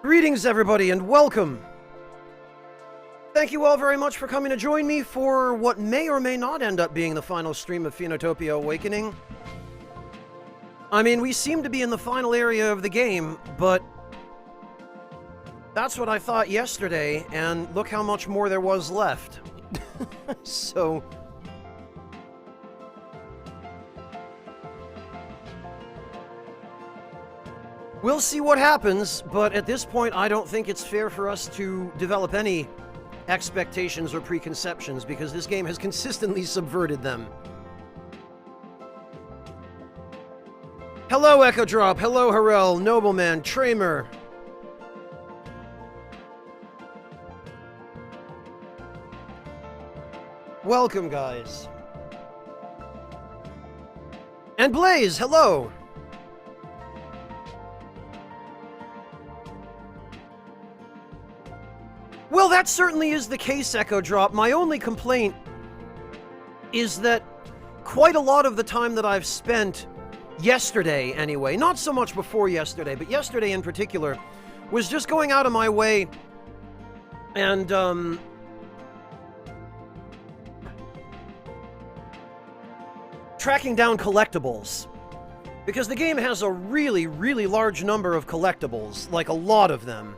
Greetings, everybody, and welcome! Thank you all very much for coming to join me for what may or may not end up being the final stream of Phoenotopia Awakening. I mean, we seem to be in the final area of the game, but that's what I thought yesterday, and look how much more there was left. So we'll see what happens, but at this point I don't think it's fair for us to develop any expectations or preconceptions, because this game has consistently subverted them. Hello, Echo Drop. Hello, Harel, Nobleman, Tramer. Welcome, guys. And Blaze, hello. Well, that certainly is the case, Echo Drop. My only complaint is that quite a lot of the time that I've spent yesterday, anyway, not so much before yesterday, but yesterday in particular, was just going out of my way and, tracking down collectibles. Because the game has a really, really large number of collectibles, like a lot of them.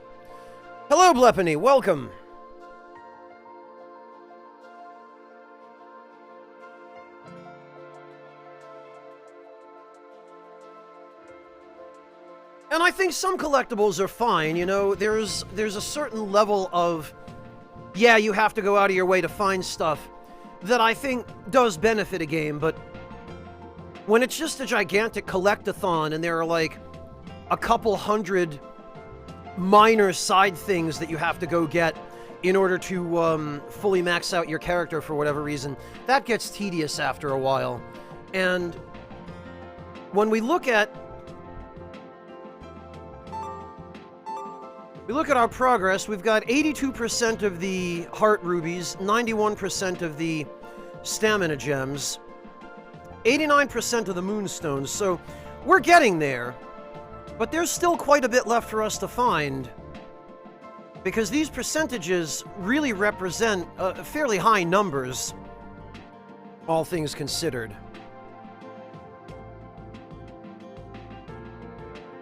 Hello, Blepany, welcome! And I think some collectibles are fine, you know, there's a certain level of, yeah, you have to go out of your way to find stuff that I think does benefit a game, but when it's just a gigantic collectathon and there are like a couple hundred minor side things that you have to go get in order to fully max out your character for whatever reason, that gets tedious after a while. And when we look at our progress, we've got 82% of the heart rubies, 91% of the stamina gems, 89% of the moonstones, so we're getting there. But there's still quite a bit left for us to find, because these percentages really represent fairly high numbers, all things considered.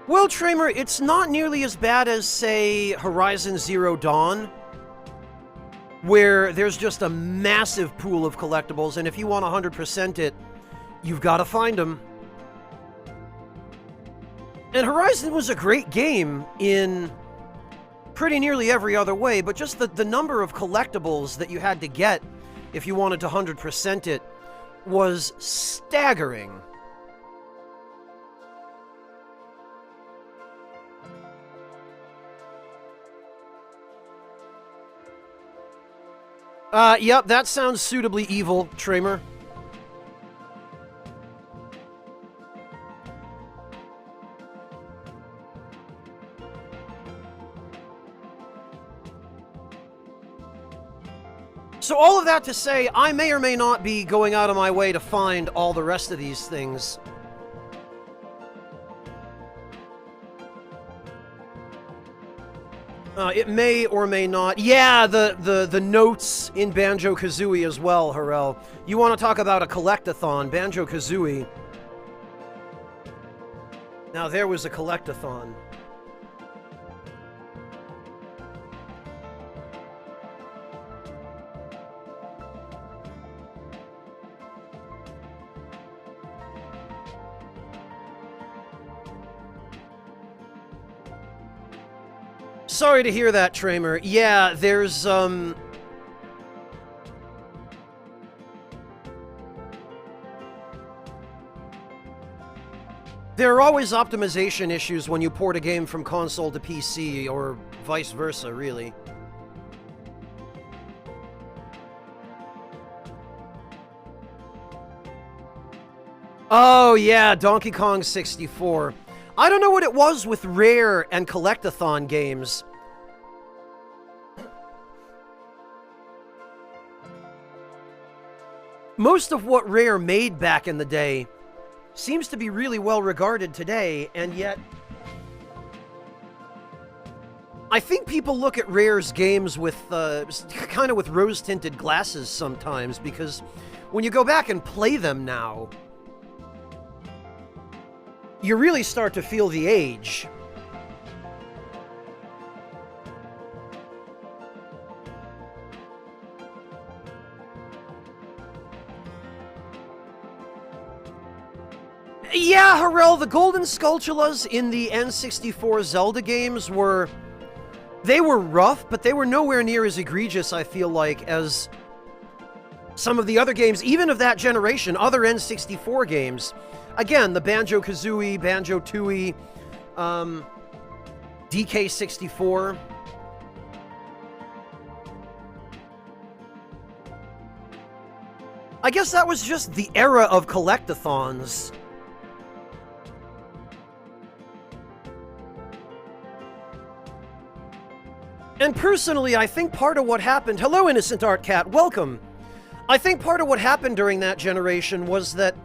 Well, Tramer, it's not nearly as bad as, say, Horizon Zero Dawn, where there's just a massive pool of collectibles, and if you want 100% it, you've got to find them. And Horizon was a great game in pretty nearly every other way, but just the number of collectibles that you had to get if you wanted to 100% it was staggering. Yep, that sounds suitably evil, Tramer. So all of that to say, I may or may not be going out of my way to find all the rest of these things. It may or may not. Yeah, the notes in Banjo-Kazooie as well, Harel. You want to talk about a collectathon, Banjo-Kazooie. Now there was a collectathon. Sorry to hear that, Tramer. Yeah, there's, There are always optimization issues when you port a game from console to PC, or vice versa, really. Oh, yeah, Donkey Kong 64. I don't know what it was with Rare and Collectathon games. Most of what Rare made back in the day seems to be really well regarded today, and yet I think people look at Rare's games with kind of with rose-tinted glasses sometimes, because when you go back and play them now, you really start to feel the age. Yeah, Harel, the golden Skulltulas in the N64 Zelda games were rough, but they were nowhere near as egregious, I feel like, as some of the other games, even of that generation, other N64 games. Again, the Banjo-Kazooie, Banjo-Tooie, DK64. I guess that was just the era of collectathons. And personally, I think part of what happened... Hello, Innocent Art Cat, welcome! I think part of what happened during that generation was that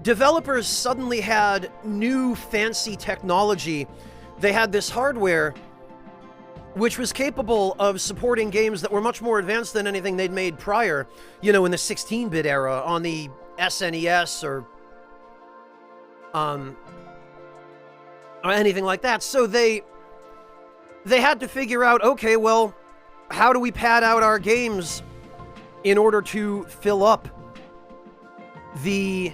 developers suddenly had new fancy technology. They had this hardware which was capable of supporting games that were much more advanced than anything they'd made prior, you know, in the 16-bit era, on the SNES or anything like that. So they had to figure out, okay, well, how do we pad out our games in order to fill up the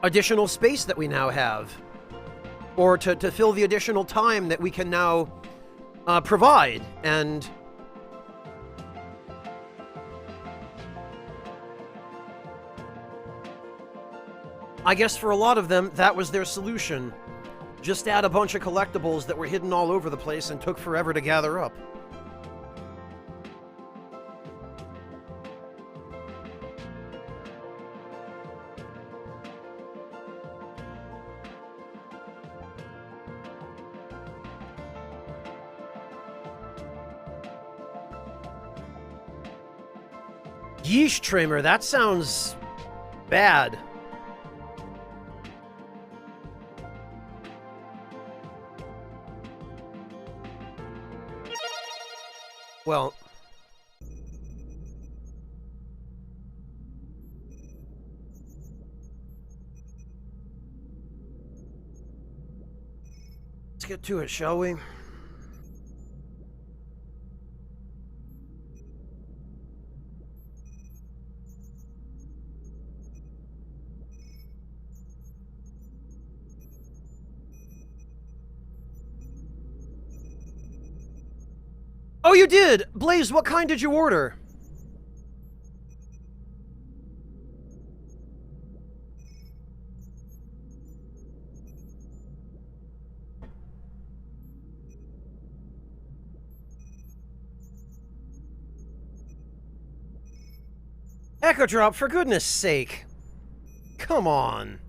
additional space that we now have? Or to fill the additional time that we can now provide. And I guess for a lot of them, that was their solution. Just add a bunch of collectibles that were hidden all over the place and took forever to gather up. Yeesh, Tramer, that sounds bad. Well, let's get to it, shall we? Oh, you did! Blaze, what kind did you order? Echo Drop, for goodness sake. Come on.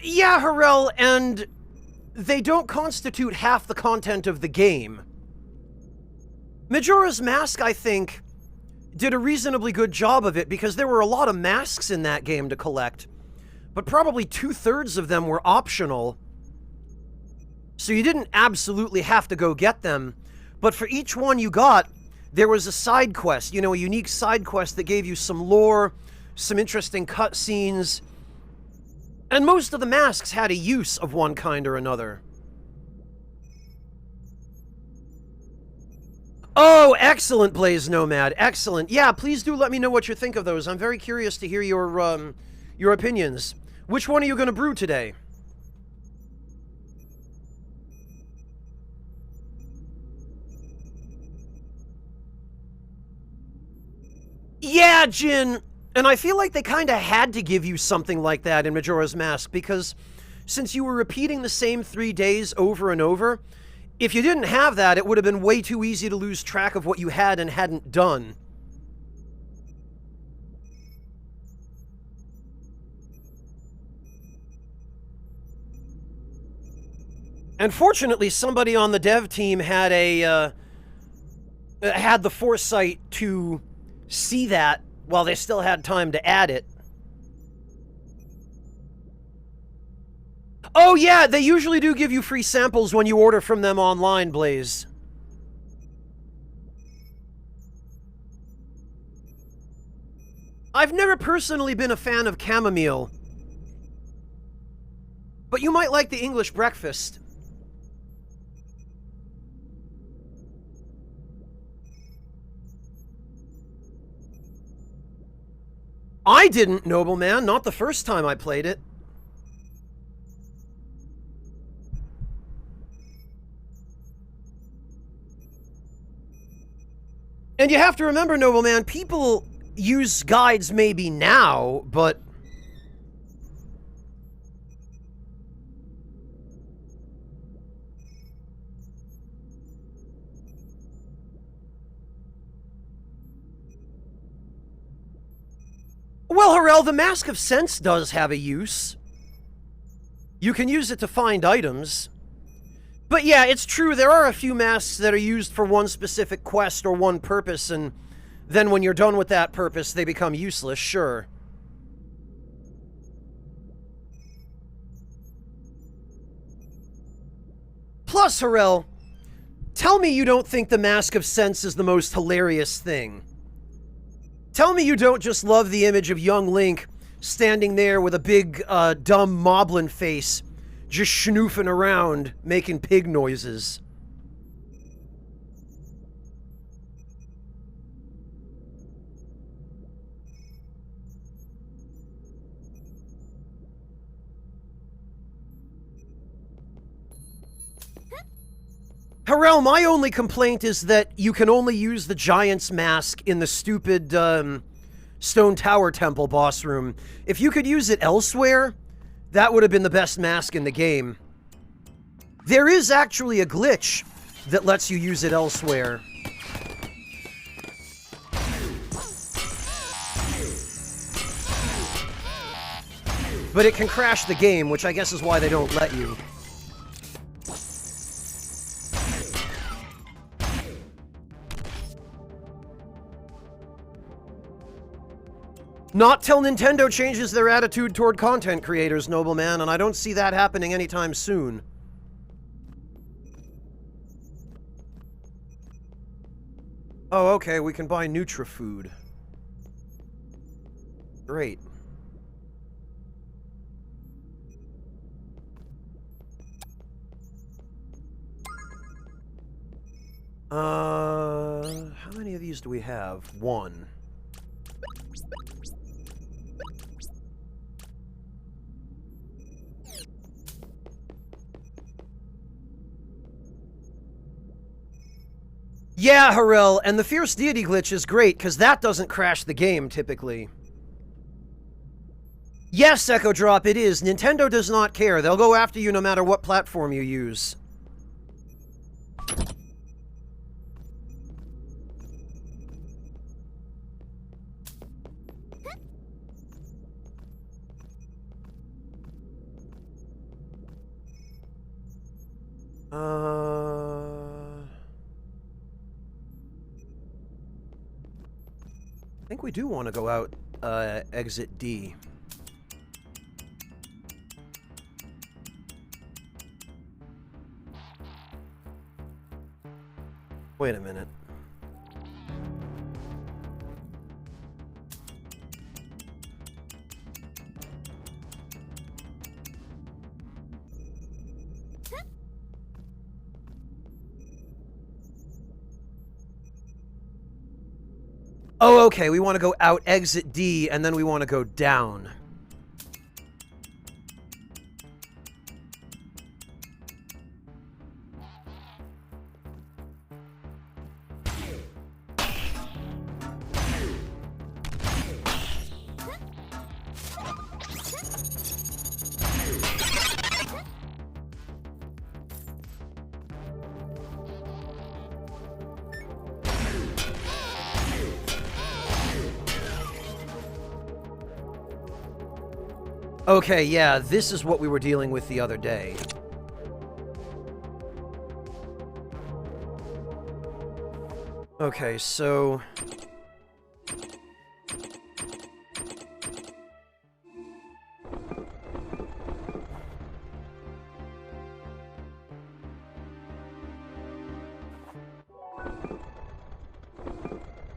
Yeah, Harel, and they don't constitute half the content of the game. Majora's Mask, I think, did a reasonably good job of it because there were a lot of masks in that game to collect, but probably 2/3 of them were optional. So you didn't absolutely have to go get them, but for each one you got, there was a side quest, you know, a unique side quest that gave you some lore, some interesting cutscenes. And most of the masks had a use of one kind or another. Oh, excellent, Blaze Nomad. Excellent. Yeah, please do let me know what you think of those. I'm very curious to hear your opinions. Which one are you going to brew today? Yeah, Jin. And I feel like they kind of had to give you something like that in Majora's Mask, because since you were repeating the same 3 days over and over, If you didn't have that, it would have been way too easy to lose track of what you had and hadn't done. And fortunately, somebody on the dev team had had the foresight to see that while they still had time to add it. Oh yeah, they usually do give you free samples when you order from them online, Blaze. I've never personally been a fan of chamomile, but you might like the English breakfast. I didn't, Nobleman, not the first time I played it. And you have to remember, Nobleman, people use guides maybe now, but... Well, Harel, the Mask of Sense does have a use. You can use it to find items. But yeah, it's true, there are a few masks that are used for one specific quest or one purpose, and then when you're done with that purpose, they become useless, sure. Plus, Harel, tell me you don't think the Mask of Sense is the most hilarious thing. Tell me you don't just love the image of young Link standing there with a big, dumb moblin face, just schnoofing around, making pig noises. Harel, my only complaint is that you can only use the Giant's Mask in the stupid, Stone Tower Temple boss room. If you could use it elsewhere, that would have been the best mask in the game. There is actually a glitch that lets you use it elsewhere. But it can crash the game, which I guess is why they don't let you. Not till Nintendo changes their attitude toward content creators, Nobleman, and I don't see that happening anytime soon. Oh, okay, we can buy Nutrifood. Great. How many of these do we have? One. Yeah, Harel, and the Fierce Deity glitch is great, because that doesn't crash the game, typically. Yes, Echo Drop, it is. Nintendo does not care. They'll go after you no matter what platform you use. I think we do want to go out, exit D. Wait a minute. Oh, okay, we want to go out, exit D, and then we want to go down. Okay, yeah, this is what we were dealing with the other day. Okay, so...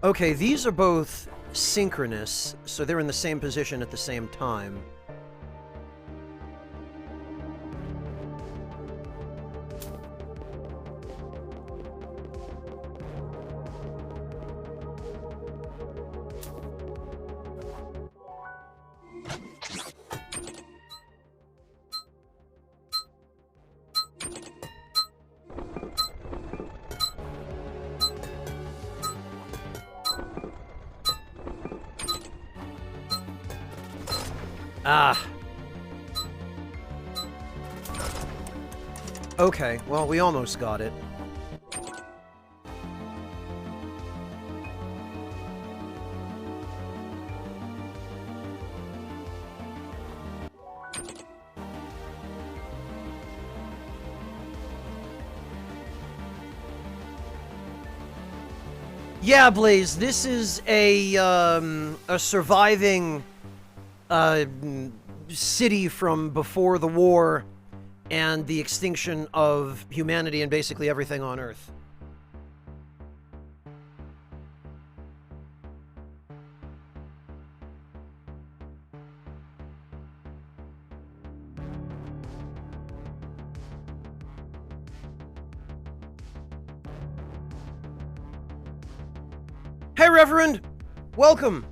Okay, these are both synchronous, so they're in the same position at the same time. Ah. Okay, well, we almost got it. Yeah, Blaze, this is a surviving city from before the war and the extinction of humanity and basically everything on Earth. Hey, Reverend! Welcome!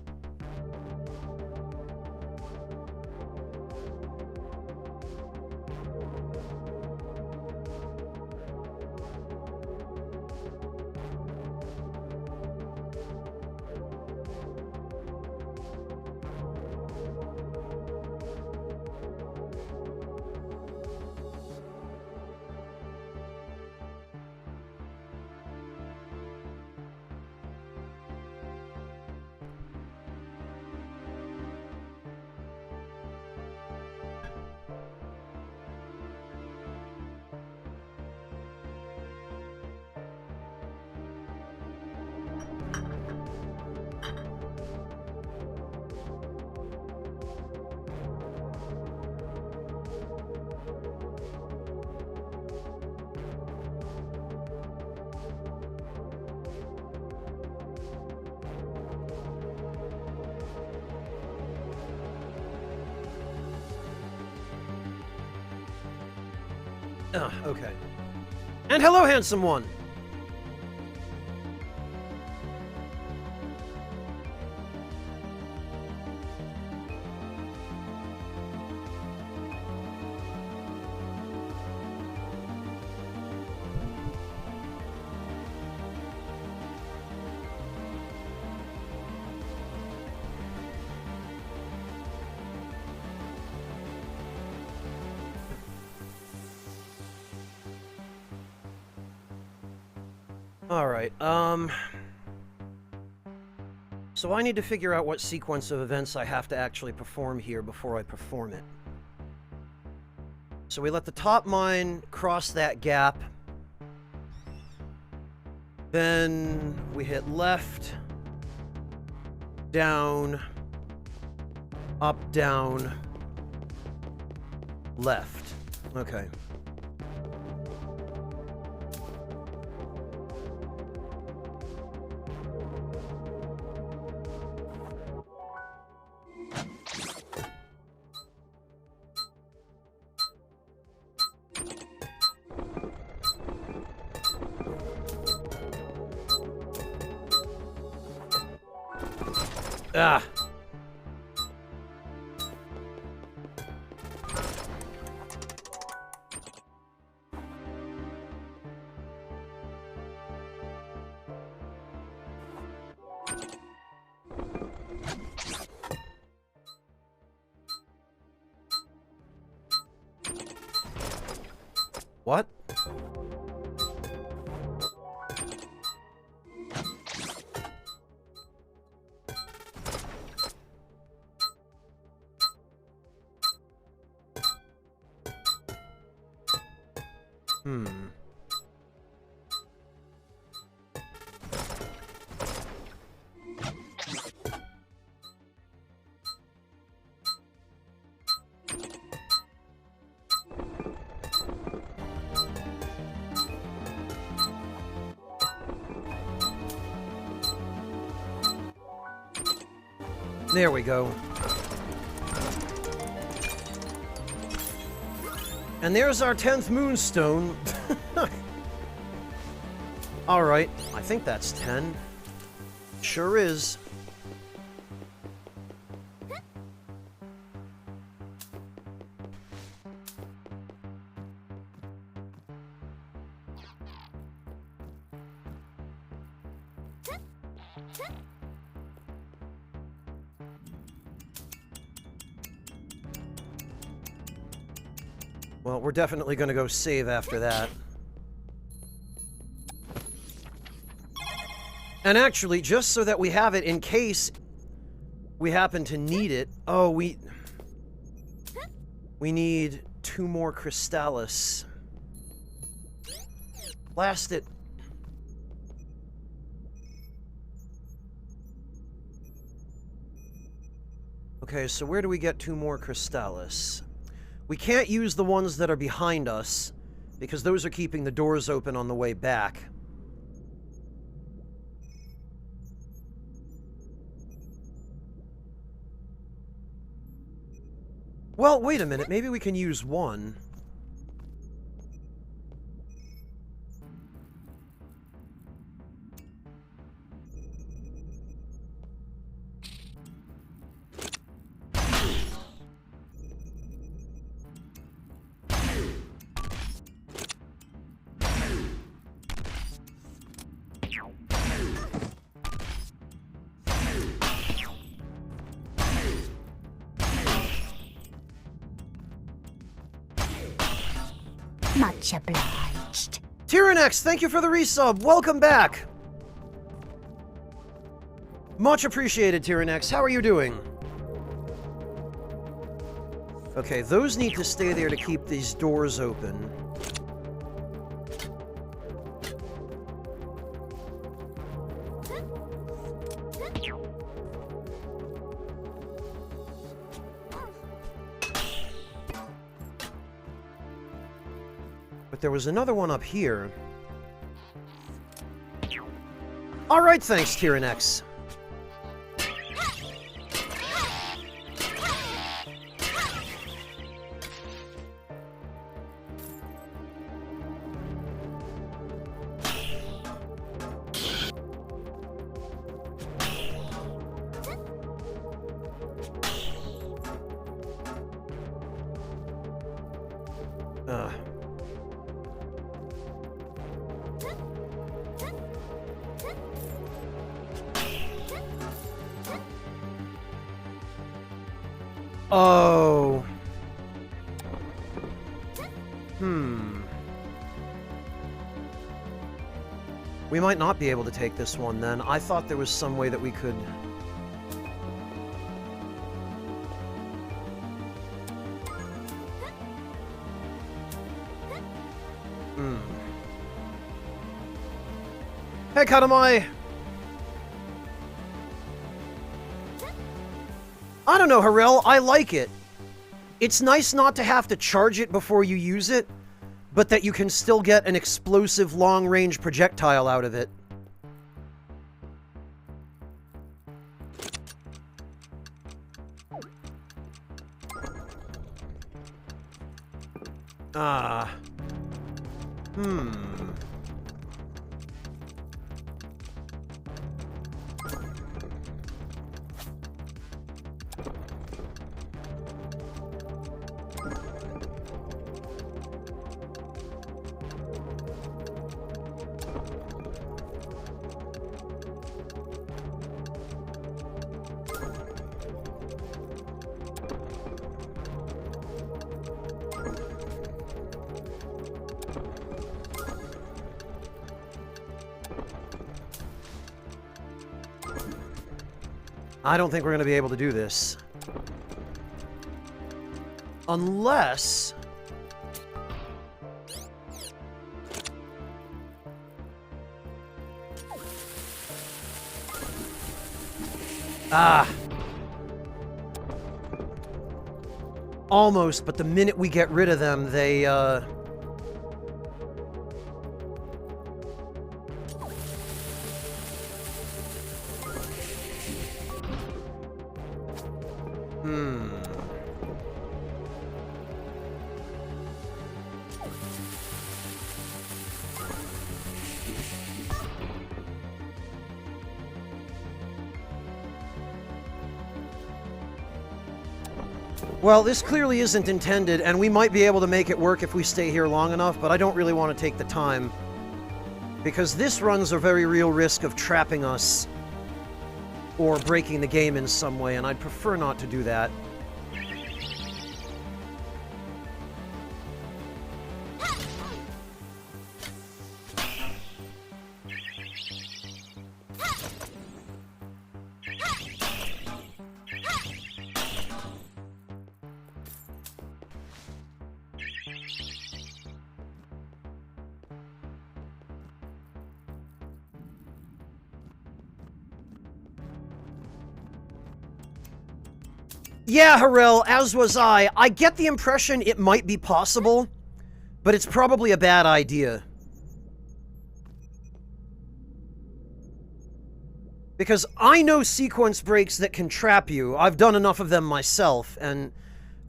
Okay. And hello, handsome one! Alright, so I need to figure out what sequence of events I have to actually perform here before I perform it. So we let the top mine cross that gap. Then we hit left, down, up, down, left. Okay. Ah. What? Hmm. There we go. And there's our 10th moonstone. Alright, I think that's 10. Sure is. Well, we're definitely going to go save after that. And actually, just so that we have it in case we happen to need it... Oh, we need 2 more Crystallis. Blast it. Okay, so where do we get 2 more Crystallis? We can't use the ones that are behind us, because those are keeping the doors open on the way back. Well, wait a minute. Maybe we can use 1. Much obliged. Tyrannex, thank you for the resub. Welcome back. Much appreciated, Tyrannex. How are you doing? Okay, those need to stay there to keep these doors open. There was another one up here. Alright, thanks, Tyrannex. Oh. We might not be able to take this one, then. I thought there was some way that we could... Hey, Katamai! I don't know, Harel. I like it. It's nice not to have to charge it before you use it, but that you can still get an explosive long-range projectile out of it. I don't think we're going to be able to do this. Unless... Ah. Almost, but the minute we get rid of them, they, Well, this clearly isn't intended, and we might be able to make it work if we stay here long enough, but I don't really want to take the time. Because this runs a very real risk of trapping us or breaking the game in some way, and I'd prefer not to do that. Yeah, Harel, as was I. I get the impression it might be possible, but it's probably a bad idea. Because I know sequence breaks that can trap you. I've done enough of them myself, and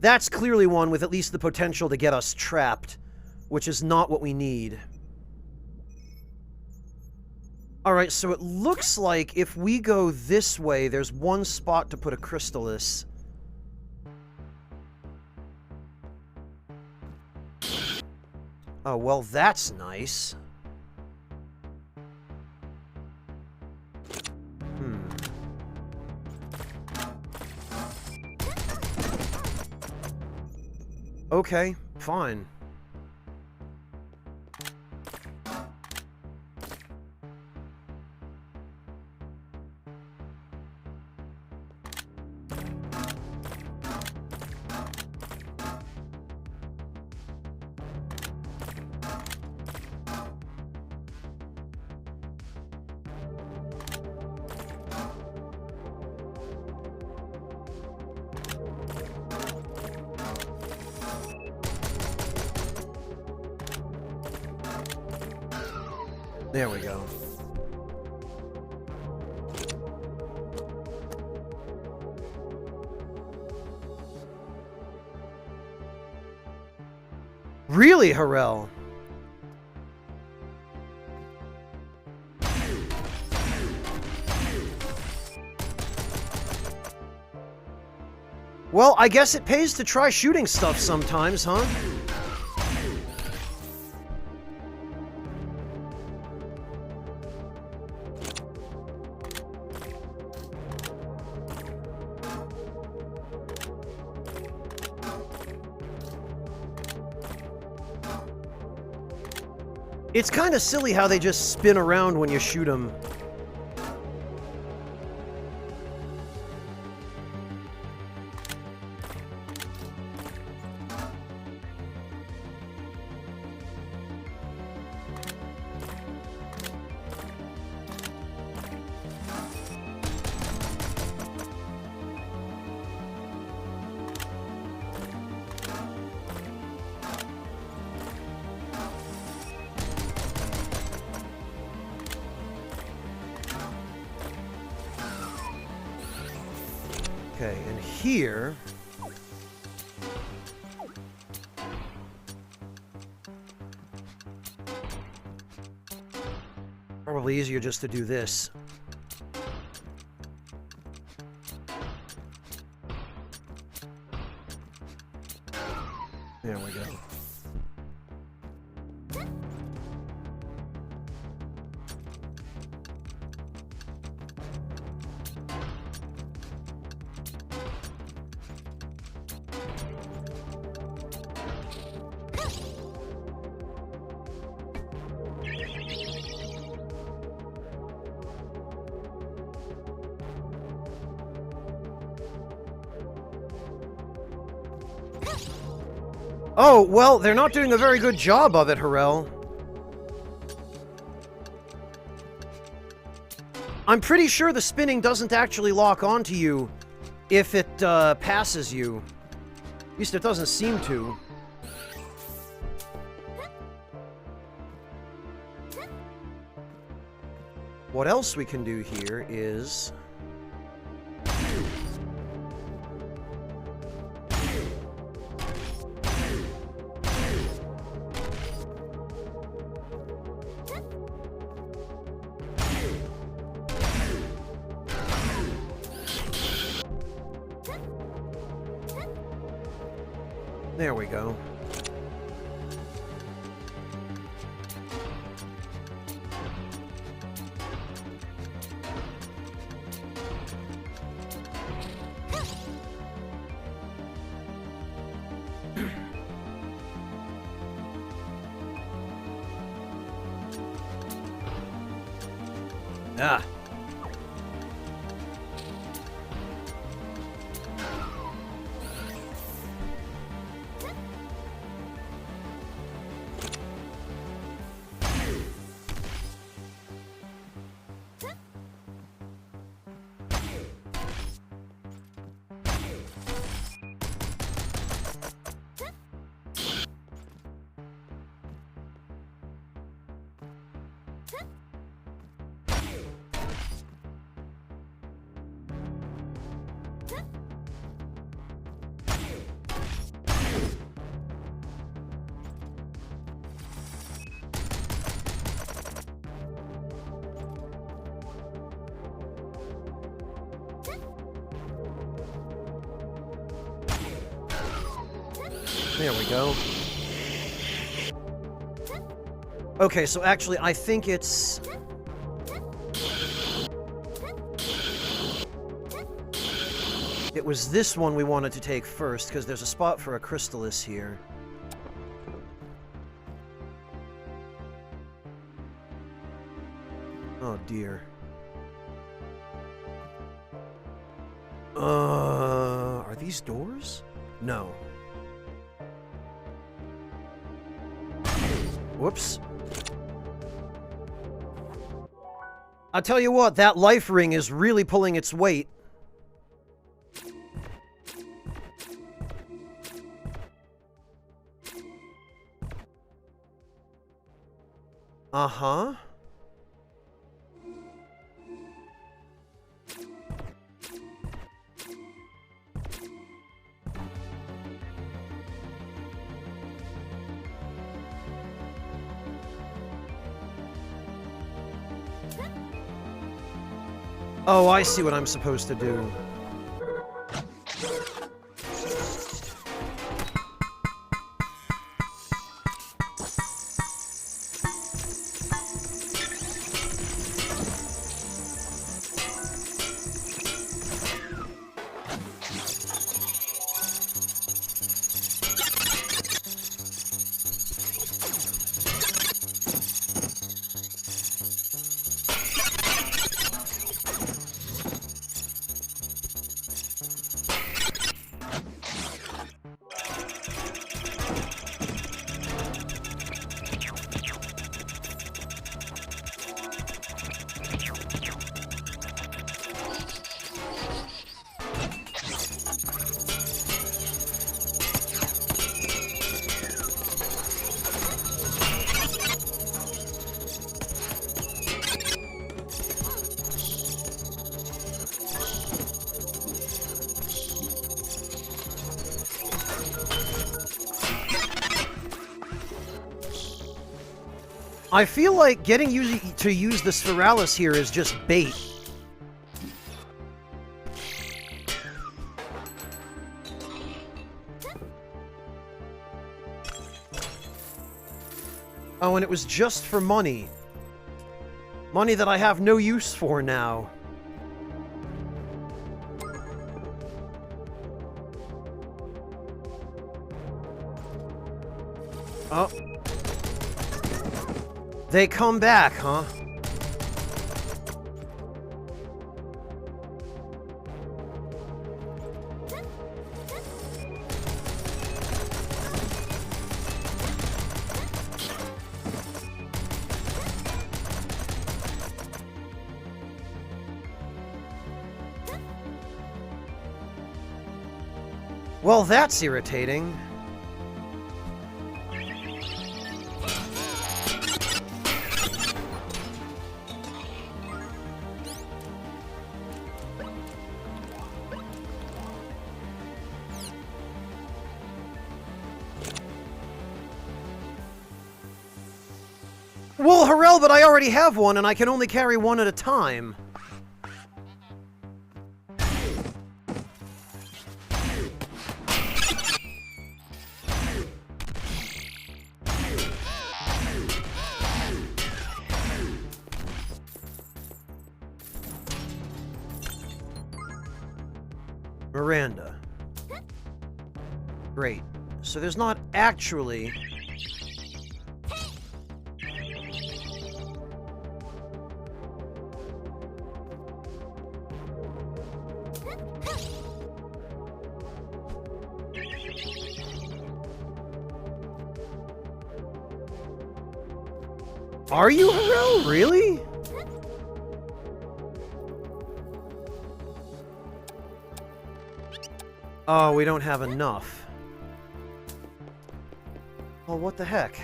that's clearly one with at least the potential to get us trapped, which is not what we need. Alright, so it looks like if we go this way, there's one spot to put a Crystallis. Oh, well, that's nice. Okay, fine. There we go. Really, Harel? Well, I guess it pays to try shooting stuff sometimes, huh? It's kind of silly how they just spin around when you shoot them. Okay, and here... Probably easier just to do this. There we go. Oh, well, they're not doing a very good job of it, Harel. I'm pretty sure the spinning doesn't actually lock onto you if it passes you. At least it doesn't seem to. What else we can do here is... There we go. Ah. There we go. Okay, so actually, I think it's... It was this one we wanted to take first, because there's a spot for a Crystallis here. Oh, dear. Are these doors? No. Whoops. I'll tell you what, that life ring is really pulling its weight. Uh-huh. Oh, I see what I'm supposed to do. I feel like getting you to use the Spiralis here is just bait. Oh, and it was just for money. Money that I have no use for now. Oh. They come back, huh? Well, that's irritating. Well, Harel, but I already have one, and I can only carry one at a time. Miranda. Great. So there's not actually... Are you, Harel? Really? Oh, we don't have enough. Well, what the heck?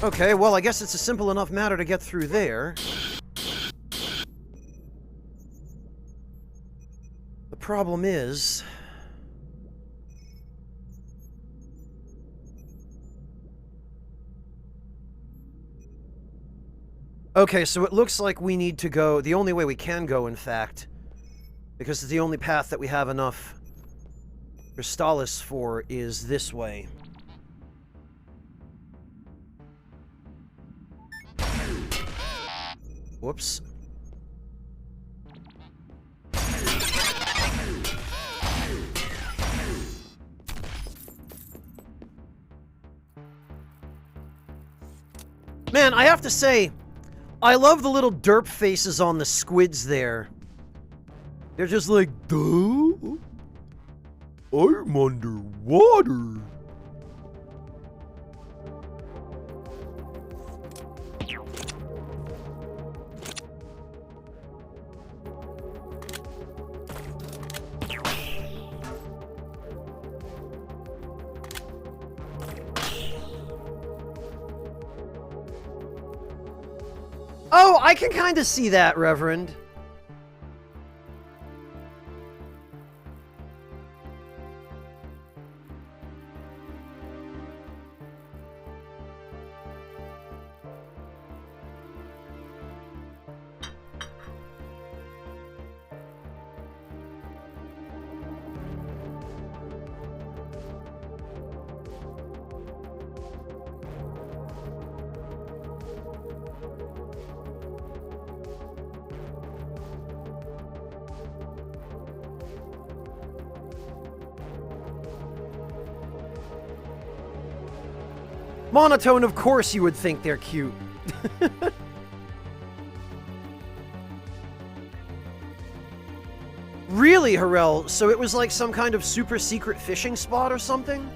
Okay, well, I guess it's a simple enough matter to get through there. The problem is... Okay, so it looks like we need to go... The only way we can go, in fact, because it's the only path that we have enough Crystallis for, is this way. Whoops. Man, I have to say, I love the little derp faces on the squids there. They're just like, duh? I'm underwater. Oh, I can kind of see that, Reverend. Monotone, of course you would think they're cute. Really, Harel? So it was like some kind of super secret fishing spot or something?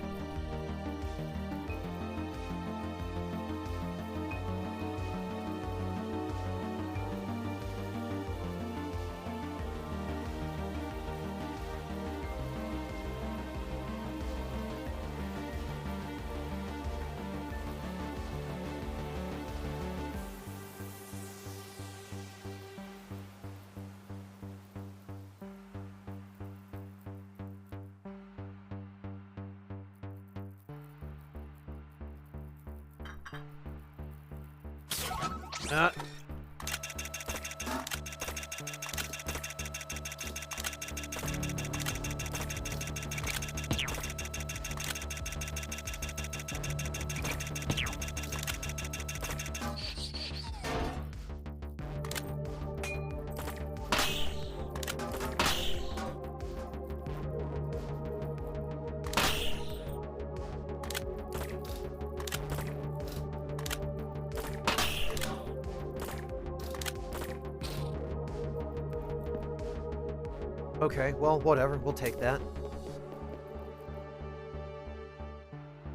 Okay, well, whatever. We'll take that.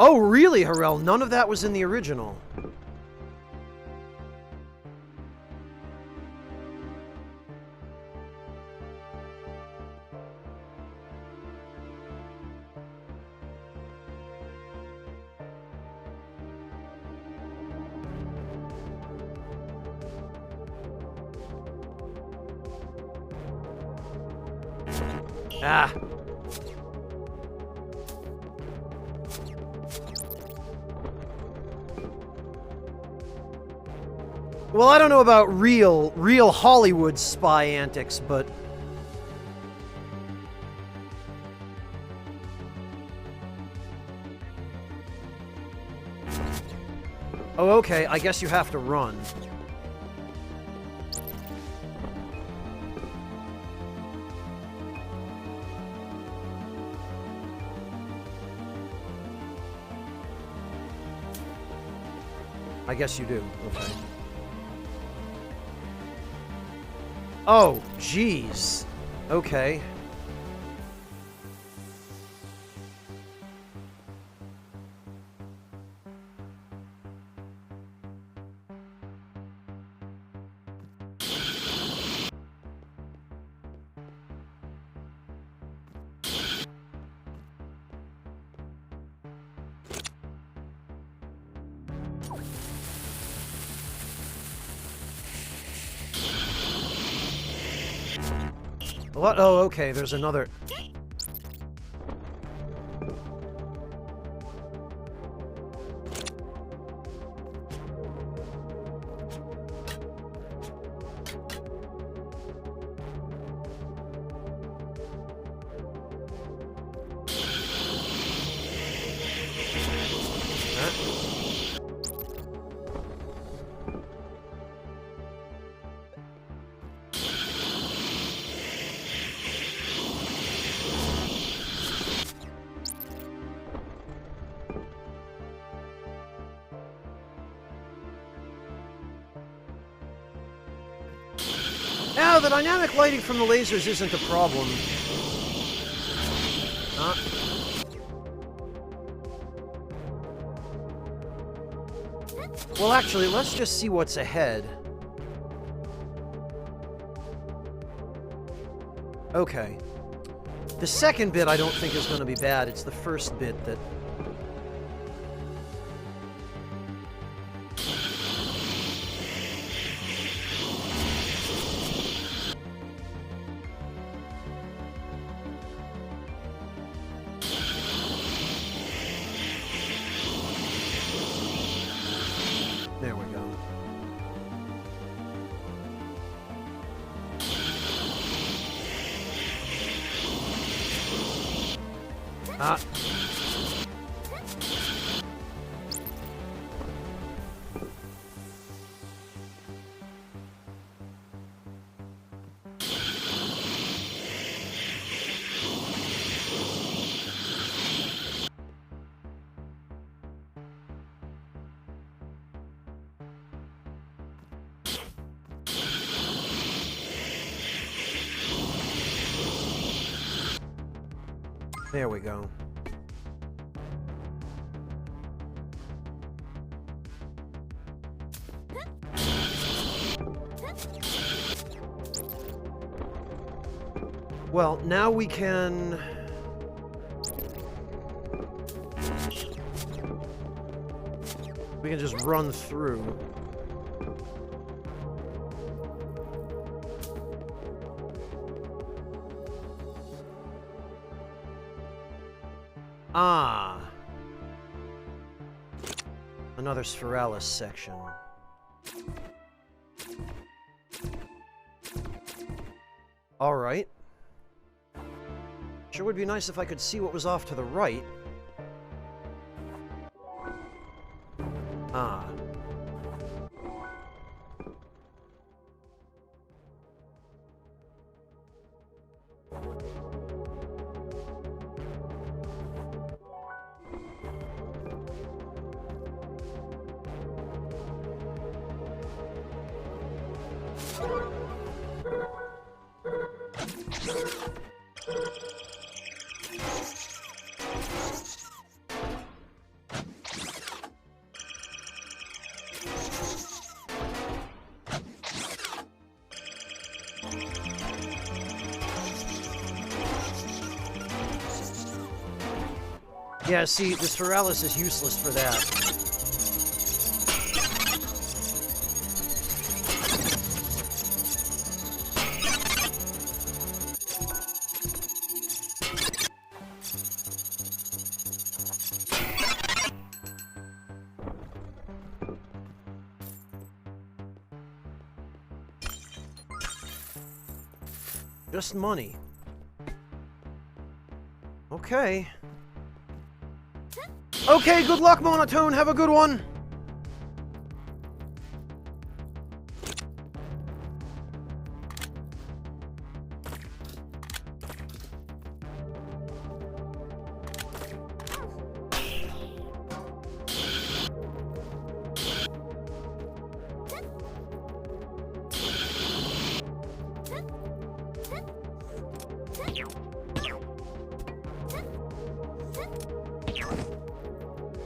Oh, really, Harel? None of that was in the original. Ah. Well, I don't know about real Hollywood spy antics, but... Oh, okay, I guess you have to run. I guess you do, okay. Oh, jeez. Okay. What? Oh, okay, there's another... Now, the dynamic lighting from the lasers isn't a problem. Well, actually, let's just see what's ahead. Okay. The second bit I don't think is going to be bad. It's the first bit that... There we go. Ah. There we go. Well, now we can... We can just run through. Ah. Another Spiralis section. Alright. Sure would be nice if I could see what was off to the right. Ah. Yeah, see, the Spiralis is useless for that. Just money. Okay. Okay, good luck, Monotone. Have a good one.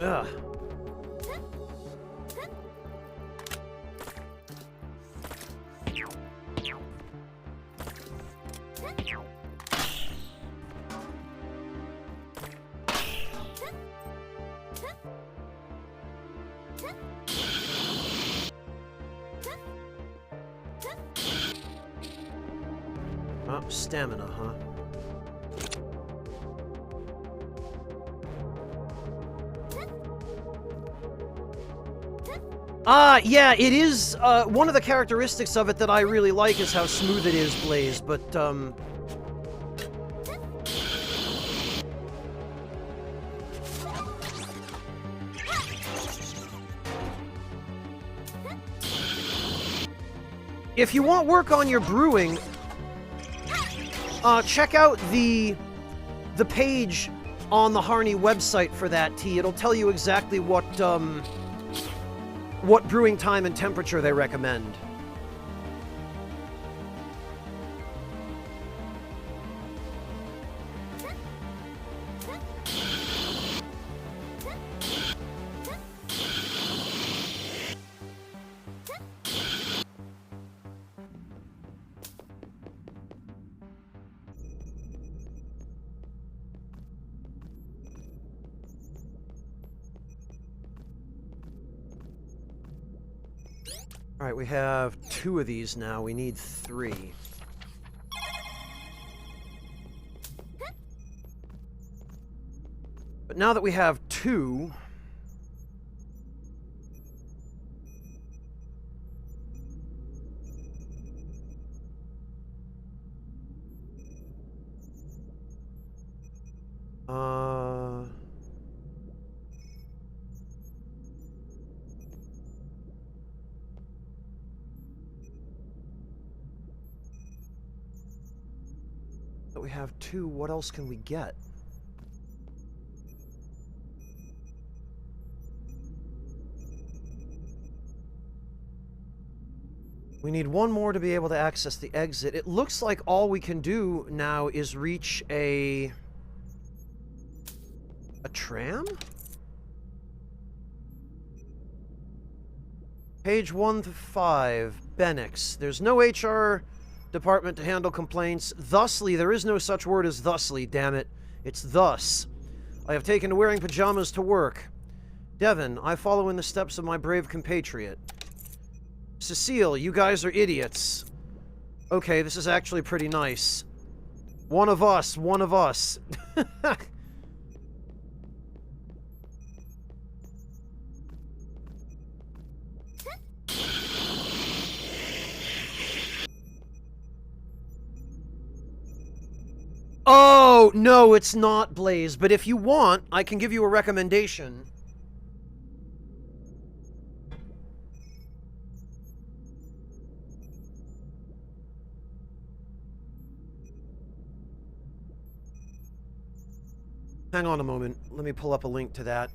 Ugh. Oh, stamina, huh? Yeah, it is, one of the characteristics of it that I really like is how smooth it is, Blaze, but, if you want work on your brewing, check out the page on the Harney website for that tea. It'll tell you exactly what brewing time and temperature they recommend. Alright, we have 2 of these now. We need 3. But now that we have 2... That we have 2, what else can we get? We need 1 more to be able to access the exit. It looks like all we can do now is reach a tram? Page 1 to 5, Benix. There's no HR department to handle complaints. Thusly, there is no such word as thusly, damn it. It's thus. I have taken to wearing pajamas to work. Devin, I follow in the steps of my brave compatriot. Cecile, you guys are idiots. Okay, this is actually pretty nice. One of us, one of us. Oh, no, it's not, Blaze. But if you want, I can give you a recommendation. Hang on a moment. Let me pull up a link to that.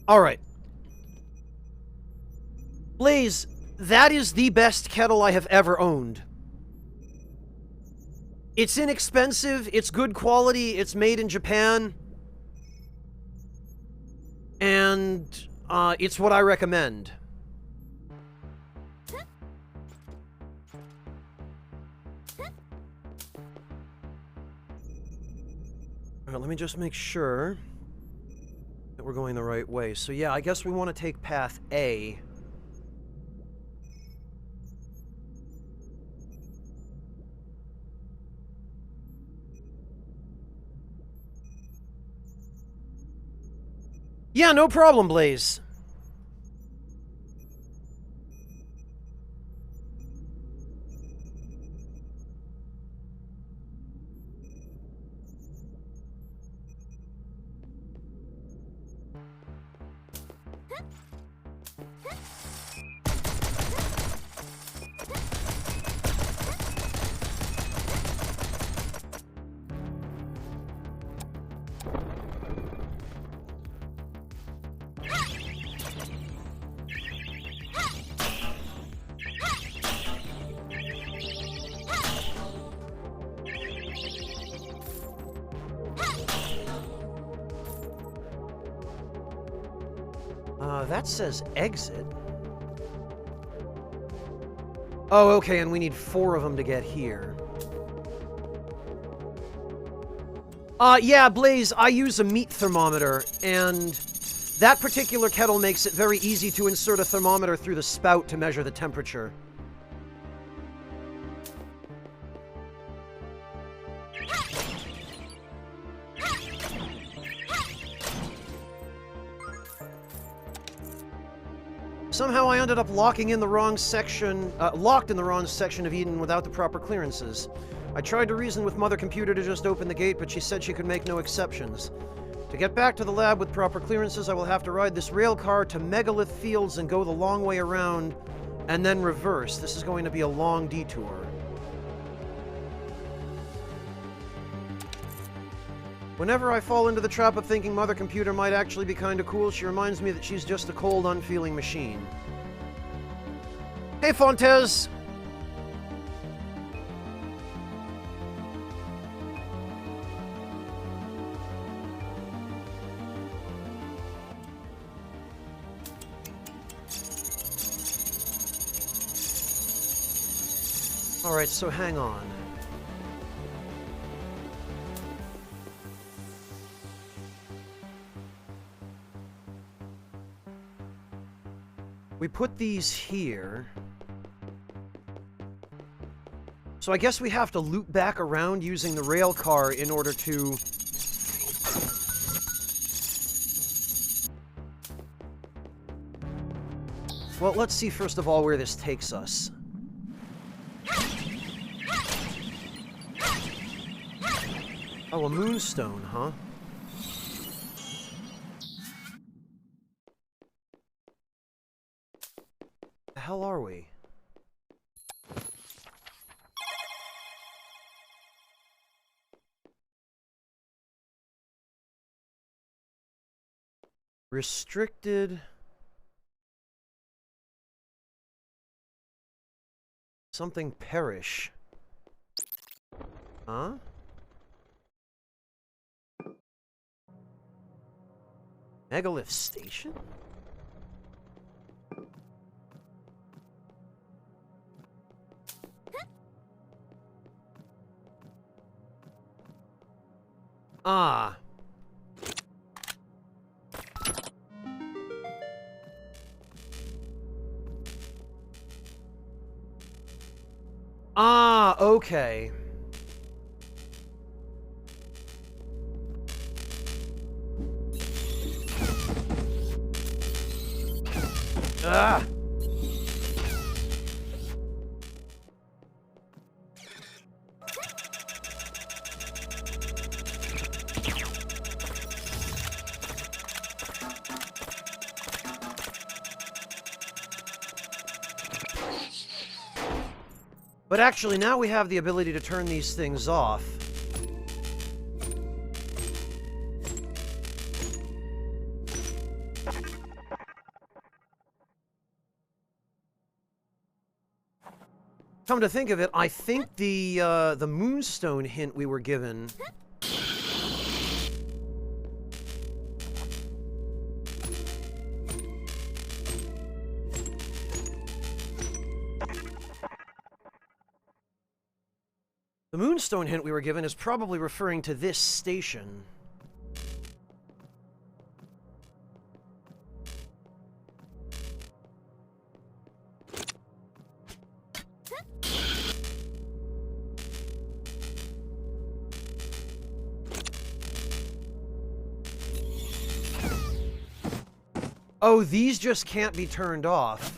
Alright. Blaze, that is the best kettle I have ever owned. It's inexpensive, it's good quality, it's made in Japan. And, it's what I recommend. let me just make sure that we're going the right way. So yeah, I guess we want to take path A. Yeah, no problem, Blaze. That says exit. Oh, okay, and we need 4 of them to get here. Yeah, Blaze, I use a meat thermometer, and that particular kettle makes it very easy to insert a thermometer through the spout to measure the temperature. Somehow I ended up locked in the wrong section of Eden without the proper clearances. I tried to reason with Mother Computer to just open the gate, but she said she could make no exceptions. To get back to the lab with proper clearances, I will have to ride this rail car to Megalith Fields and go the long way around, and then reverse. This is going to be a long detour. Whenever I fall into the trap of thinking Mother Computer might actually be kinda cool, she reminds me that she's just a cold, unfeeling machine. Hey, Fontes! Alright, so hang on. We put these here. So I guess we have to loop back around using the rail car in order to... Well, let's see first of all where this takes us. Oh, a moonstone, huh? The hell are we? Restricted. Something perish. Huh? Megalith Station? Ah. Ah, okay. Ah. But actually, now we have the ability to turn these things off. Come to think of it, I think the moonstone hint we were given... The moonstone hint we were given is probably referring to this station. Oh, these just can't be turned off.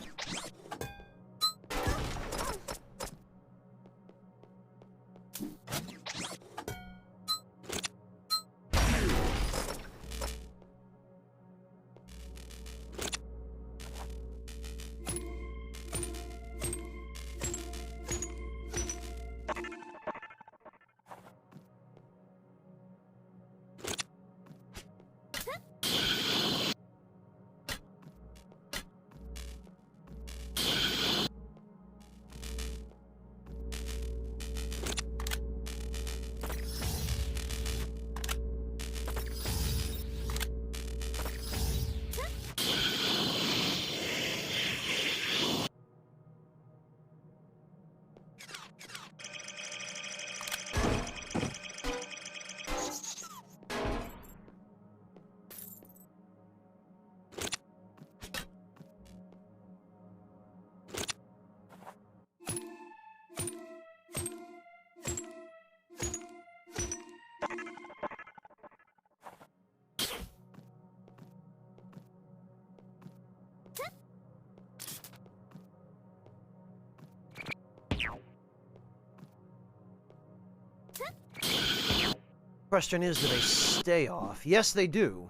Question is, do they stay off? Yes, they do.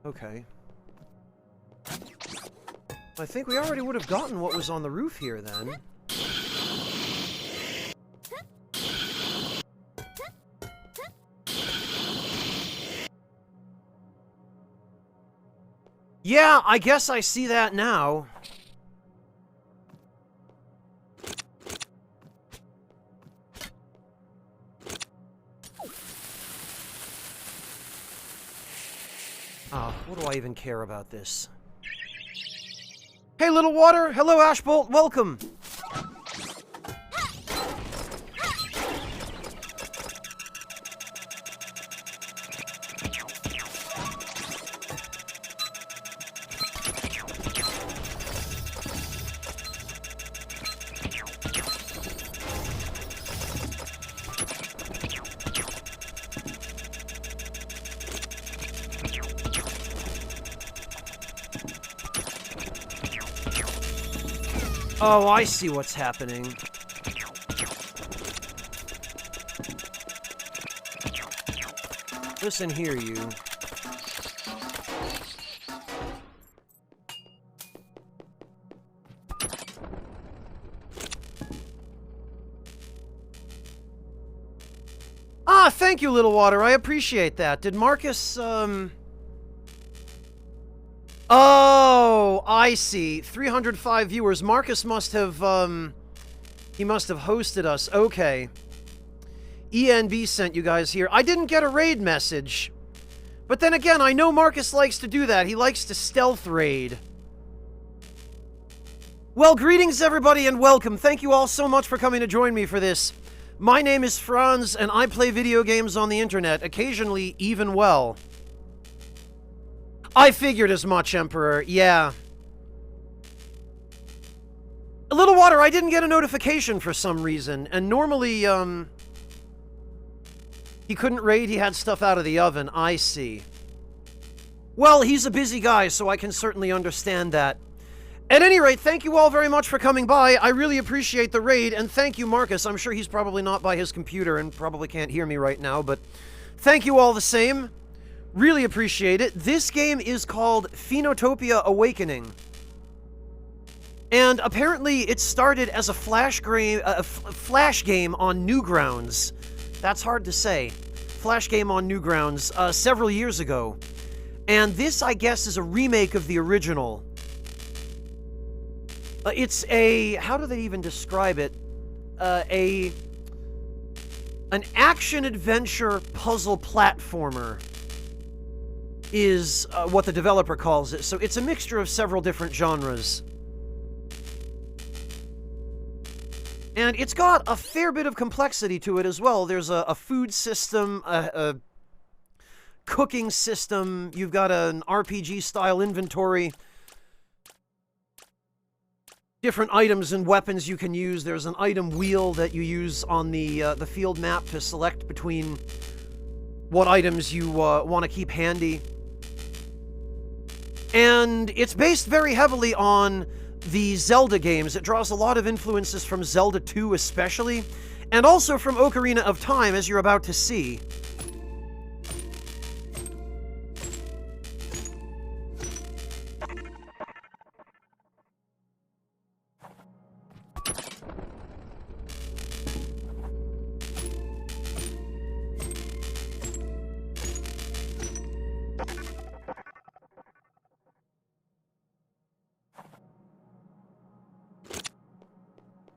Okay. I think we already would have gotten what was on the roof here, then. Yeah, I guess I see that now. What do I even care about this? Hey, Little Water! Hello, Ashbolt! Welcome! Oh, I see what's happening. Listen here, you. Ah, thank you, Little Water. I appreciate that. Did Marcus, Oh, I see. 305 viewers. Marcus must have, he must have hosted us. Okay. ENB sent you guys here. I didn't get a raid message. But then again, I know Marcus likes to do that. He likes to stealth raid. Well, greetings everybody and welcome. Thank you all so much for coming to join me for this. My name is Franz, and I play video games on the internet, occasionally even well. I figured as much, Emperor. Yeah. Little Water, I didn't get a notification for some reason, and normally, he couldn't raid, he had stuff out of the oven. I see. Well, he's a busy guy, so I can certainly understand that. At any rate, thank you all very much for coming by. I really appreciate the raid, and thank you, Marcus. I'm sure he's probably not by his computer and probably can't hear me right now, but thank you all the same. Really appreciate it. This game is called Phoenotopia Awakening. And apparently it started as a flash game on Newgrounds. That's hard to say. Flash game on Newgrounds several years ago. And this, I guess, is a remake of the original. It's a... how do they even describe it? An action-adventure puzzle platformer is what the developer calls it. So it's a mixture of several different genres. And it's got a fair bit of complexity to it as well. There's a food system, a cooking system, you've got an RPG-style inventory, different items and weapons you can use. There's an item wheel that you use on the field map to select between what items you want to keep handy. And it's based very heavily on the Zelda games. It draws a lot of influences from Zelda 2 especially, and also from Ocarina of Time, as you're about to see.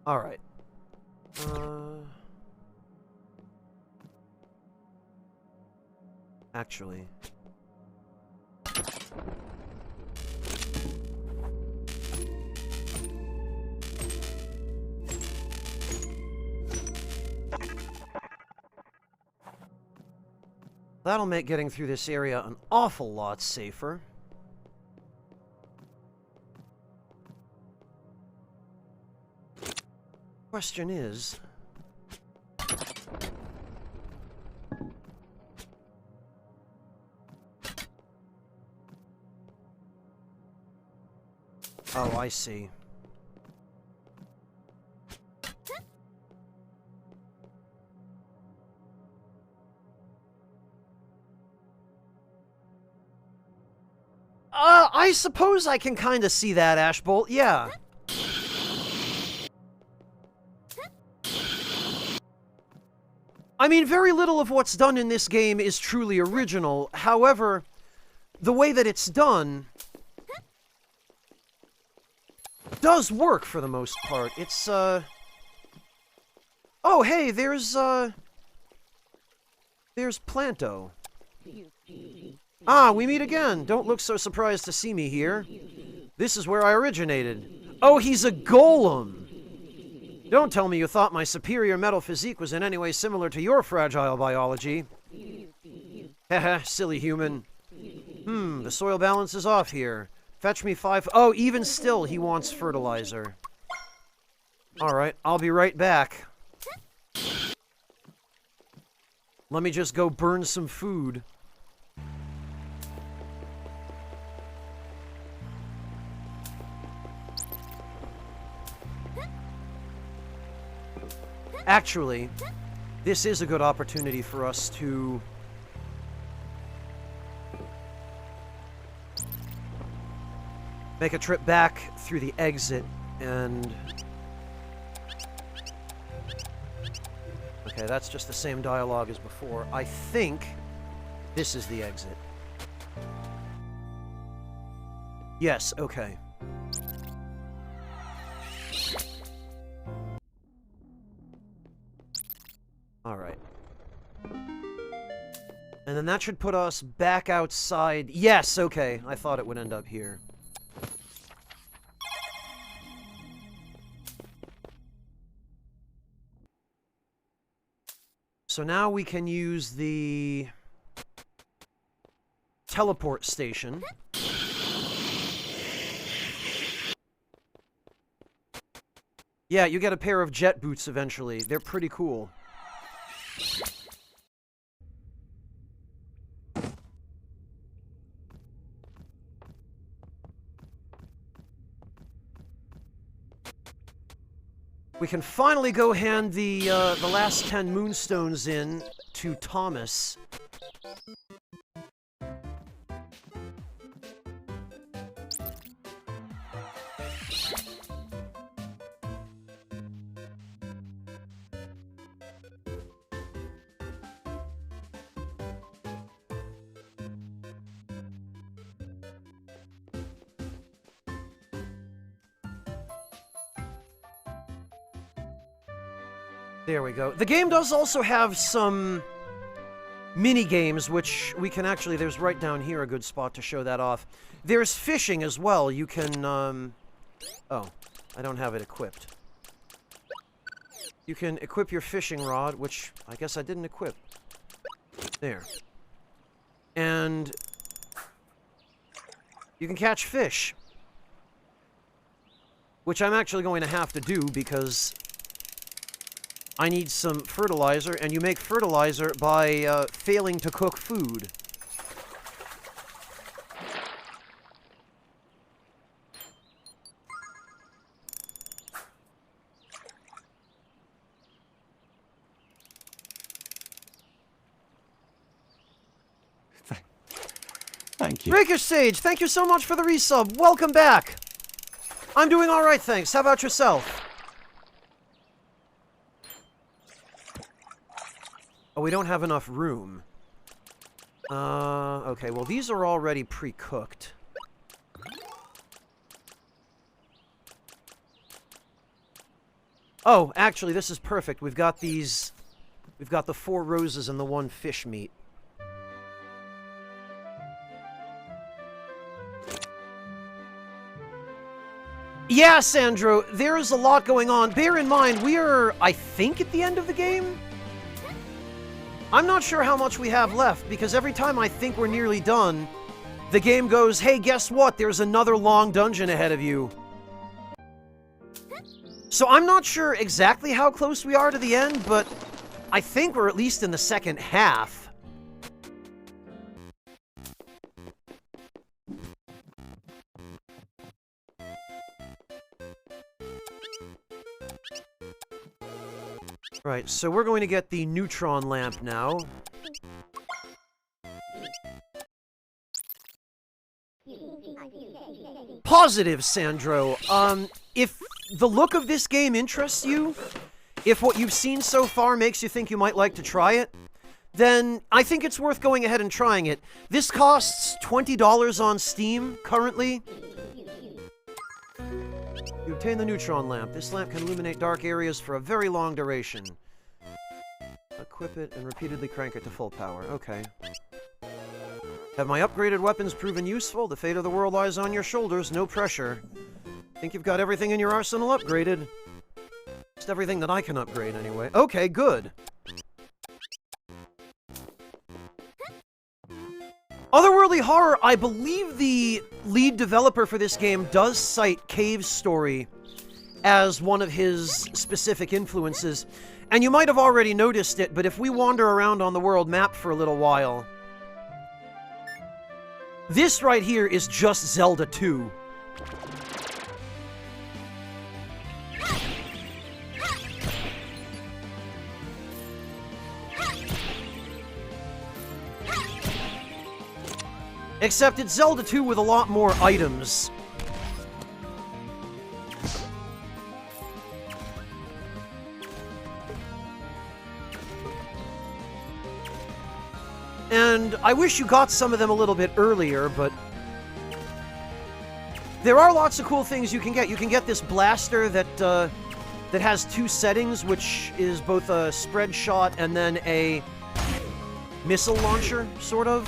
All right. Actually. That'll make getting through this area an awful lot safer. Question is... Oh, I see. I suppose I can kind of see that, Ashbolt, yeah. I mean, very little of what's done in this game is truly original. However, the way that it's done does work for the most part. It's, Oh, hey, there's Planto. Ah, we meet again. Don't look so surprised to see me here. This is where I originated. Oh, he's a golem. Don't tell me you thought my superior metal physique was in any way similar to your fragile biology. Haha, silly human. The soil balance is off here. Fetch me 5... Oh, even still, he wants fertilizer. Alright, I'll be right back. Let me just go burn some food. Actually, this is a good opportunity for us to make a trip back through the exit and... Okay, that's just the same dialogue as before. I think this is the exit. Yes, okay. Alright. And then that should put us back outside. Yes, okay. I thought it would end up here. So now we can use the teleport station. Yeah, you get a pair of jet boots eventually. They're pretty cool. We can finally go hand the last 10 moonstones in to Thomas. There we go. The game does also have some mini-games, which we can actually... There's right down here a good spot to show that off. There's fishing as well. You can, Oh, I don't have it equipped. You can equip your fishing rod, which I guess I didn't equip. There. And you can catch fish. Which I'm actually going to have to do because I need some fertilizer, and you make fertilizer by failing to cook food. Thank you. Rakish Sage, thank you so much for the resub. Welcome back. I'm doing alright, thanks. How about yourself? Oh, we don't have enough room. Okay, well, these are already pre-cooked. Oh, actually, this is perfect. We've got these... We've got the 4 roses and the 1 fish meat. Yeah, Sandro, there's a lot going on. Bear in mind, we are, I think, at the end of the game? I'm not sure how much we have left, because every time I think we're nearly done, the game goes, hey, guess what? There's another long dungeon ahead of you. So I'm not sure exactly how close we are to the end, but I think we're at least in the second half. Right, so we're going to get the neutron lamp now. Positive, Sandro. If the look of this game interests you, if what you've seen so far makes you think you might like to try it, then I think it's worth going ahead and trying it. This costs $20 on Steam currently. You obtain the neutron lamp. This lamp can illuminate dark areas for a very long duration. Equip it and repeatedly crank it to full power. Okay. Have my upgraded weapons proven useful? The fate of the world lies on your shoulders. No pressure. Think you've got everything in your arsenal upgraded? Just everything that I can upgrade, anyway. Okay, good. Otherworldly Horror, I believe the lead developer for this game does cite Cave's story as one of his specific influences. And you might have already noticed it, but if we wander around on the world map for a little while... This right here is just Zelda 2. Except it's Zelda 2 with a lot more items. And I wish you got some of them a little bit earlier, but... There are lots of cool things you can get. You can get this blaster that, that has 2 settings, which is both a spread shot and then a missile launcher, sort of.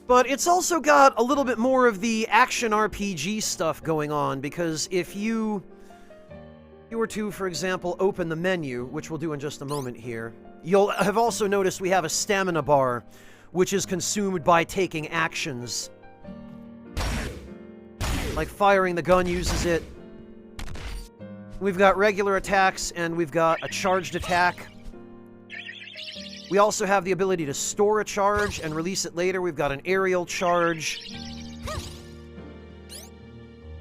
But it's also got a little bit more of the action RPG stuff going on, because if you were to, for example, open the menu, which we'll do in just a moment here, you'll have also noticed we have a stamina bar, which is consumed by taking actions. Like firing the gun uses it. We've got regular attacks, and we've got a charged attack. We also have the ability to store a charge and release it later. We've got an aerial charge.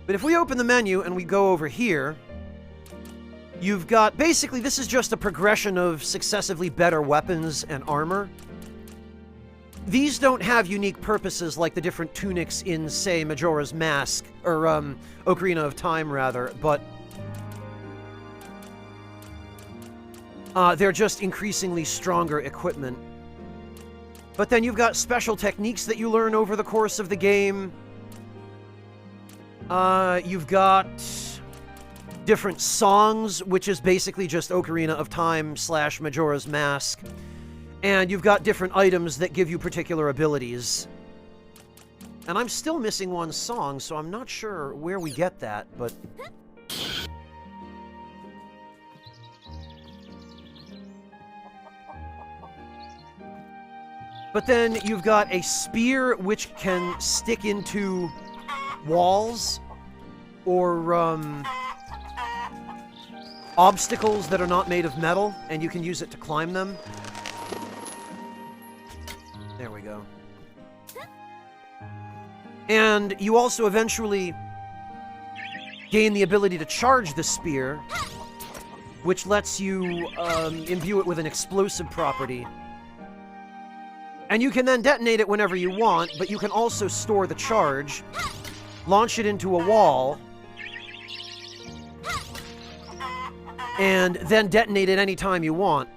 But if we open the menu and we go over here, you've got... Basically, this is just a progression of successively better weapons and armor. These don't have unique purposes like the different tunics in, say, Majora's Mask, or, Ocarina of Time, rather, but... they're just increasingly stronger equipment. But then you've got special techniques that you learn over the course of the game. You've got different songs, which is basically just Ocarina of Time / Majora's Mask. And you've got different items that give you particular abilities. And I'm still missing one song, so I'm not sure where we get that, but... But then you've got a spear which can stick into walls or obstacles that are not made of metal, and you can use it to climb them. There we go. And you also eventually gain the ability to charge the spear, which lets you imbue it with an explosive property. And you can then detonate it whenever you want, but you can also store the charge, launch it into a wall, and then detonate it anytime you want.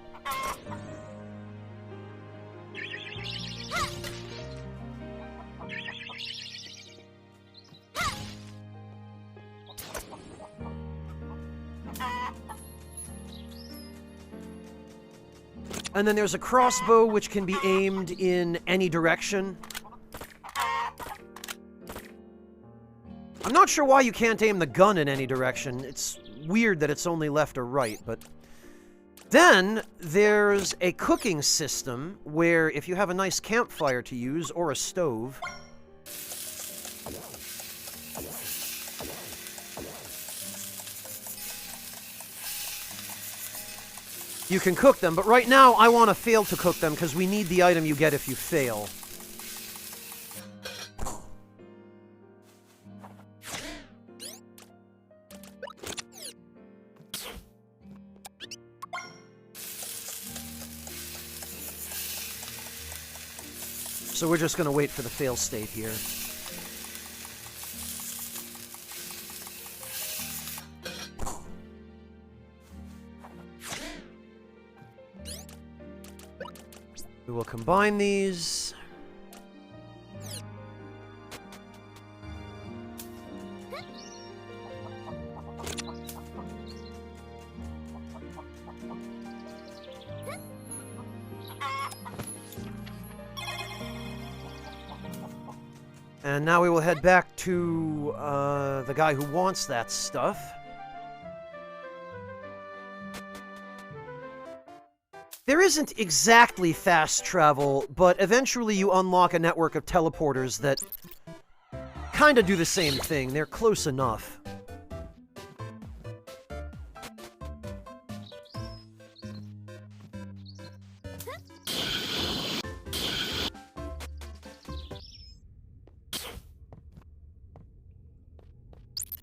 And then there's a crossbow, which can be aimed in any direction. I'm not sure why you can't aim the gun in any direction. It's weird that it's only left or right, but... Then, there's a cooking system, where if you have a nice campfire to use, or a stove... you can cook them, but right now I want to fail to cook them because we need the item you get if you fail. So we're just going to wait for the fail state here. We will combine these. And now we will head back to the guy who wants that stuff. There isn't exactly fast travel, but eventually you unlock a network of teleporters that kind of do the same thing. They're close enough.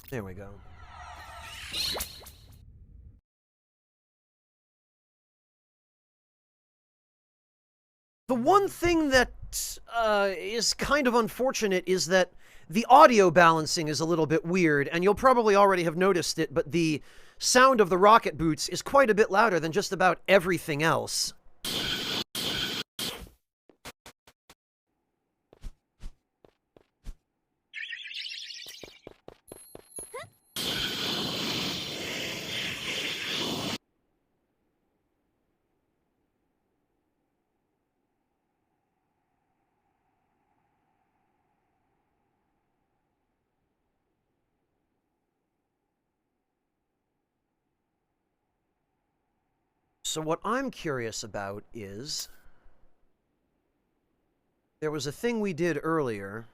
There we go. The one thing that is kind of unfortunate is that the audio balancing is a little bit weird, and you'll probably already have noticed it, but the sound of the rocket boots is quite a bit louder than just about everything else. So what I'm curious about is... there was a thing we did earlier.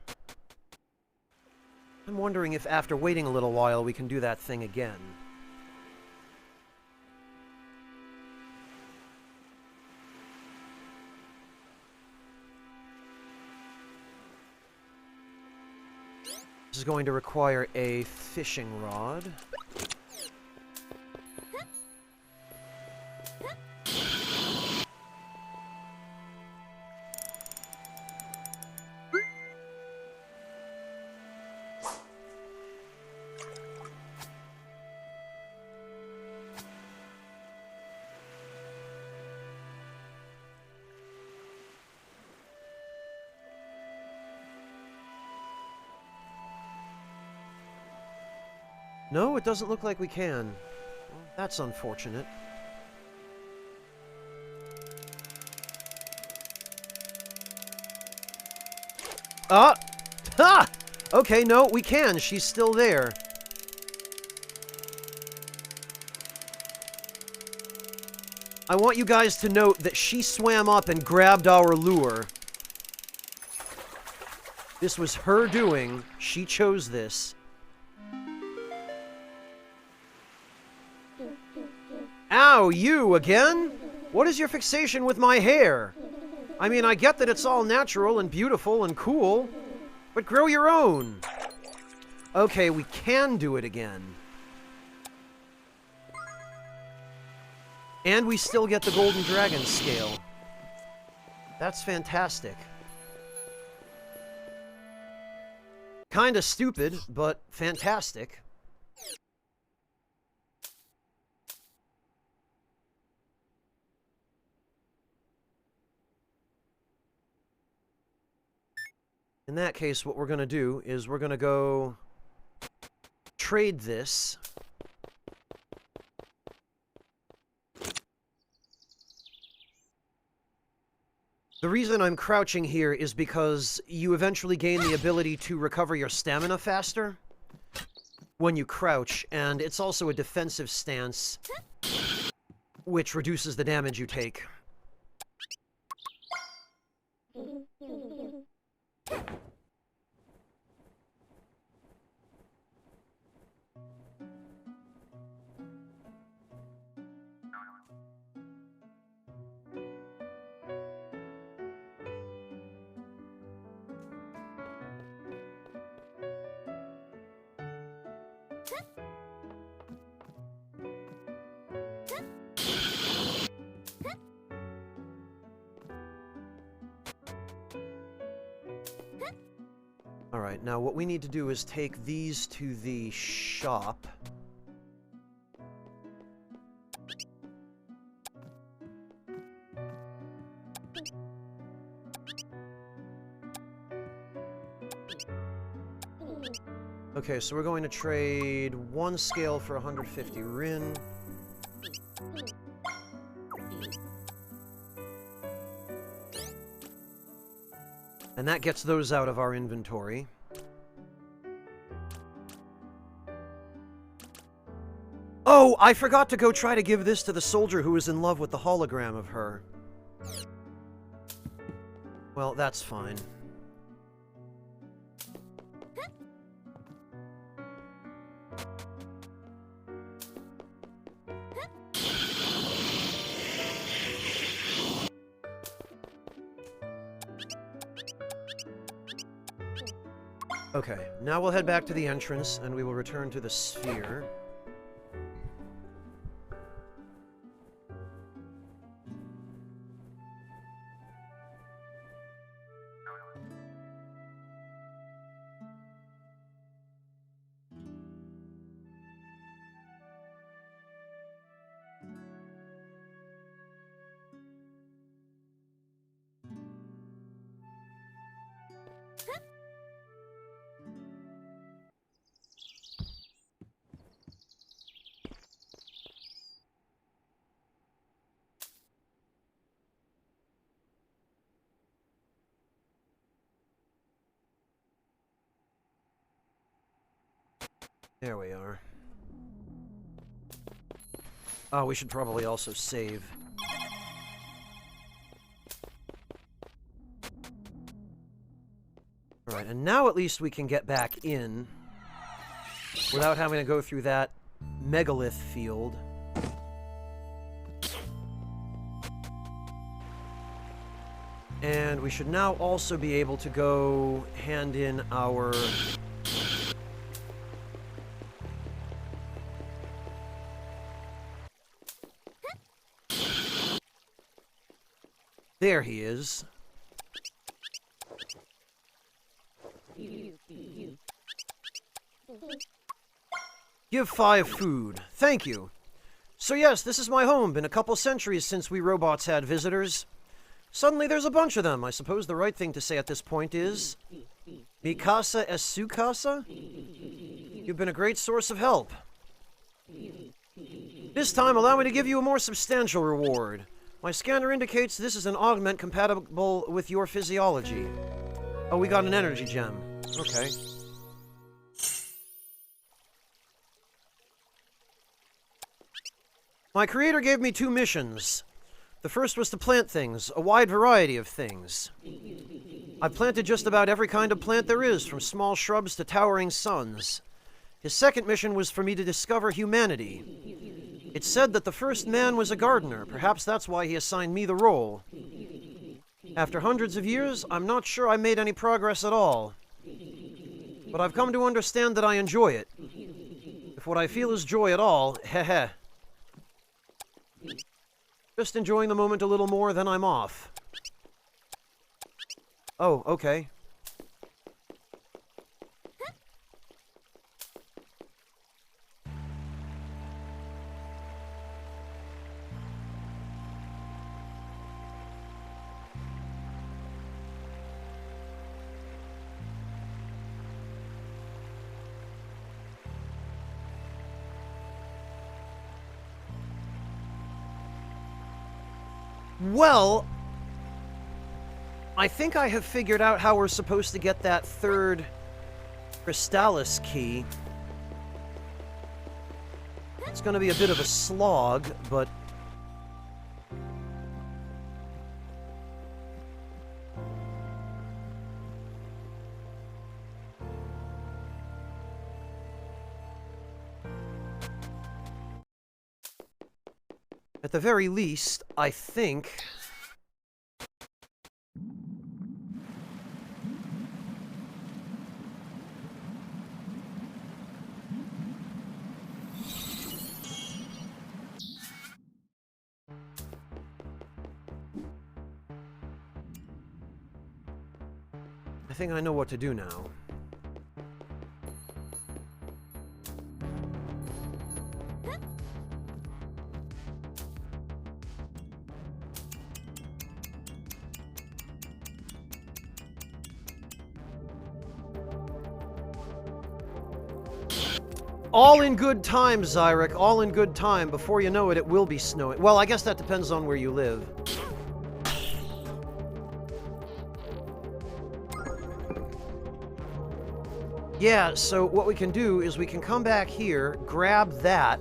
I'm wondering if after waiting a little while we can do that thing again. This is going to require a fishing rod. No, it doesn't look like we can. Well, that's unfortunate. Ah! Ha! Okay, no, we can. She's still there. I want you guys to note that she swam up and grabbed our lure. This was her doing. She chose this. Ow, you again? What is your fixation with my hair? I mean, I get that it's all natural and beautiful and cool, But grow your own! Okay, we can do it again. And we still get the Golden Dragon scale. That's fantastic. Kinda stupid, but fantastic. In that case, what we're going to do is we're going to go trade this. The reason I'm crouching here is because you eventually gain the ability to recover your stamina faster when you crouch, and it's also a defensive stance, which reduces the damage you take. Alright, now what we need to do is take these to the shop. Okay, so we're going to trade one scale for 150 Rin. And that gets those out of our inventory. Oh, I forgot to go try to give this to the soldier who was in love with the hologram of her. Well, that's fine. Okay, now we'll head back to the entrance, and we will return to the sphere. There we are. Oh, we should probably also save. Alright, and now at least we can get back in without having to go through that megalith field. And we should now also be able to go hand in our... There he is. Give 5 food. Thank you. So yes, this is my home. Been a couple centuries since we robots had visitors. Suddenly there's a bunch of them. I suppose the right thing to say at this point is... Mikasa es su casa? You've been a great source of help. This time, allow me to give you a more substantial reward. My scanner indicates this is an augment compatible with your physiology. Oh, we got an energy gem. Okay. My creator gave me 2 missions. The first was to plant things, a wide variety of things. I've planted just about every kind of plant there is, from small shrubs to towering suns. His second mission was for me to discover humanity. It said that the first man was a gardener. Perhaps that's why he assigned me the role. After hundreds of years, I'm not sure I made any progress at all. But I've come to understand that I enjoy it. If what I feel is joy at all, heh. Just enjoying the moment a little more, then I'm off. Oh, okay. Well, I think I have figured out how we're supposed to get that third Crystallis key. It's going to be a bit of a slog, but... at the very least, I think... I think I know what to do now. All in good time, Zyrek. All in good time. Before you know it, it will be snowing. Well, I guess that depends on where you live. Yeah, so what we can do is we can come back here, grab that.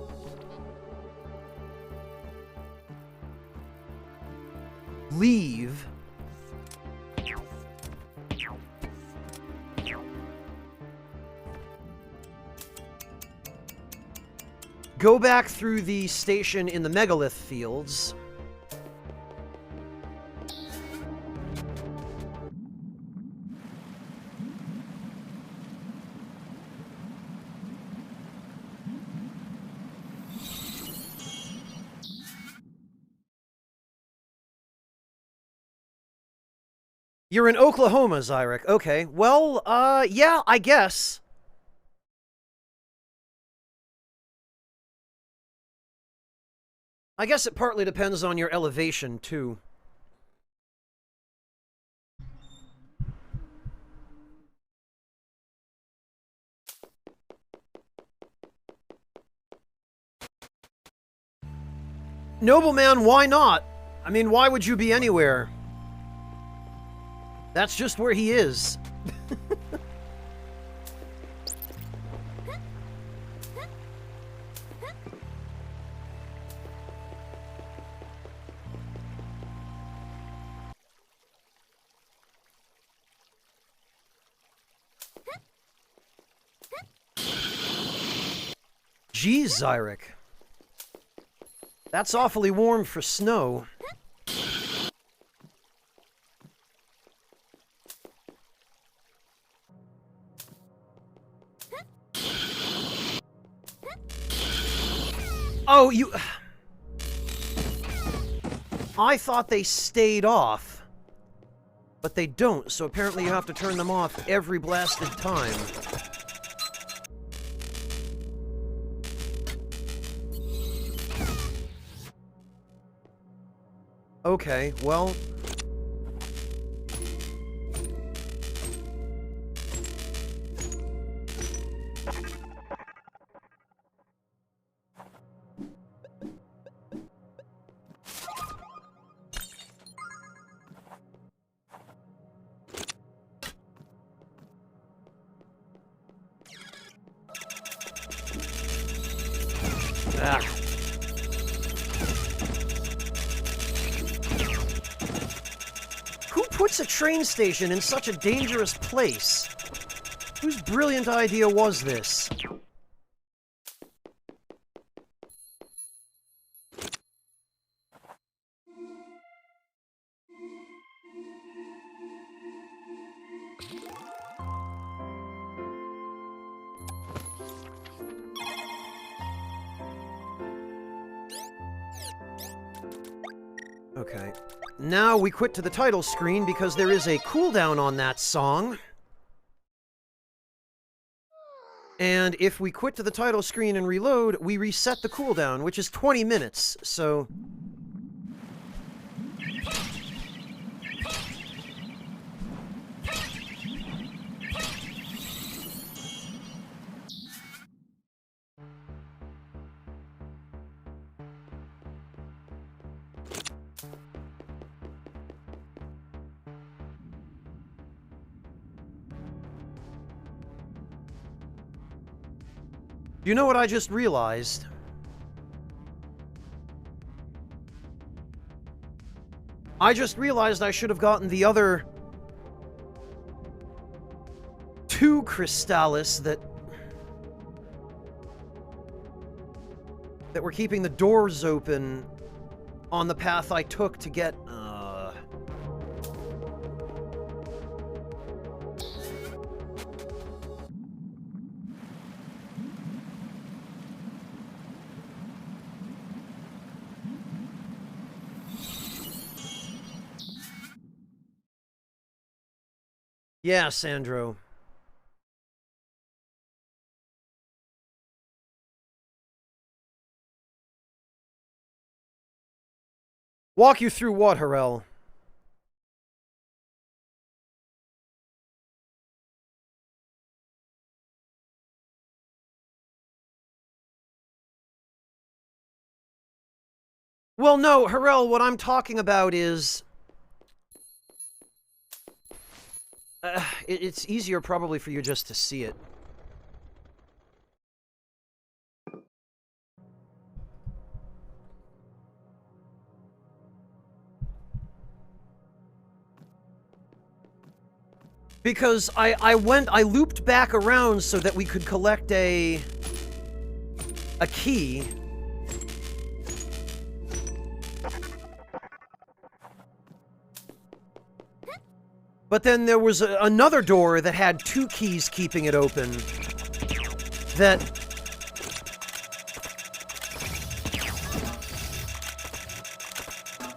Leave. Go back through the station in the megalith fields. You're in Oklahoma, Zyrek. Okay, well, yeah, I guess. I guess it partly depends on your elevation, too. Nobleman, why not? I mean, why would you be anywhere? That's just where he is. Geez, Zyrek. That's awfully warm for snow. Oh, you... I thought they stayed off. But they don't, so apparently you have to turn them off every blasted time. Okay, well... Ah. Who puts a train station in such a dangerous place? Whose brilliant idea was this? Okay. Now we quit to the title screen because there is a cooldown on that song. And if we quit to the title screen and reload, we reset the cooldown, which is 20 minutes, so... You know what I just realized? I just realized I should have gotten the other 2 Crystallis that were keeping the doors open on the path I took to get... Yeah, Sandro. Walk you through what, Harel? Well, no, Harel, what I'm talking about is... it's easier probably for you just to see it. Because I looped back around so that we could collect a key. But then there was another door that had 2 keys keeping it open. That...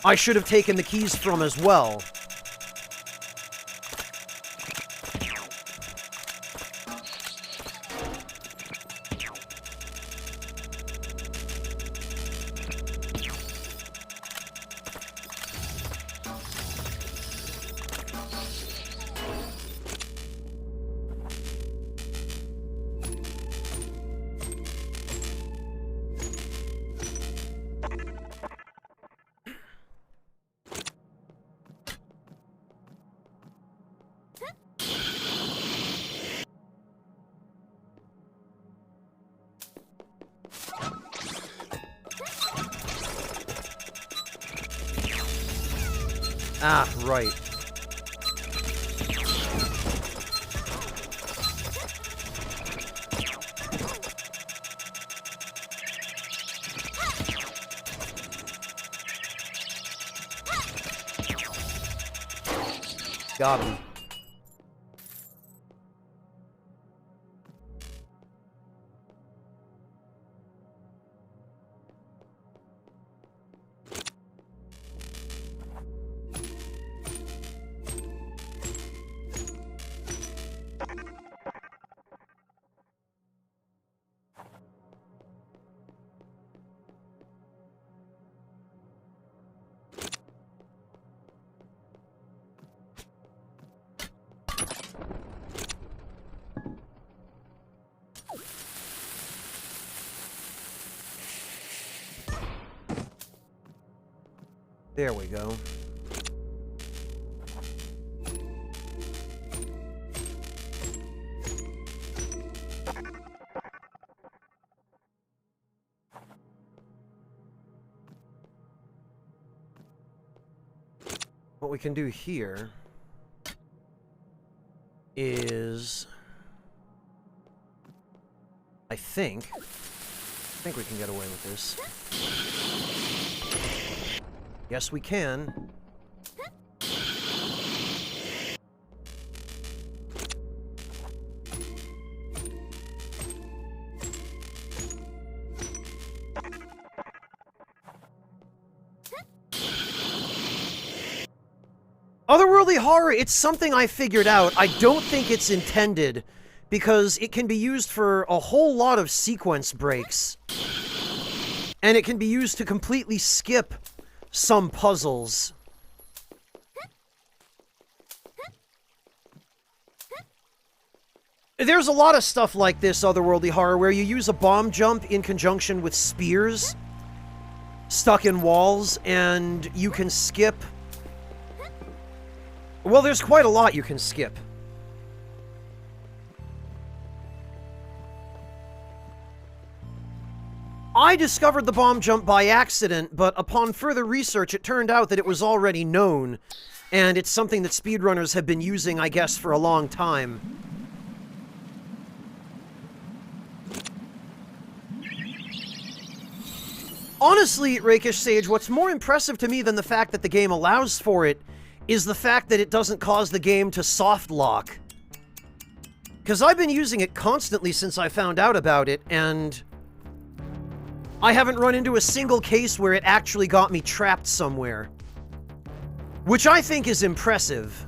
I should have taken the keys from as well. Ah, right. Got him. There we go. What we can do here is... I think we can get away with this. Yes, we can. Otherworldly horror, it's something I figured out. I don't think it's intended, because it can be used for a whole lot of sequence breaks. And it can be used to completely skip some puzzles. There's a lot of stuff like this, Otherworldly horror, where you use a bomb jump in conjunction with spears stuck in walls, and you can skip... Well, there's quite a lot you can skip. I discovered the bomb jump by accident, but upon further research, it turned out that it was already known, and it's something that speedrunners have been using, I guess, for a long time. Honestly, Rakish Sage, what's more impressive to me than the fact that the game allows for it is the fact that it doesn't cause the game to soft lock. Because I've been using it constantly since I found out about it, and I haven't run into a single case where it actually got me trapped somewhere. Which I think is impressive.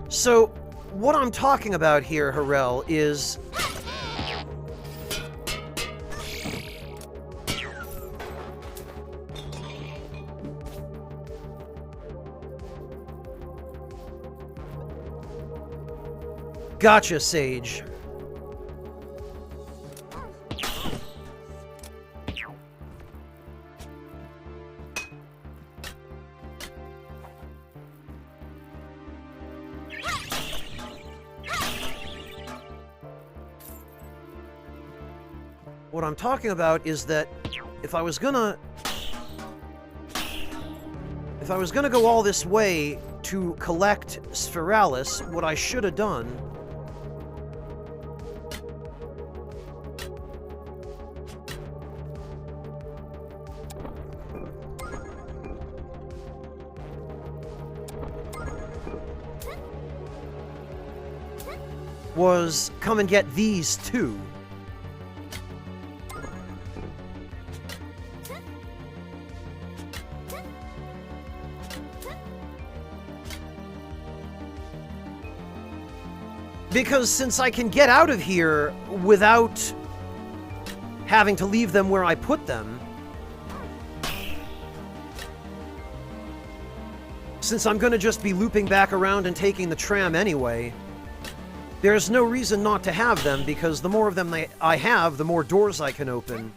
So, what I'm talking about here, Harel, is... Gotcha, Sage. What I'm talking about is that if I was gonna go all this way to collect Spheeralis, what I should have done was come and get these two. Because since I can get out of here without having to leave them where I put them, since I'm gonna just be looping back around and taking the tram anyway, there's no reason not to have them, because the more of them I have, the more doors I can open.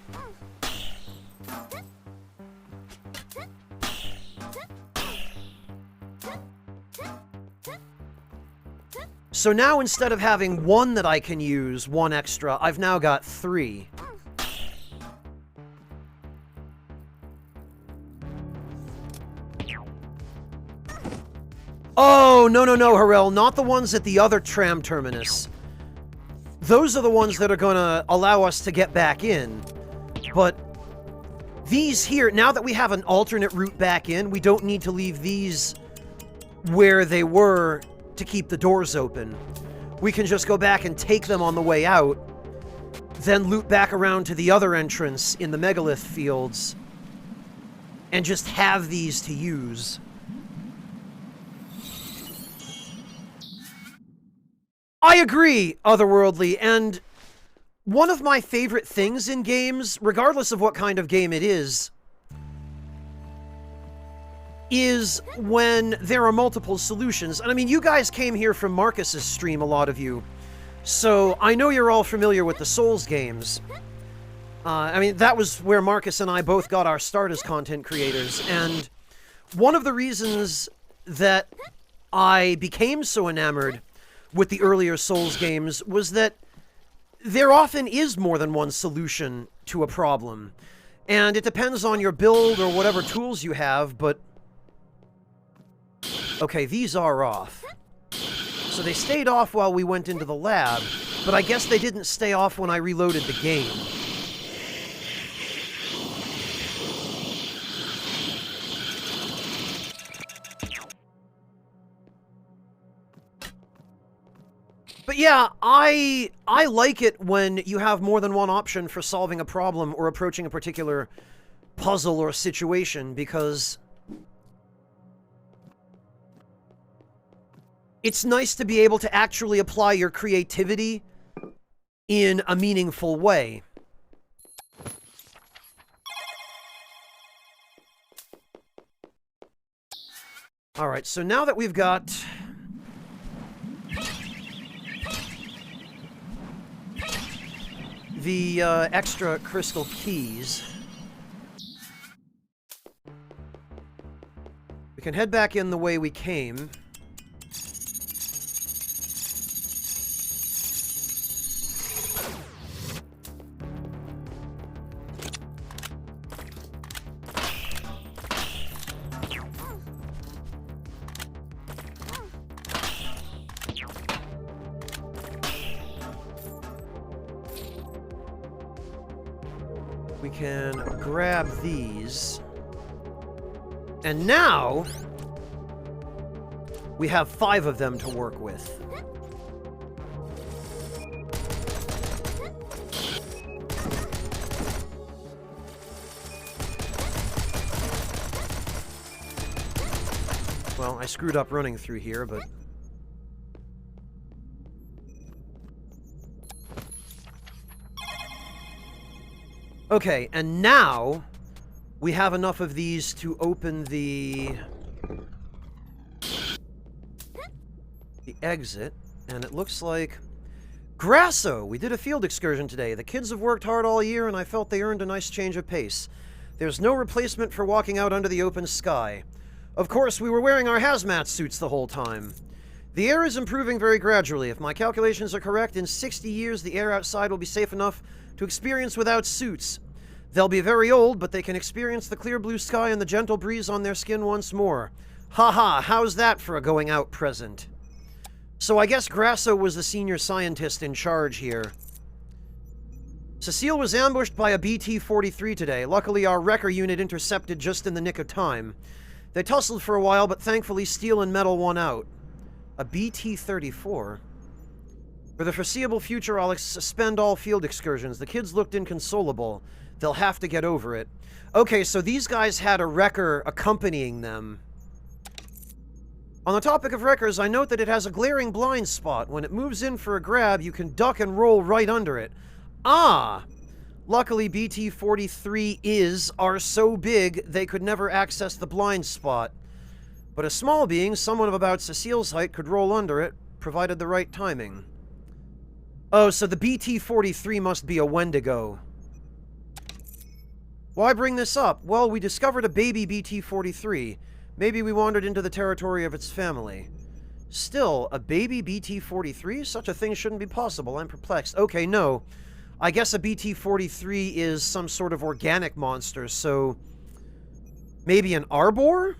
So now, instead of having one that I can use, one extra, I've now got 3. Oh, no, Harel, not the ones at the other tram terminus. Those are the ones that are gonna allow us to get back in. But these here, now that we have an alternate route back in, we don't need to leave these where they were to keep the doors open. We can just go back and take them on the way out, then loop back around to the other entrance in the megalith fields, and just have these to use. I agree, Otherworldly, and one of my favorite things in games, regardless of what kind of game it is when there are multiple solutions. And I mean, you guys came here from Marcus's stream, a lot of you, so I know you're all familiar with the Souls games. I mean, that was where Marcus and I both got our start as content creators, and one of the reasons that I became so enamored with the earlier Souls games was that there often is more than one solution to a problem. And it depends on your build or whatever tools you have, but... Okay, these are off. So they stayed off while we went into the lab, but I guess they didn't stay off when I reloaded the game. But yeah, I like it when you have more than one option for solving a problem or approaching a particular puzzle or situation, because it's nice to be able to actually apply your creativity in a meaningful way. Alright, so now that we've got the extra crystal keys, we can head back in the way we came. We can grab these. And now we have 5 of them to work with. Well, I screwed up running through here, but... Okay, and now we have enough of these to open the exit, and it looks like... Grasso! We did a field excursion today. The kids have worked hard all year, and I felt they earned a nice change of pace. There's no replacement for walking out under the open sky. Of course, we were wearing our hazmat suits the whole time. The air is improving very gradually. If my calculations are correct, in 60 years the air outside will be safe enough to experience without suits. They'll be very old, but they can experience the clear blue sky and the gentle breeze on their skin once more. Haha, how's that for a going out present? So I guess Grasso was the senior scientist in charge here. Cecile was ambushed by a BT-43 today. Luckily, our wrecker unit intercepted just in the nick of time. They tussled for a while, but thankfully steel and metal won out. A BT-34? For the foreseeable future, I'll suspend all field excursions. The kids looked inconsolable. They'll have to get over it. Okay, so these guys had a wrecker accompanying them. On the topic of wreckers, I note that it has a glaring blind spot. When it moves in for a grab, you can duck and roll right under it. Ah! Luckily, BT-43s are so big, they could never access the blind spot. But a small being, someone of about Cecile's height, could roll under it, provided the right timing. Oh, so the BT-43 must be a Wendigo. Why bring this up? Well, we discovered a baby BT-43. Maybe we wandered into the territory of its family. Still, a baby BT-43? Such a thing shouldn't be possible. I'm perplexed. Okay, no. I guess a BT-43 is some sort of organic monster, so... maybe an Arbor?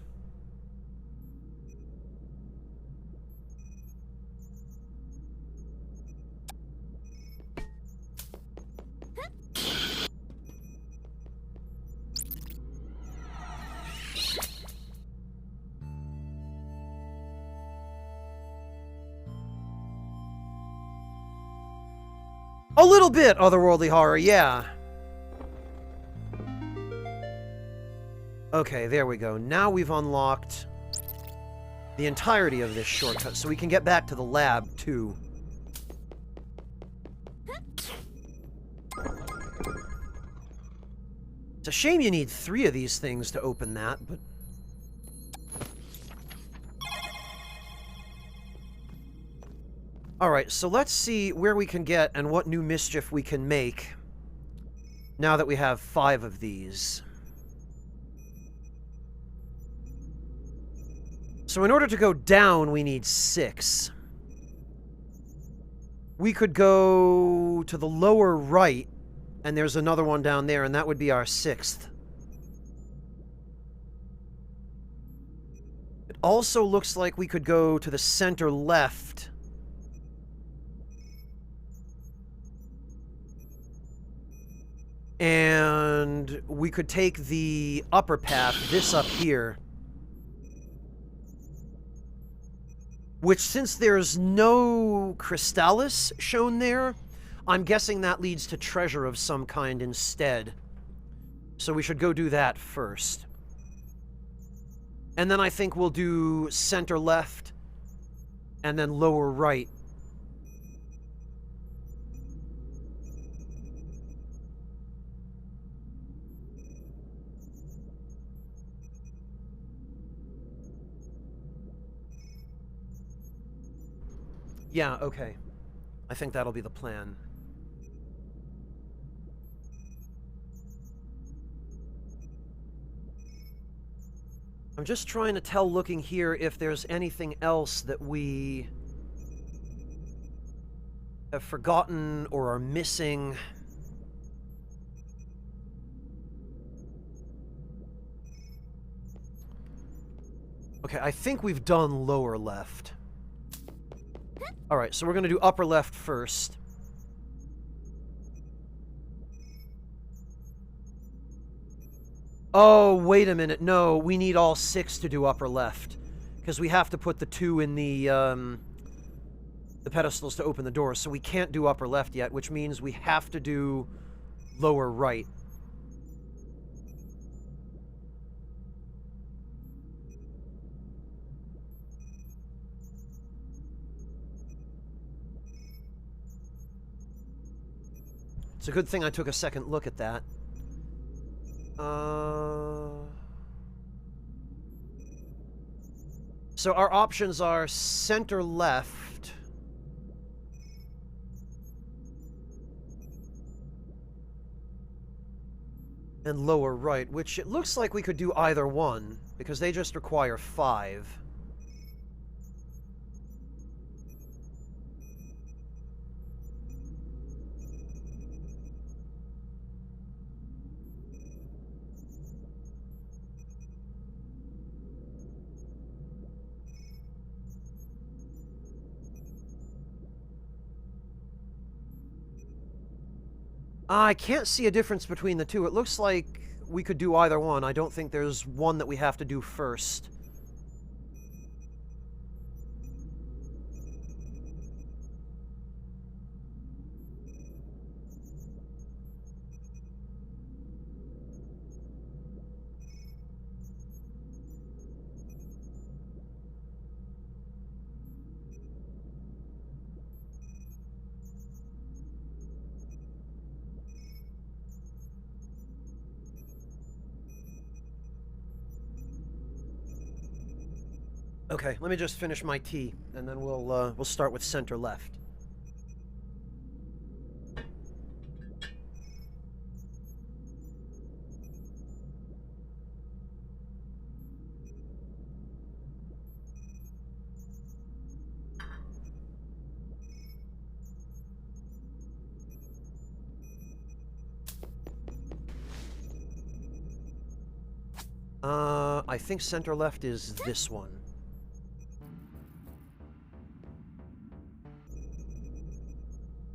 A little bit otherworldly horror, yeah. Okay, there we go. Now we've unlocked the entirety of this shortcut, so we can get back to the lab, too. It's a shame you need 3 of these things to open that, but... Alright, so let's see where we can get and what new mischief we can make now that we have 5 of these. So in order to go down, we need 6. We could go to the lower right, and there's another one down there, and that would be our 6th. It also looks like we could go to the center left. And we could take the upper path, this up here. Which, since there's no Crystallis shown there, I'm guessing that leads to treasure of some kind instead. So we should go do that first. And then I think we'll do center left, and then lower right. Yeah, okay. I think that'll be the plan. I'm just trying to tell, looking here, if there's anything else that we have forgotten or are missing. Okay, I think we've done lower left. Alright, so we're going to do upper left first. Oh, wait a minute. No, we need all 6 to do upper left. Because we have to put the 2 in the pedestals to open the doors. So we can't do upper left yet, which means we have to do lower right. It's a good thing I took a second look at that. So our options are center left, and lower right, which it looks like we could do either one, because they just require 5. I can't see a difference between the two. It looks like we could do either one. I don't think there's one that we have to do first. Okay, let me just finish my tea, and then we'll start with center left. I think center left is this one.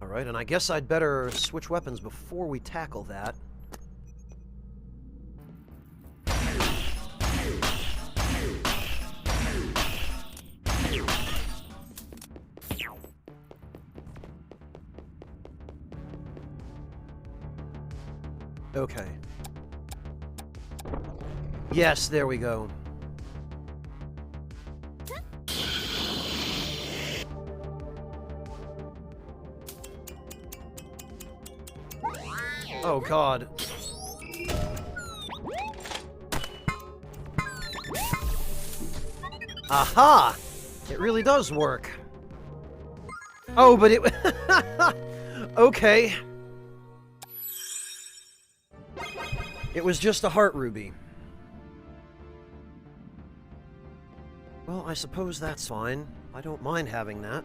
Alright, and I guess I'd better switch weapons before we tackle that. Okay. Yes, there we go. Oh, God. Aha! It really does work. Oh, but it... Okay. It was just a heart ruby. Well, I suppose that's fine. I don't mind having that.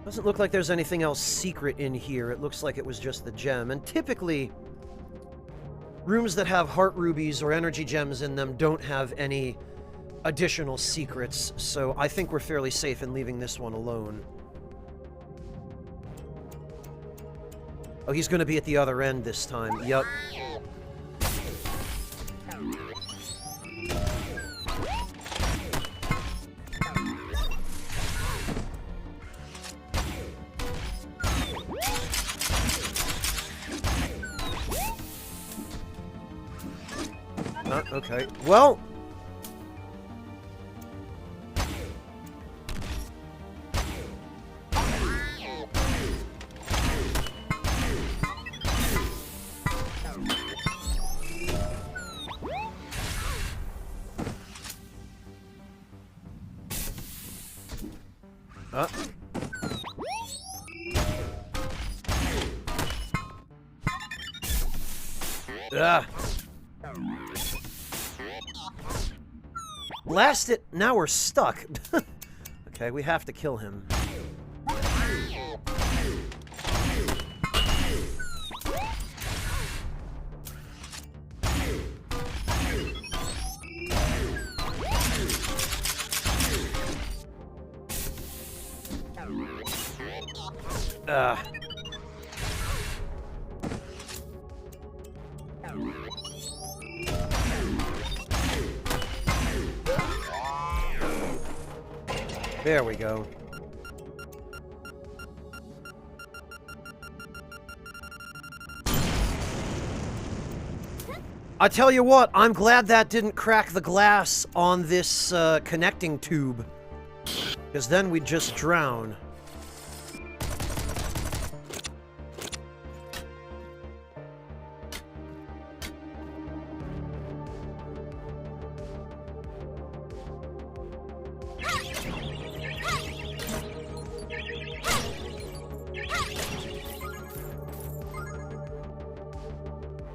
Doesn't look like there's anything else secret in here. It looks like it was just the gem. And typically, rooms that have heart rubies or energy gems in them don't have any additional secrets, so I think we're fairly safe in leaving this one alone. Oh, he's going to be at the other end this time. Yup. Okay. Well... Ah. Blast it! Now we're stuck. Okay, we have to kill him. There we go. I tell you what, I'm glad that didn't crack the glass on this connecting tube. Because then we'd just drown.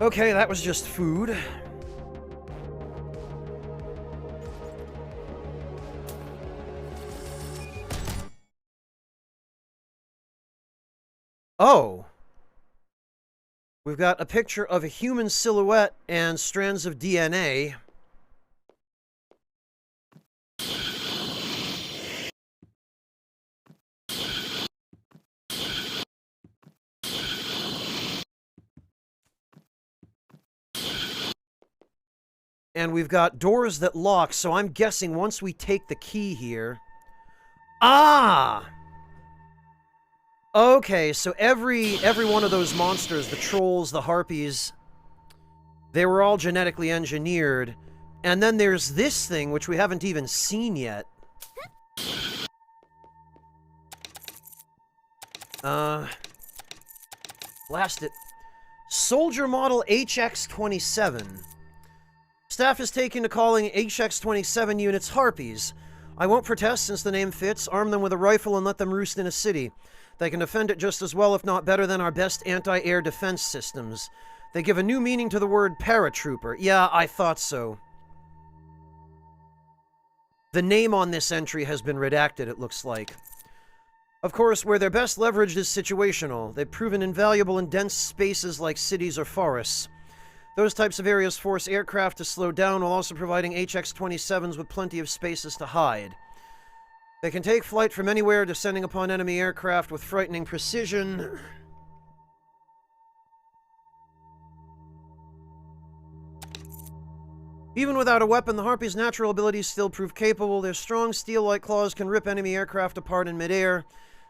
Okay, that was just food. Oh. We've got a picture of a human silhouette and strands of DNA. And we've got doors that lock, so I'm guessing once we take the key here... Ah! Okay, so every one of those monsters, the trolls, the harpies, they were all genetically engineered. And then there's this thing, which we haven't even seen yet. Blast it. Soldier Model HX-27. Staff is taken to calling HX-27 units Harpies. I won't protest since the name fits. Arm them with a rifle and let them roost in a city. They can defend it just as well, if not better, than our best anti-air defense systems. They give a new meaning to the word paratrooper. Yeah, I thought so. The name on this entry has been redacted, it looks like. Of course, where their best leverage is situational. They've proven invaluable in dense spaces like cities or forests. Those types of areas force aircraft to slow down while also providing HX-27s with plenty of spaces to hide. They can take flight from anywhere, descending upon enemy aircraft with frightening precision. Even without a weapon, the Harpy's natural abilities still prove capable. Their strong steel-like claws can rip enemy aircraft apart in midair.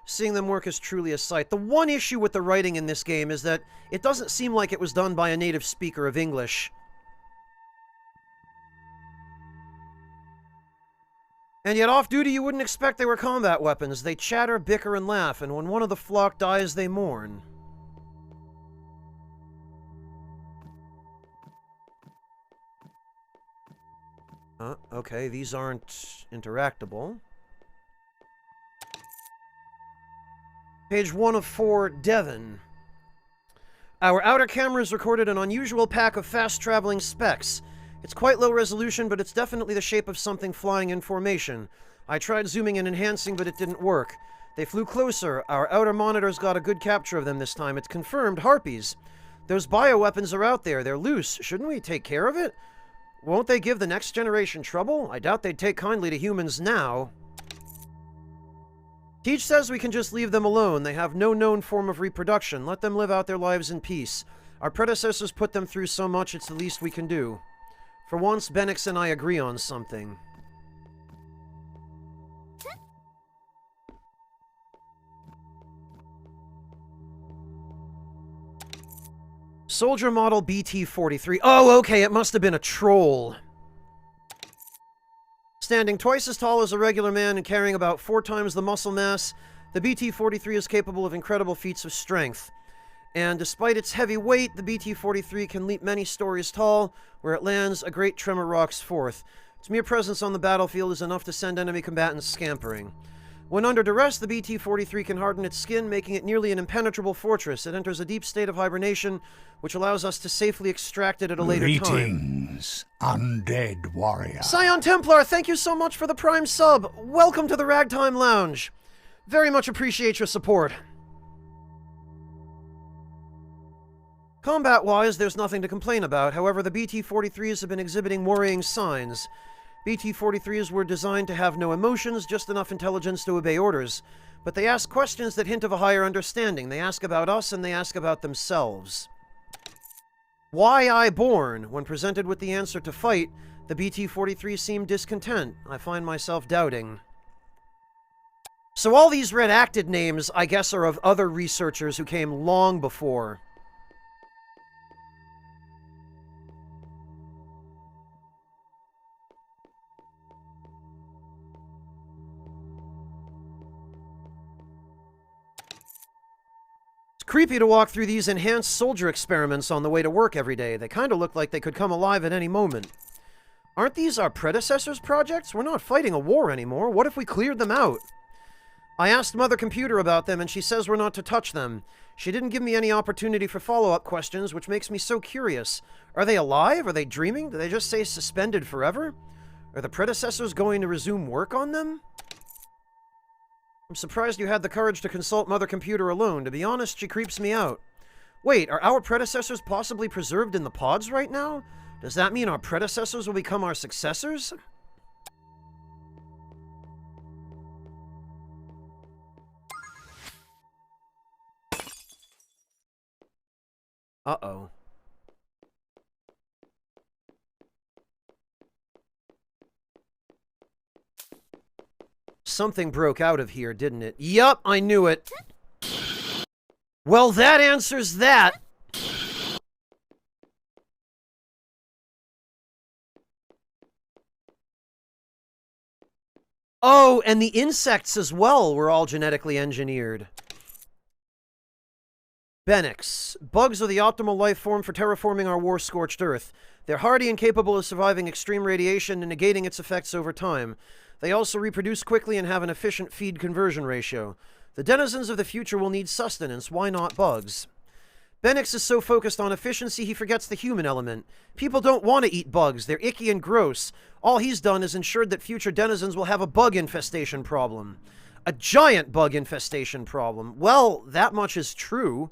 Seeing them work is truly a sight. The one issue with the writing in this game is that it doesn't seem like it was done by a native speaker of English. And yet off-duty you wouldn't expect they were combat weapons. They chatter, bicker, and laugh, and when one of the flock dies, they mourn. Okay, these aren't interactable. Page 1 of 4, Devon. Our outer cameras recorded an unusual pack of fast-traveling specks. It's quite low resolution, but it's definitely the shape of something flying in formation. I tried zooming and enhancing, but it didn't work. They flew closer. Our outer monitors got a good capture of them this time. It's confirmed Harpies. Those bioweapons are out there. They're loose. Shouldn't we take care of it? Won't they give the next generation trouble? I doubt they'd take kindly to humans now. Teach says we can just leave them alone. They have no known form of reproduction. Let them live out their lives in peace. Our predecessors put them through so much, it's the least we can do. For once, Benix and I agree on something. Soldier model BT-43. Oh, okay, it must have been a troll. Standing twice as tall as a regular man and carrying about 4 times the muscle mass, the BT-43 is capable of incredible feats of strength. And despite its heavy weight, the BT-43 can leap many stories tall. Where it lands, a great tremor rocks forth. Its mere presence on the battlefield is enough to send enemy combatants scampering. When under duress, the BT-43 can harden its skin, making it nearly an impenetrable fortress. It enters a deep state of hibernation, which allows us to safely extract it at a later time. Greetings, undead warrior. Scion Templar, thank you so much for the Prime sub. Welcome to the Ragtime Lounge. Very much appreciate your support. Combat-wise, there's nothing to complain about. However, the BT-43s have been exhibiting worrying signs. BT-43s were designed to have no emotions, just enough intelligence to obey orders. But they ask questions that hint of a higher understanding. They ask about us, and they ask about themselves. Why I born? When presented with the answer to fight, the BT-43 seemed discontent. I find myself doubting. So all these redacted names, I guess, are of other researchers who came long before. Creepy to walk through these enhanced soldier experiments on the way to work every day. They kind of look like they could come alive at any moment. Aren't these our predecessors' projects? We're not fighting a war anymore. What if we cleared them out? I asked Mother Computer about them, and she says we're not to touch them. She didn't give me any opportunity for follow-up questions, which makes me so curious. Are they alive? Are they dreaming? Do they just say suspended forever? Are the predecessors going to resume work on them? I'm surprised you had the courage to consult Mother Computer alone. To be honest, she creeps me out. Wait, are our predecessors possibly preserved in the pods right now? Does that mean our predecessors will become our successors? Uh-oh. Something broke out of here, didn't it? Yup, I knew it. Well, that answers that. Oh, and the insects as well were all genetically engineered. Benix. Bugs are the optimal life form for terraforming our war-scorched Earth. They're hardy and capable of surviving extreme radiation and negating its effects over time. They also reproduce quickly and have an efficient feed conversion ratio. The denizens of the future will need sustenance. Why not bugs? Benix is so focused on efficiency he forgets the human element. People don't want to eat bugs. They're icky and gross. All he's done is ensured that future denizens will have a bug infestation problem. A giant bug infestation problem. Well, that much is true.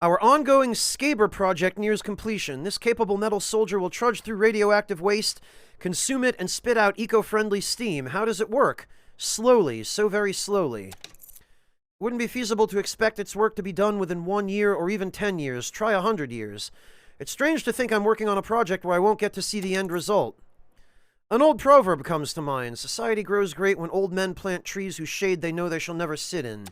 Our ongoing Skaber project nears completion. This capable metal soldier will trudge through radioactive waste, consume it, and spit out eco-friendly steam. How does it work? Slowly, so very slowly. Wouldn't be feasible to expect its work to be done within 1 year or even 10 years. Try 100 years. It's strange to think I'm working on a project where I won't get to see the end result. An old proverb comes to mind. Society grows great when old men plant trees whose shade they know they shall never sit in.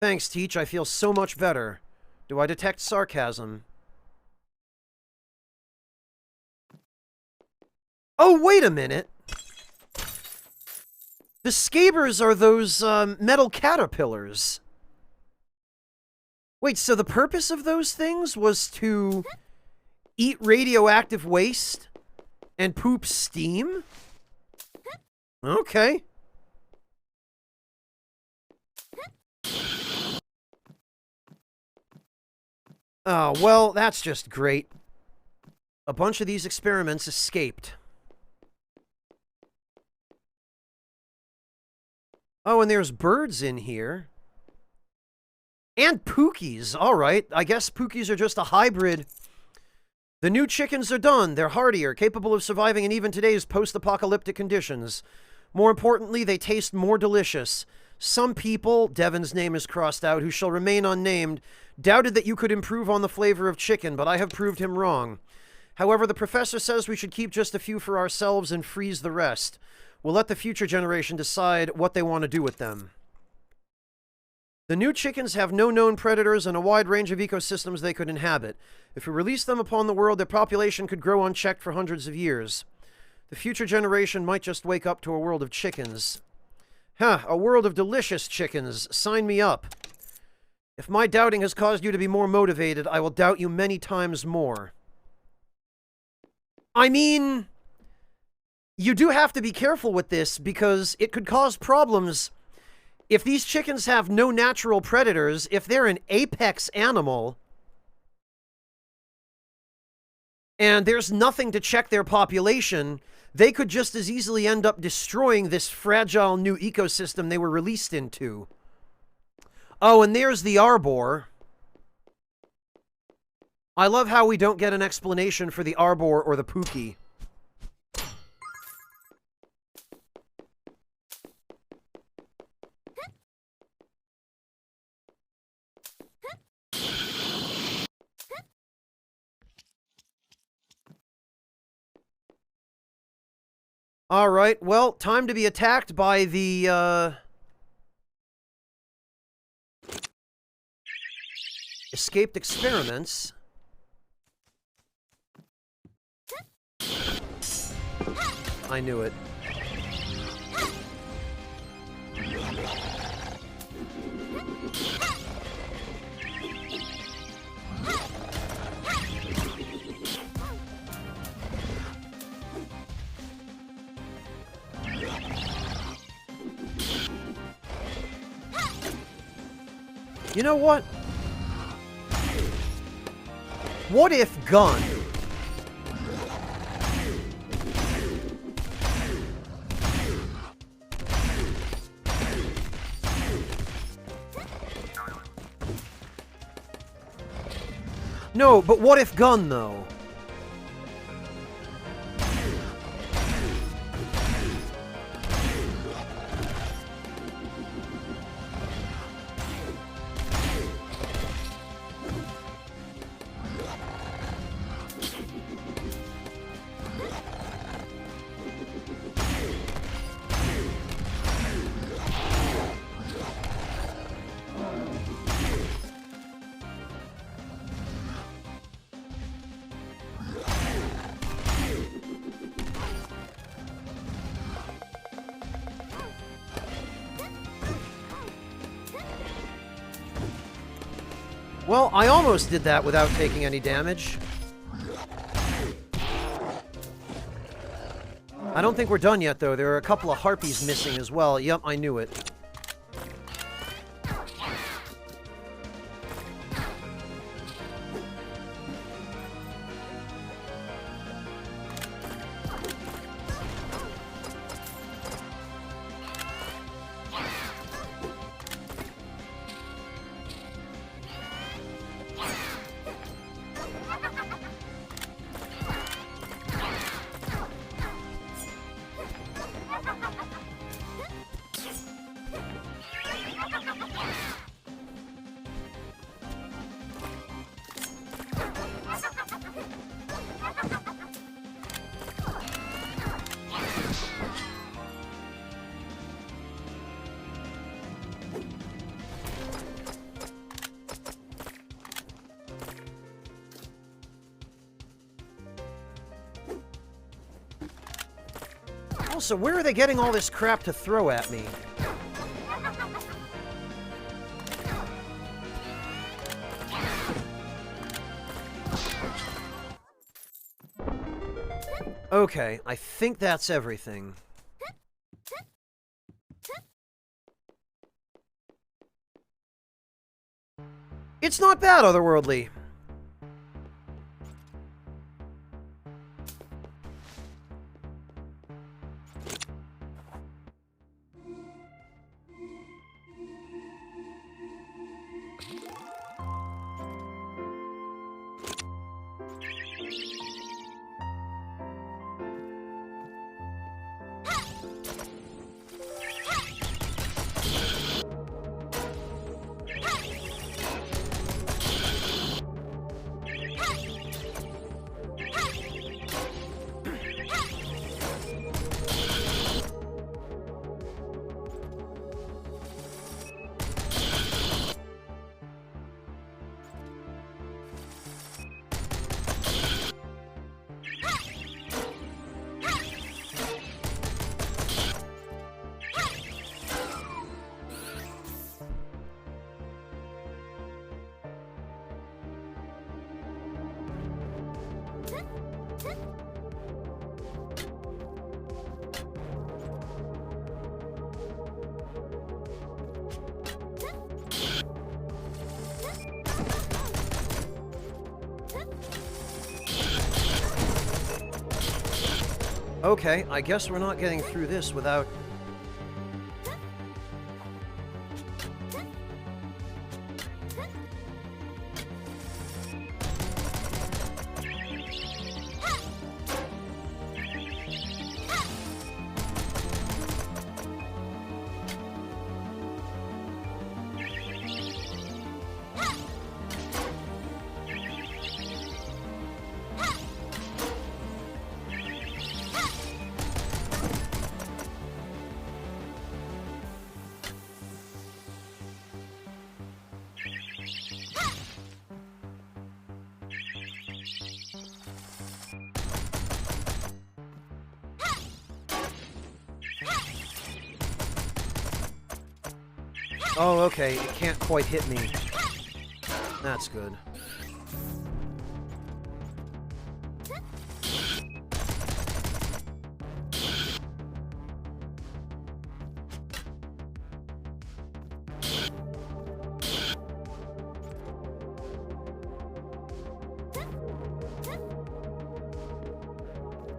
Thanks, Teach. I feel so much better. Do I detect sarcasm? Oh, wait a minute! The Skabers are those, metal caterpillars. Wait, so the purpose of those things was to eat radioactive waste and poop steam? Okay. Oh, well, that's just great. A bunch of these experiments escaped. Oh, and there's birds in here. And Pookies. All right, I guess Pookies are just a hybrid. The new chickens are done. They're hardier, capable of surviving in even today's post-apocalyptic conditions. More importantly, they taste more delicious. Some people, Devin's name is crossed out, who shall remain unnamed, doubted that you could improve on the flavor of chicken, but I have proved him wrong. However, the professor says we should keep just a few for ourselves and freeze the rest. We'll let the future generation decide what they want to do with them. The new chickens have no known predators and a wide range of ecosystems they could inhabit. If we release them upon the world, their population could grow unchecked for hundreds of years. The future generation might just wake up to a world of chickens. Huh, a world of delicious chickens. Sign me up. If my doubting has caused you to be more motivated, I will doubt you many times more. I mean, you do have to be careful with this because it could cause problems. If these chickens have no natural predators, if they're an apex animal, and there's nothing to check their population, they could just as easily end up destroying this fragile new ecosystem they were released into. Oh, and there's the Arbor. I love how we don't get an explanation for the Arbor or the Pookie. Alright, well, time to be attacked by the, escaped experiments. I knew it. You know what? What if gun? No, but what if gun, though? Well, I almost did that without taking any damage. I don't think we're done yet, though. There are a couple of harpies missing as well. Yep, I knew it. Also, where are they getting all this crap to throw at me? Okay, I think that's everything. It's not bad, Otherworldly. Okay, I guess we're not getting through this without... Oh, okay, it can't quite hit me. That's good.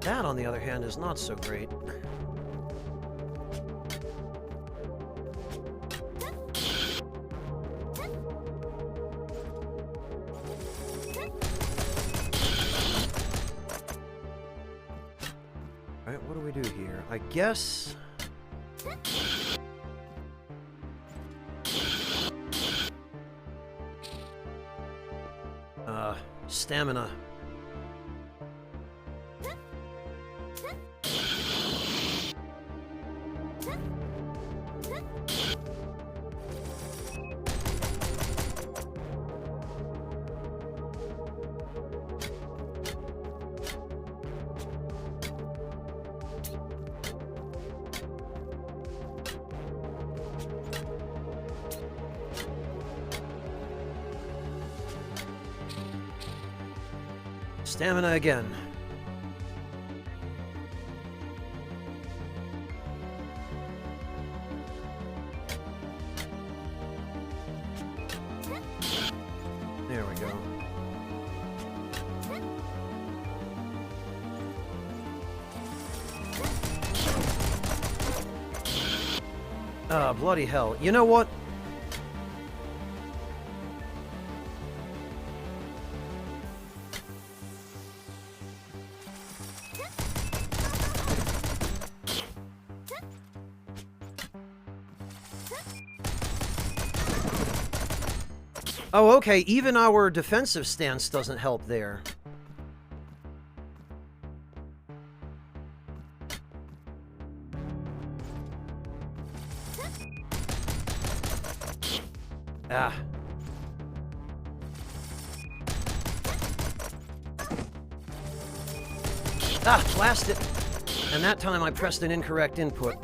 That, on the other hand, is not so great. Alright, what do we do here? I guess... stamina. Stamina again. There we go. Ah, bloody hell. You know what? Oh, okay, even our defensive stance doesn't help there. Ah. Ah, blast it! And that time I pressed an incorrect input.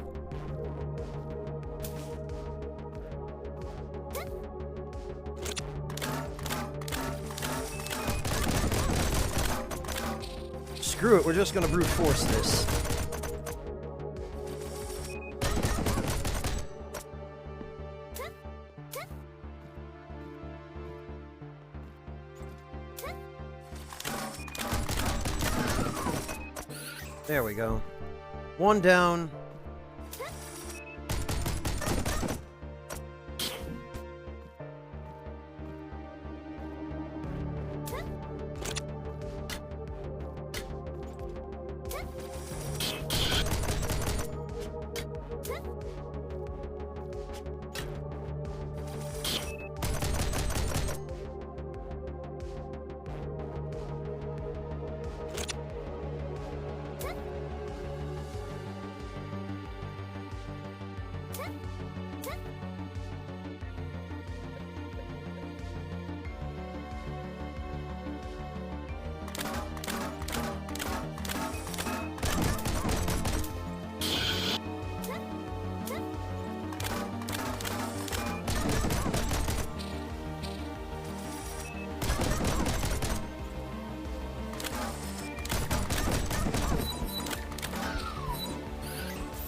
Screw it, we're just gonna brute force this. There we go. One down.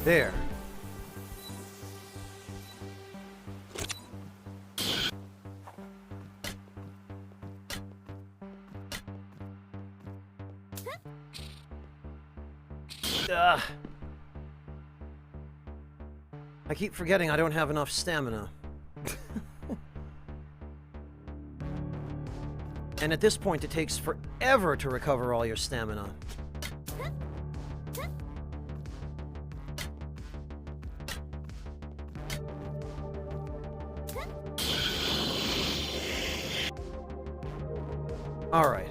There. Ugh. I keep forgetting I don't have enough stamina. And at this point, it takes forever to recover all your stamina. All right.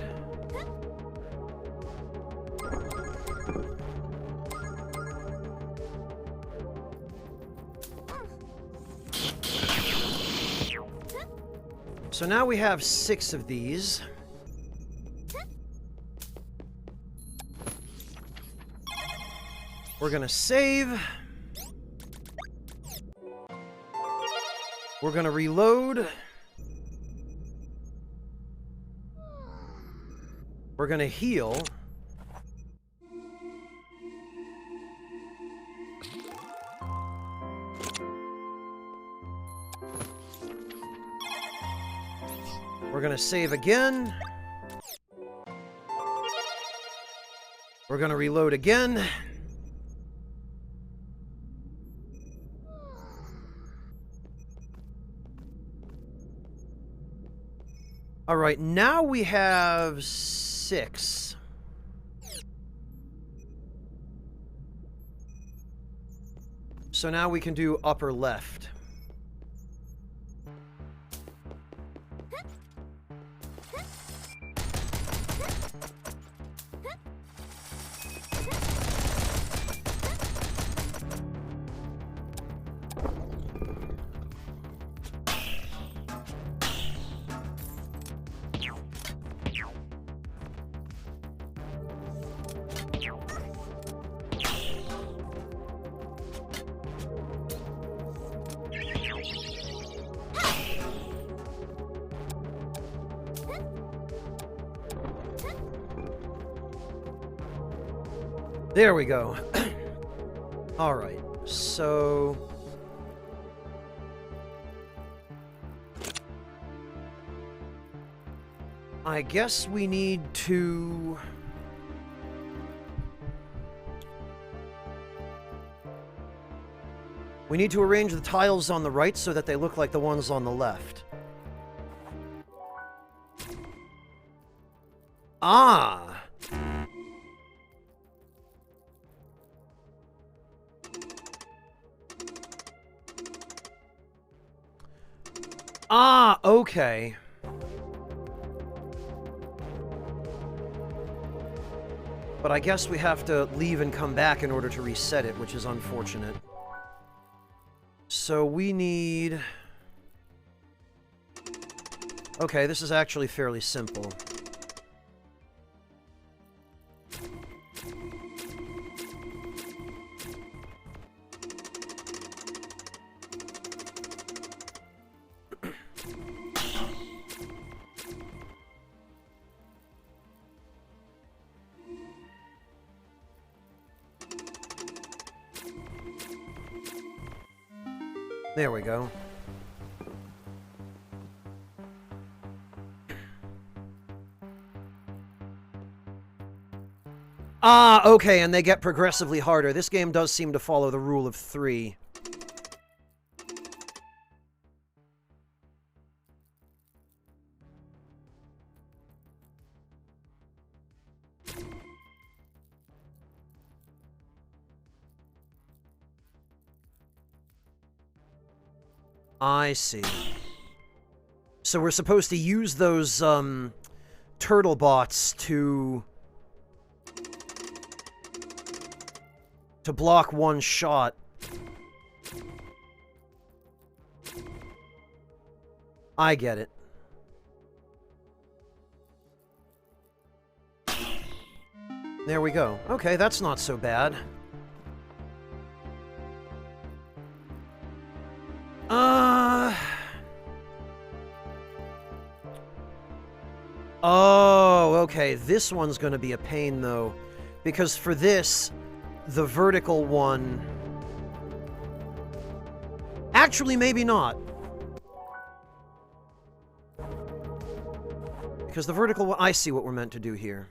So now we have 6 of these. We're gonna save. We're gonna reload. We're gonna heal. We're gonna save again. We're gonna reload again. All right, now we have 6. So now we can do upper left. There we go. All right, so... I guess we need to... We need to arrange the tiles on the right so that they look like the ones on the left. Ah! Ah, okay. But I guess we have to leave and come back in order to reset it, which is unfortunate. So we need... Okay, this is actually fairly simple. There we go. Ah, okay, and they get progressively harder. This game does seem to follow the rule of 3. I see. So we're supposed to use those, turtle bots to block one shot. I get it. There we go. Okay, that's not so bad. Oh, okay. This one's gonna be a pain, though. Because for this, the vertical one... Actually, maybe not. Because the vertical one... I see what we're meant to do here.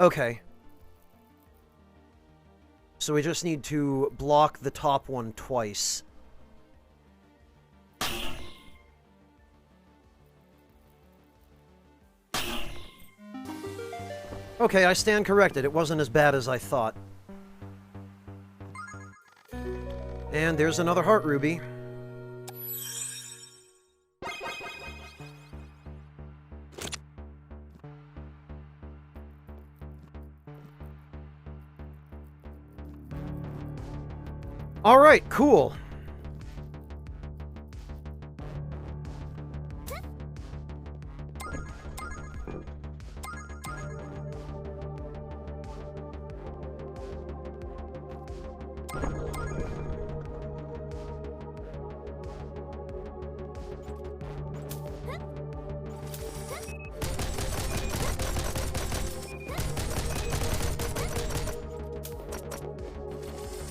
Okay. So we just need to block the top one twice. Okay, I stand corrected. It wasn't as bad as I thought. And there's another heart ruby. All right, cool.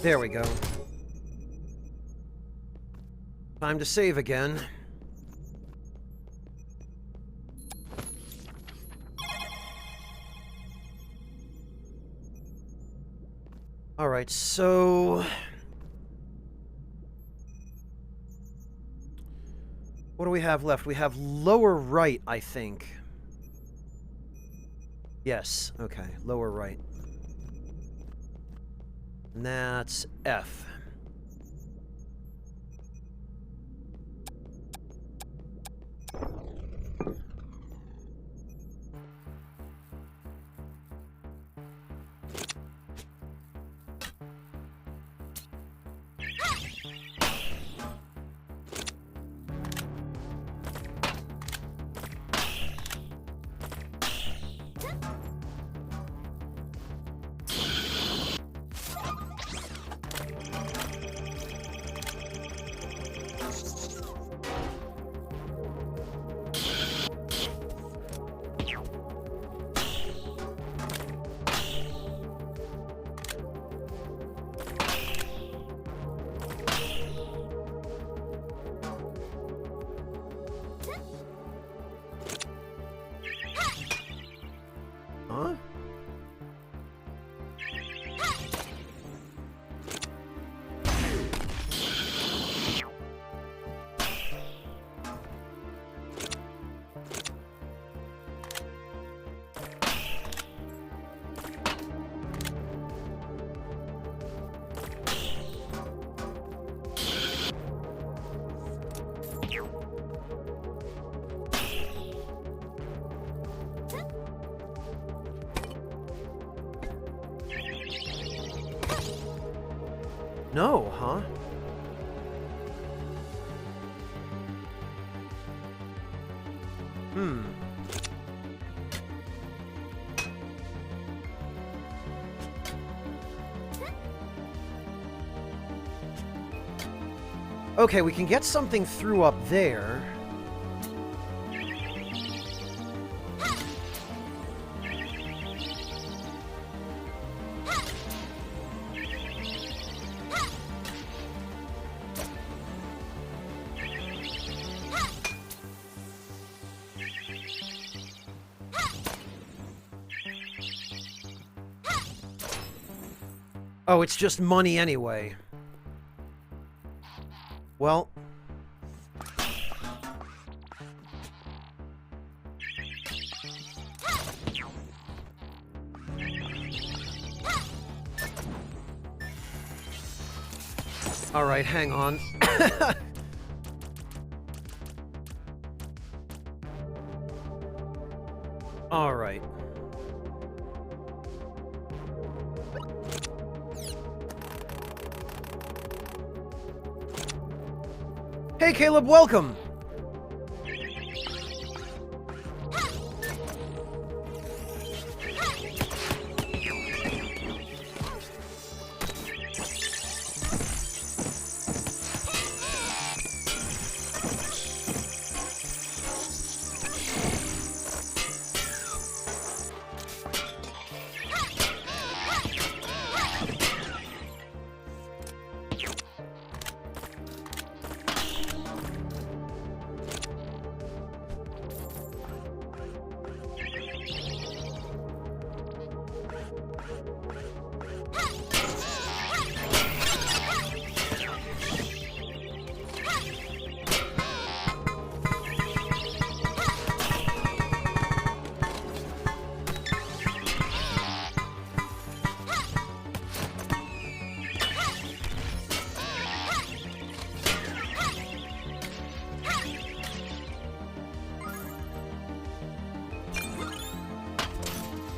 There we go. Time to save again. Alright, so... what do we have left? We have lower right, I think. Yes, okay, lower right. And that's F. Huh? No, huh? Okay, we can get something through up there. Oh, it's just money anyway. Well... Alright, hang on. Alright. Hey, Caleb, welcome!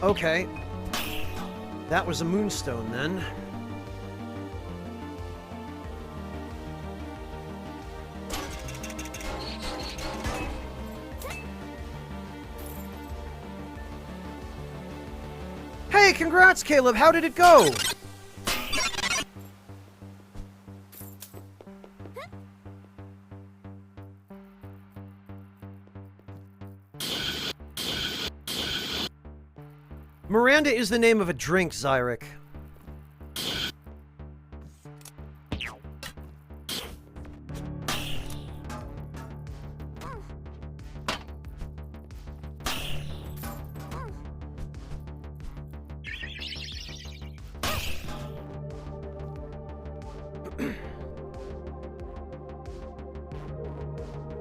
Okay. That was a moonstone, then. Hey, congrats, Caleb! How did it go? Miranda is the name of a drink, Zyric.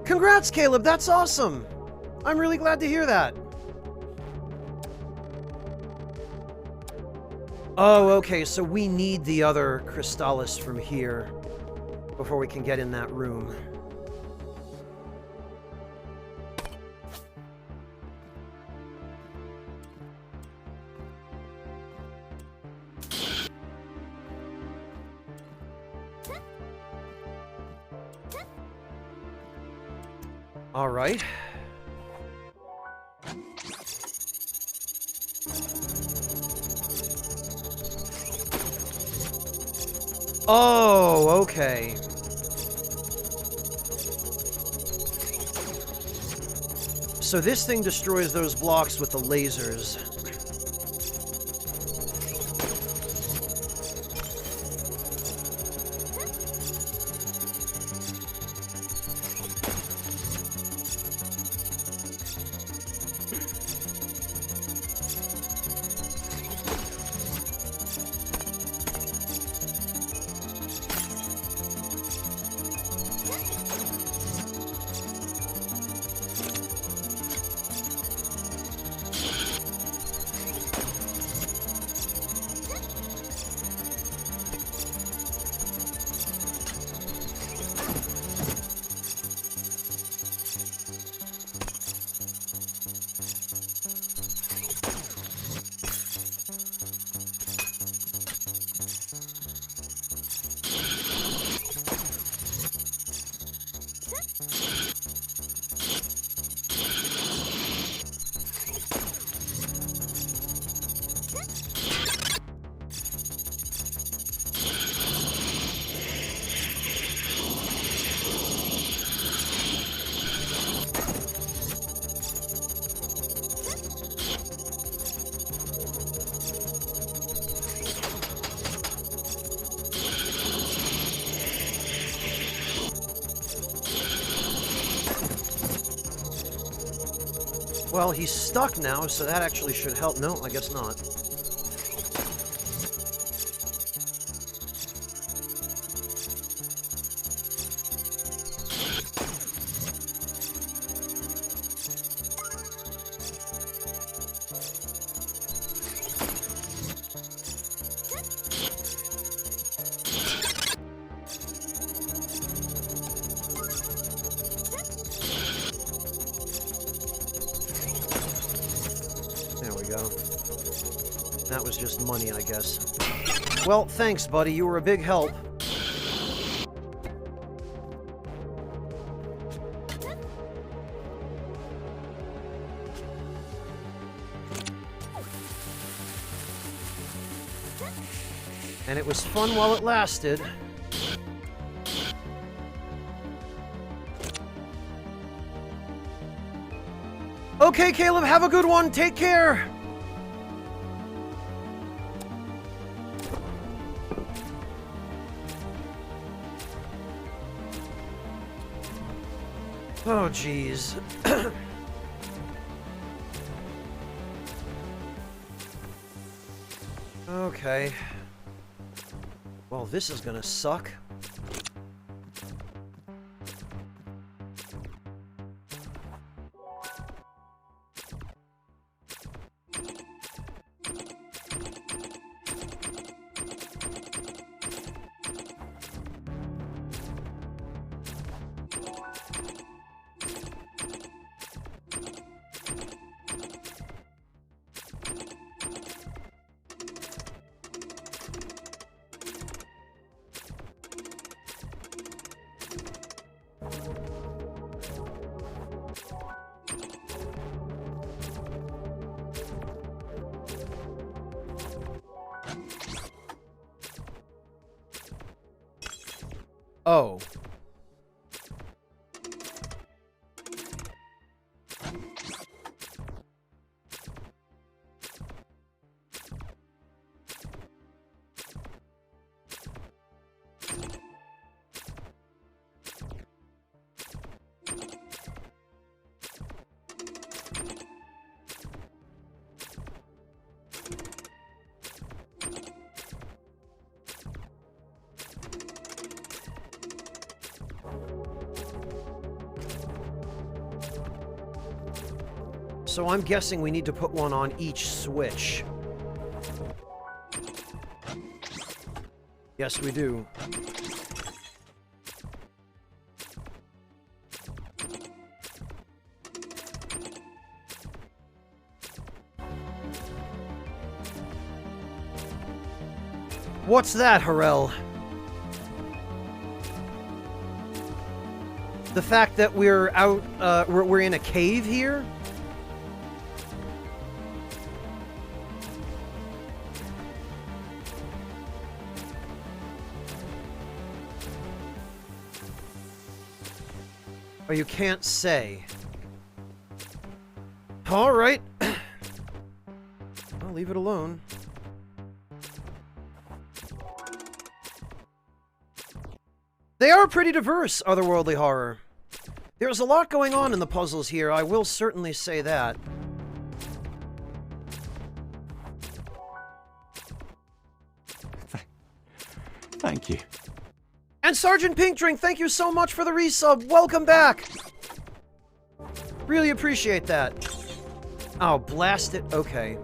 Congrats, Caleb! That's awesome! I'm really glad to hear that. Oh, okay, so we need the other Crystallis from here before we can get in that room. All right. Oh, okay. So this thing destroys those blocks with the lasers. Well, he's stuck now, so that actually should help. No, I guess not. That was just money, I guess. Well, thanks, buddy. You were a big help. And it was fun while it lasted. Okay, Caleb, have a good one. Take care. Oh, jeez. Okay. Well, this is gonna suck. Oh. So I'm guessing we need to put one on each switch. Yes, we do. What's that, Harel? The fact that we're out, we're in a cave here? Oh, you can't say. All right. I'll leave it alone. They are pretty diverse, otherworldly horror. There's a lot going on in the puzzles here, I will certainly say that. Thank you. And Sergeant Pinkdrink, thank you so much for the resub. Welcome back. Really appreciate that. Oh, blast it. Okay.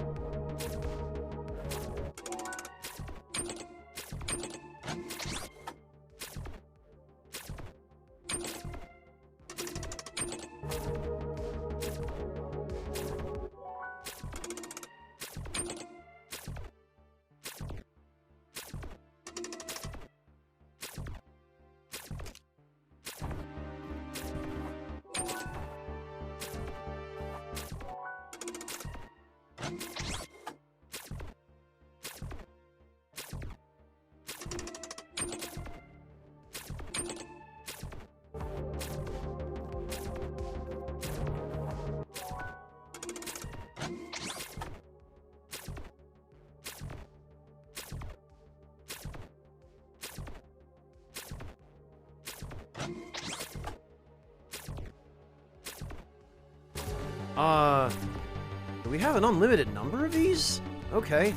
Do we have an unlimited number of these? Okay.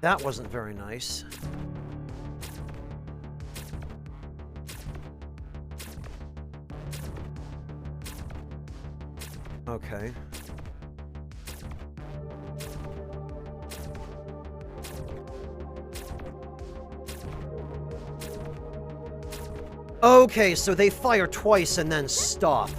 That wasn't very nice. Okay. Okay, so they fire twice and then stop.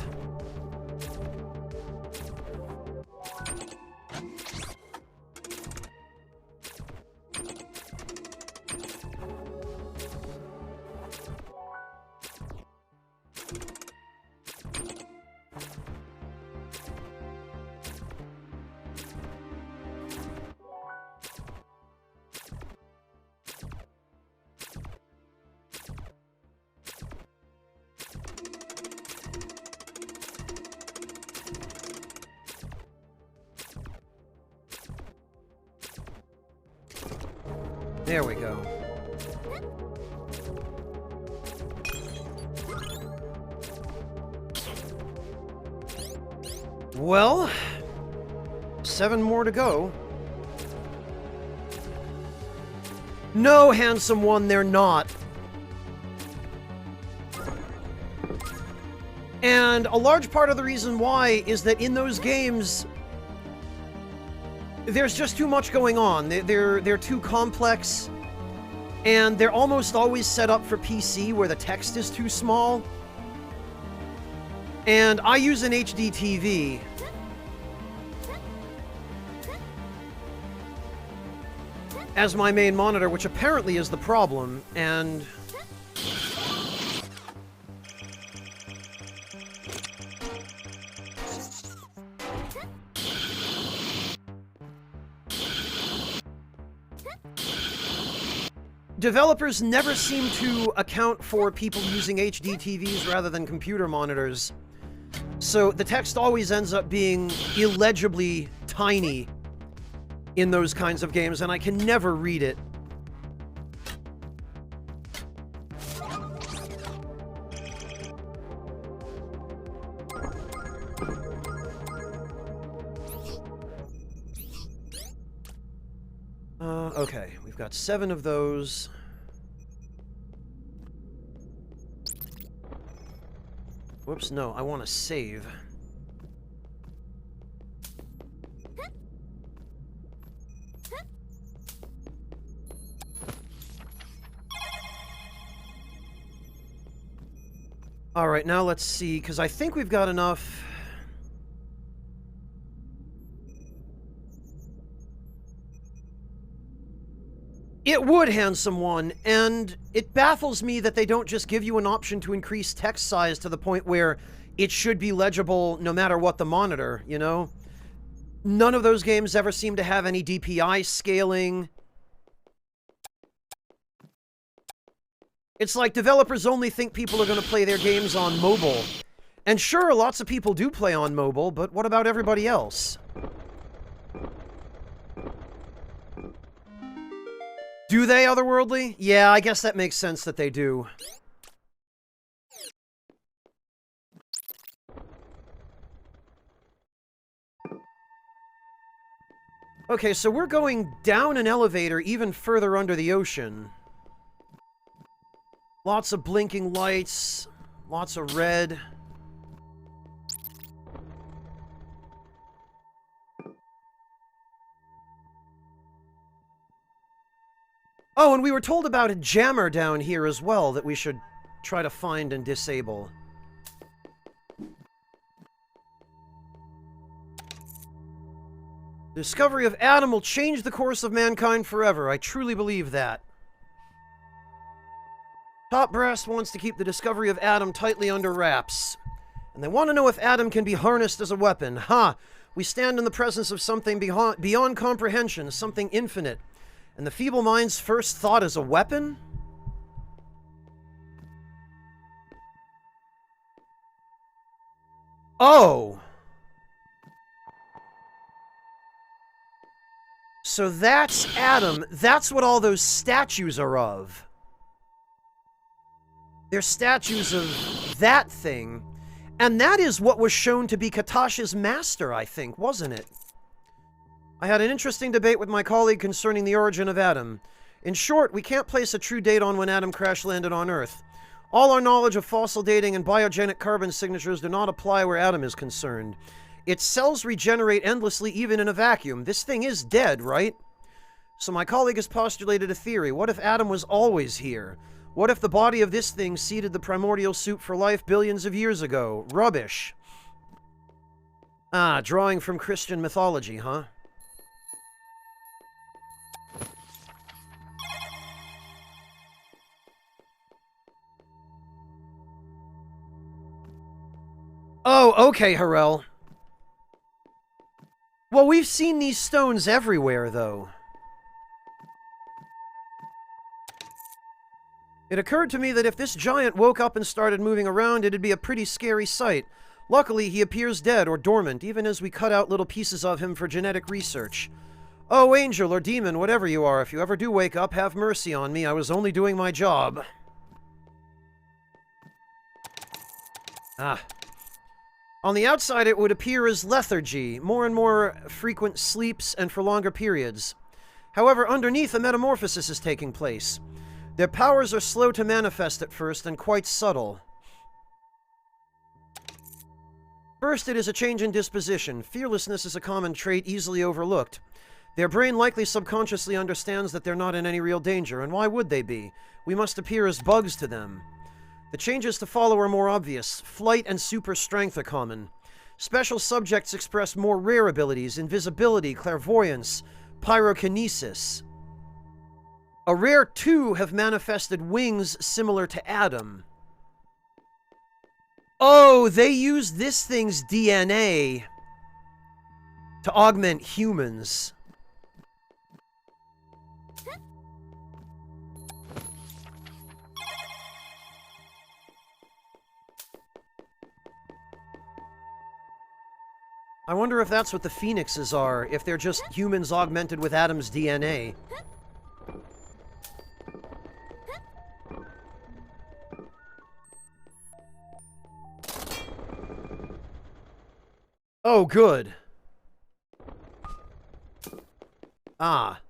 There we go. Well, 7 more to go. No, handsome one, they're not. And a large part of the reason why is that in those games, there's just too much going on. They're too complex, and they're almost always set up for PC where the text is too small. And I use an HD TV. As my main monitor, which apparently is the problem, and... developers never seem to account for people using HD TVs rather than computer monitors. So the text always ends up being illegibly tiny in those kinds of games, and I can never read it. Okay, we've got 7 of those. Whoops, no, I want to save. Alright, now let's see, because I think we've got enough... It would, handsome one, and it baffles me that they don't just give you an option to increase text size to the point where it should be legible no matter what the monitor, you know? None of those games ever seem to have any DPI scaling. It's like developers only think people are going to play their games on mobile. And sure, lots of people do play on mobile, but what about everybody else? Do they, Otherworldly? Yeah, I guess that makes sense that they do. Okay, so we're going down an elevator even further under the ocean. Lots of blinking lights, lots of red. Oh, and we were told about a jammer down here as well that we should try to find and disable. The discovery of Adam will change the course of mankind forever. I truly believe that. Top Brass wants to keep the discovery of Adam tightly under wraps. And they want to know if Adam can be harnessed as a weapon. Ha! We stand in the presence of something beyond comprehension, something infinite. And the feeble mind's first thought is a weapon? Oh! So that's Adam. That's what all those statues are of. They're statues of that thing. And that is what was shown to be Katash's master, I think, wasn't it? I had an interesting debate with my colleague concerning the origin of Adam. In short, we can't place a true date on when Adam crash-landed on Earth. All our knowledge of fossil dating and biogenic carbon signatures do not apply where Adam is concerned. Its cells regenerate endlessly even in a vacuum. This thing is dead, right? So my colleague has postulated a theory. What if Adam was always here? What if the body of this thing seeded the primordial soup for life billions of years ago? Rubbish. Ah, drawing from Christian mythology, huh? Oh, okay, Harel. Well, we've seen these stones everywhere, though. It occurred to me that if this giant woke up and started moving around, it'd be a pretty scary sight. Luckily, he appears dead or dormant, even as we cut out little pieces of him for genetic research. Oh, angel or demon, whatever you are, if you ever do wake up, have mercy on me. I was only doing my job. Ah. On the outside, it would appear as lethargy, more and more frequent sleeps and for longer periods. However, underneath, a metamorphosis is taking place. Their powers are slow to manifest at first and quite subtle. First, it is a change in disposition. Fearlessness is a common trait easily overlooked. Their brain likely subconsciously understands that they're not in any real danger, and why would they be? We must appear as bugs to them. The changes to follow are more obvious. Flight and super strength are common. Special subjects express more rare abilities: invisibility, clairvoyance, pyrokinesis. A rare 2 have manifested wings similar to Adam. Oh, they use this thing's DNA to augment humans. I wonder if that's what the Phoenixes are, if they're just humans augmented with Adam's DNA. Oh, good. Ah.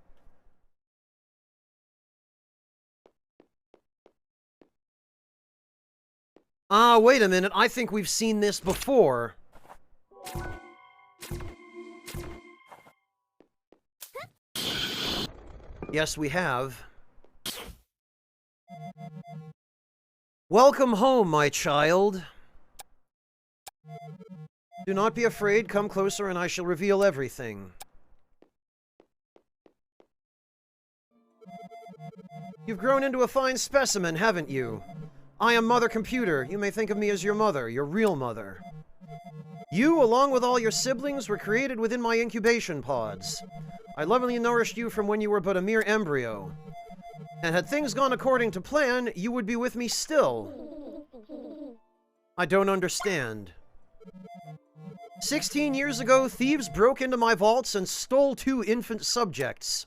Ah, wait a minute. I think we've seen this before. Yes, we have. Welcome home, my child. Do not be afraid. Come closer and I shall reveal everything. You've grown into a fine specimen, haven't you? I am Mother Computer. You may think of me as your mother, your real mother. You, along with all your siblings, were created within my incubation pods. I lovingly nourished you from when you were but a mere embryo. And had things gone according to plan, you would be with me still. I don't understand. 16 years ago, thieves broke into my vaults and stole 2 infant subjects.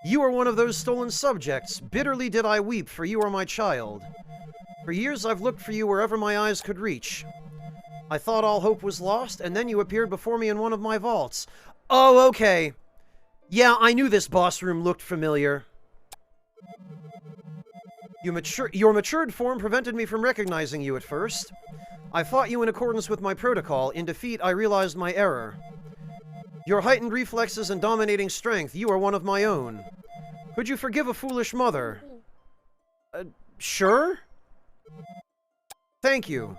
You are one of those stolen subjects. Bitterly did I weep, for you are my child. For years I've looked for you wherever my eyes could reach. I thought all hope was lost, and then you appeared before me in one of my vaults. Oh, okay. Yeah, I knew this boss room looked familiar. Your matured form prevented me from recognizing you at first. I fought you in accordance with my protocol. In defeat, I realized my error. Your heightened reflexes and dominating strength, you are one of my own. Could you forgive a foolish mother? Sure? Thank you.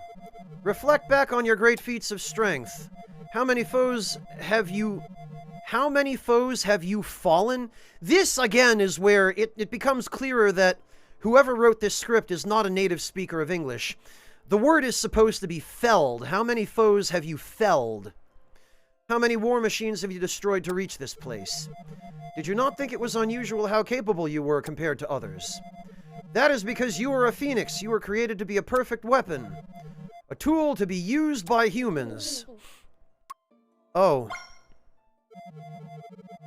Reflect back on your great feats of strength. How many foes have you fallen? This, again, is where it becomes clearer that whoever wrote this script is not a native speaker of English. The word is supposed to be felled. How many foes have you felled? How many war machines have you destroyed to reach this place? Did you not think it was unusual how capable you were compared to others? That is because you are a phoenix. You were created to be a perfect weapon. A tool to be used by humans. Oh.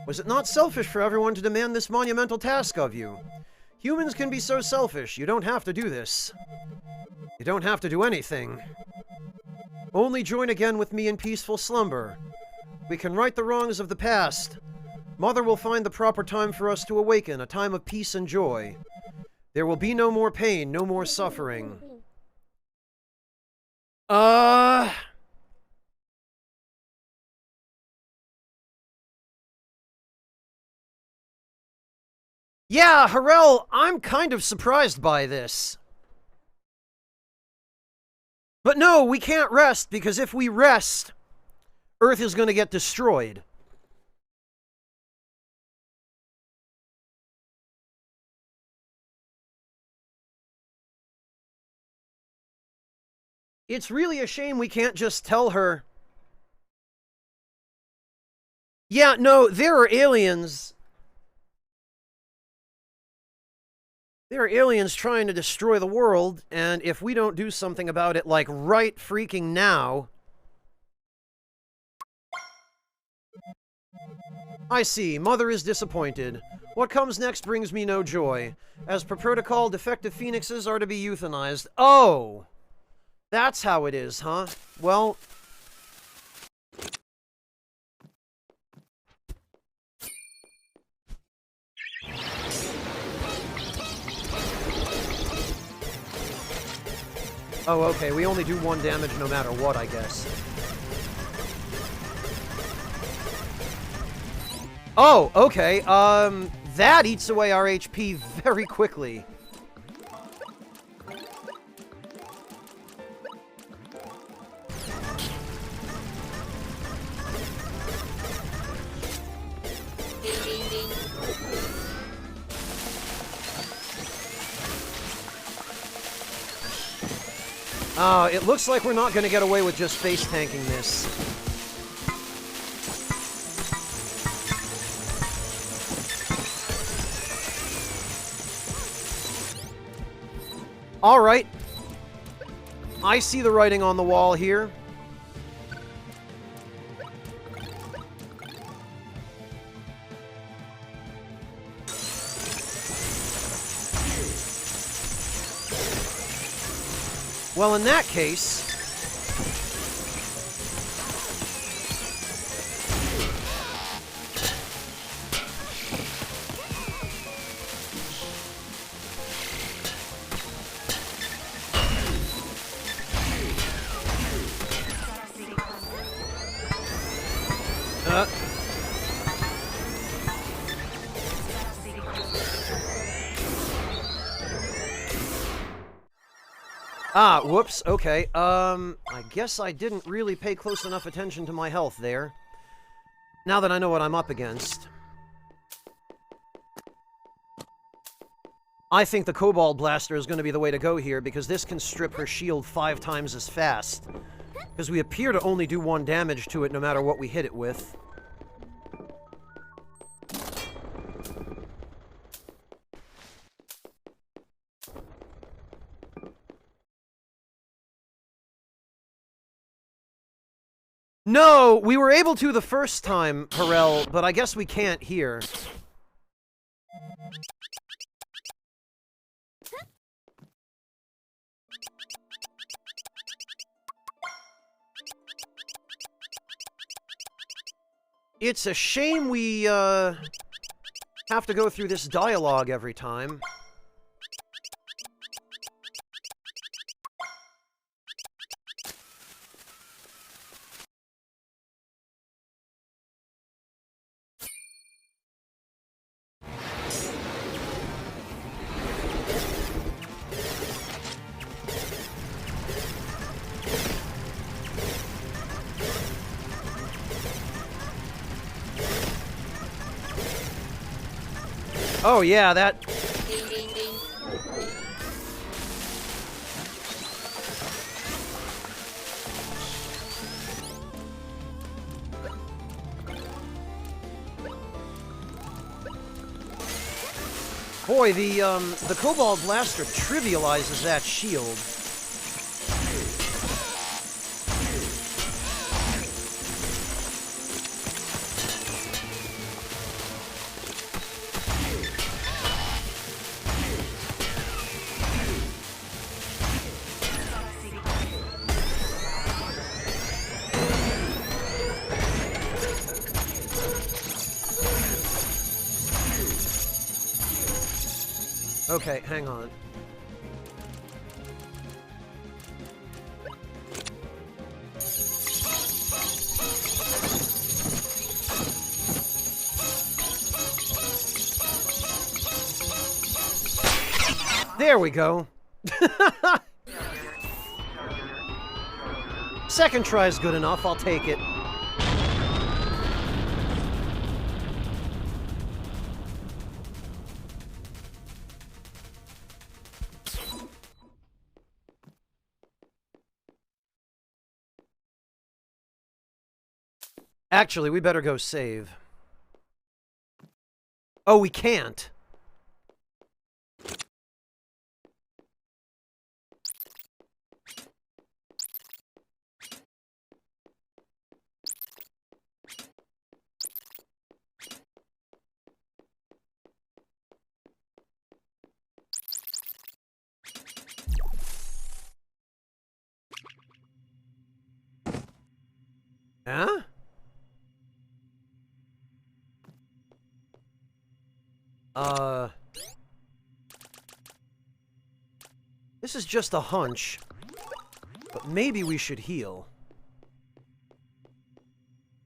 Was it not selfish for everyone to demand this monumental task of you? Humans can be so selfish. You don't have to do this. You don't have to do anything. Only join again with me in peaceful slumber. We can right the wrongs of the past. Mother will find the proper time for us to awaken, a time of peace and joy. There will be no more pain, no more suffering. Yeah, Harel, I'm kind of surprised by this. But no, we can't rest, because if we rest, Earth is going to get destroyed. It's really a shame we can't just tell her. Yeah, no, there are aliens. There are aliens trying to destroy the world, and if we don't do something about it, like, right freaking now... I see. Mother is disappointed. What comes next brings me no joy. As per protocol, defective phoenixes are to be euthanized. Oh! That's how it is, huh? Well... Oh, okay, we only do 1 damage no matter what, I guess. Oh, okay, that eats away our HP very quickly. It looks like we're not going to get away with just face tanking this. Alright. I see the writing on the wall here. Well, in that case... whoops, okay. I guess I didn't really pay close enough attention to my health there. Now that I know what I'm up against. I think the Cobalt Blaster is going to be the way to go here, because this can strip her shield 5 times as fast. Because we appear to only do 1 damage to it no matter what we hit it with. No, we were able to the first time, Harel, but I guess we can't here. It's a shame we, have to go through this dialogue every time. Oh yeah, that... Boy, the Cobalt Blaster trivializes that shield. Okay, hang on. There we go. Second try is good enough, I'll take it. Actually, we better go save. Oh, we can't. Huh? This is just a hunch. But maybe we should heal.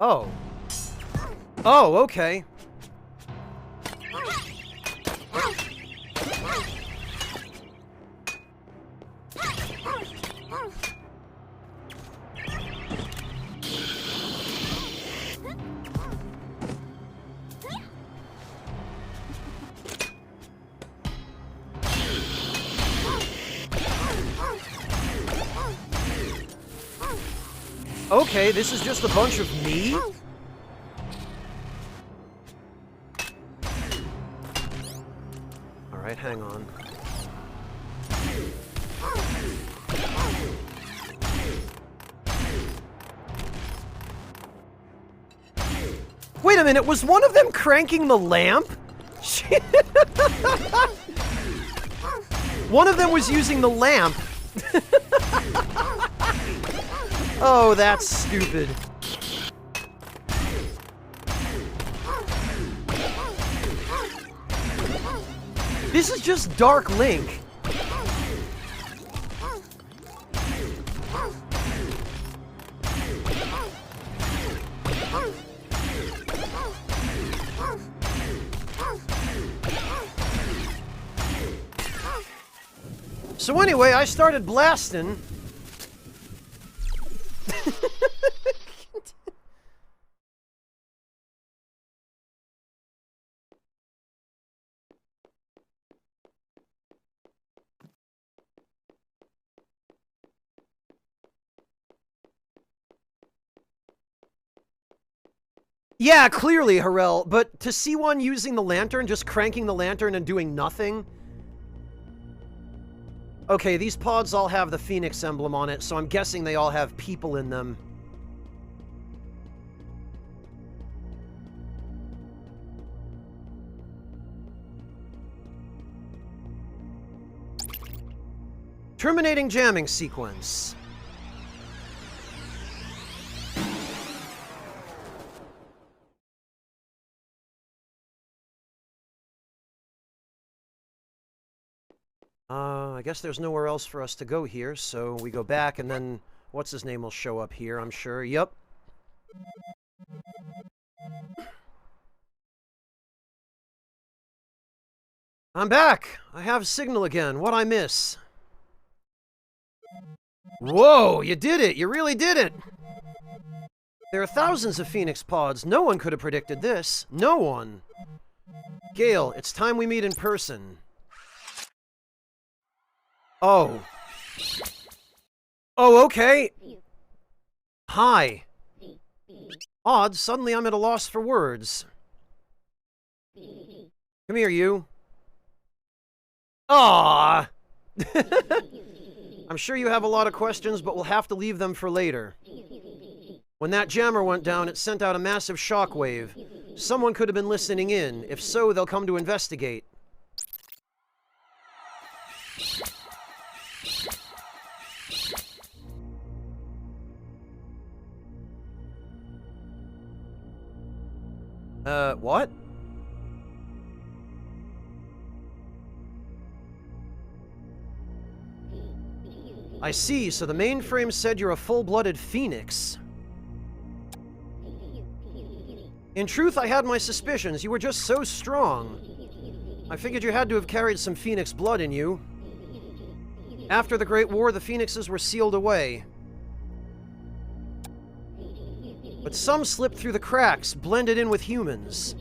Oh. Oh, okay. Okay, this is just a bunch of me? Alright, hang on. Wait a minute, was one of them cranking the lamp? One of them was using the lamp. Oh, that's stupid. This is just Dark Link. So anyway, I started blasting. Yeah, clearly, Harel, but to see one using the lantern, just cranking the lantern and doing nothing... Okay, these pods all have the Phoenix emblem on it, so I'm guessing they all have people in them. Terminating jamming sequence. I guess there's nowhere else for us to go here, so we go back, and then what's-his-name will show up here, I'm sure. Yep. I'm back! I have signal again. What'd I miss? Whoa, you did it! You really did it! There are thousands of Phoenix pods. No one could have predicted this. No one. Gale, it's time we meet in person. Oh. Oh, okay. Hi. Odd, suddenly I'm at a loss for words. Come here, you. Aww. I'm sure you have a lot of questions, but we'll have to leave them for later. When that jammer went down, it sent out a massive shockwave. Someone could have been listening in. If so, they'll come to investigate. What? I see, so the mainframe said you're a full-blooded Phoenix. In truth, I had my suspicions. You were just so strong. I figured you had to have carried some Phoenix blood in you. After the Great War, the Phoenixes were sealed away. But some slipped through the cracks, blended in with humans.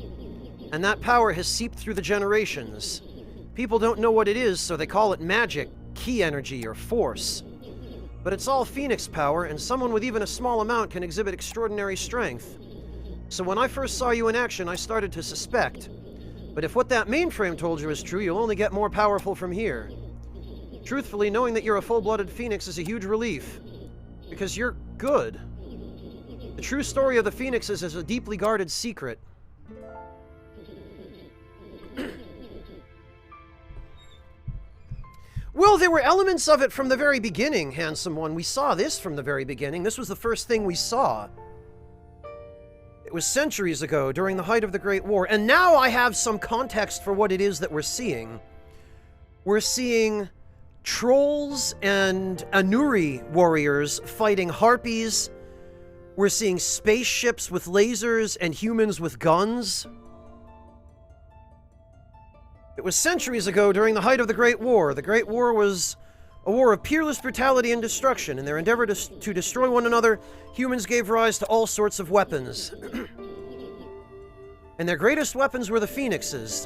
And that power has seeped through the generations. People don't know what it is, so they call it magic, key energy, or force. But it's all Phoenix power, and someone with even a small amount can exhibit extraordinary strength. So when I first saw you in action, I started to suspect. But if what that mainframe told you is true, you'll only get more powerful from here. Truthfully, knowing that you're a full-blooded Phoenix is a huge relief. Because you're good. The true story of the Phoenixes is a deeply guarded secret. Well, there were elements of it from the very beginning, handsome one. We saw this from the very beginning. This was the first thing we saw. It was centuries ago, during the height of the Great War. And now I have some context for what it is that we're seeing. We're seeing trolls and Anuri warriors fighting harpies. We're seeing spaceships with lasers and humans with guns. It was centuries ago during the height of the Great War. The Great War was a war of peerless brutality and destruction. In their endeavor to destroy one another, humans gave rise to all sorts of weapons. And their greatest weapons were the Phoenixes.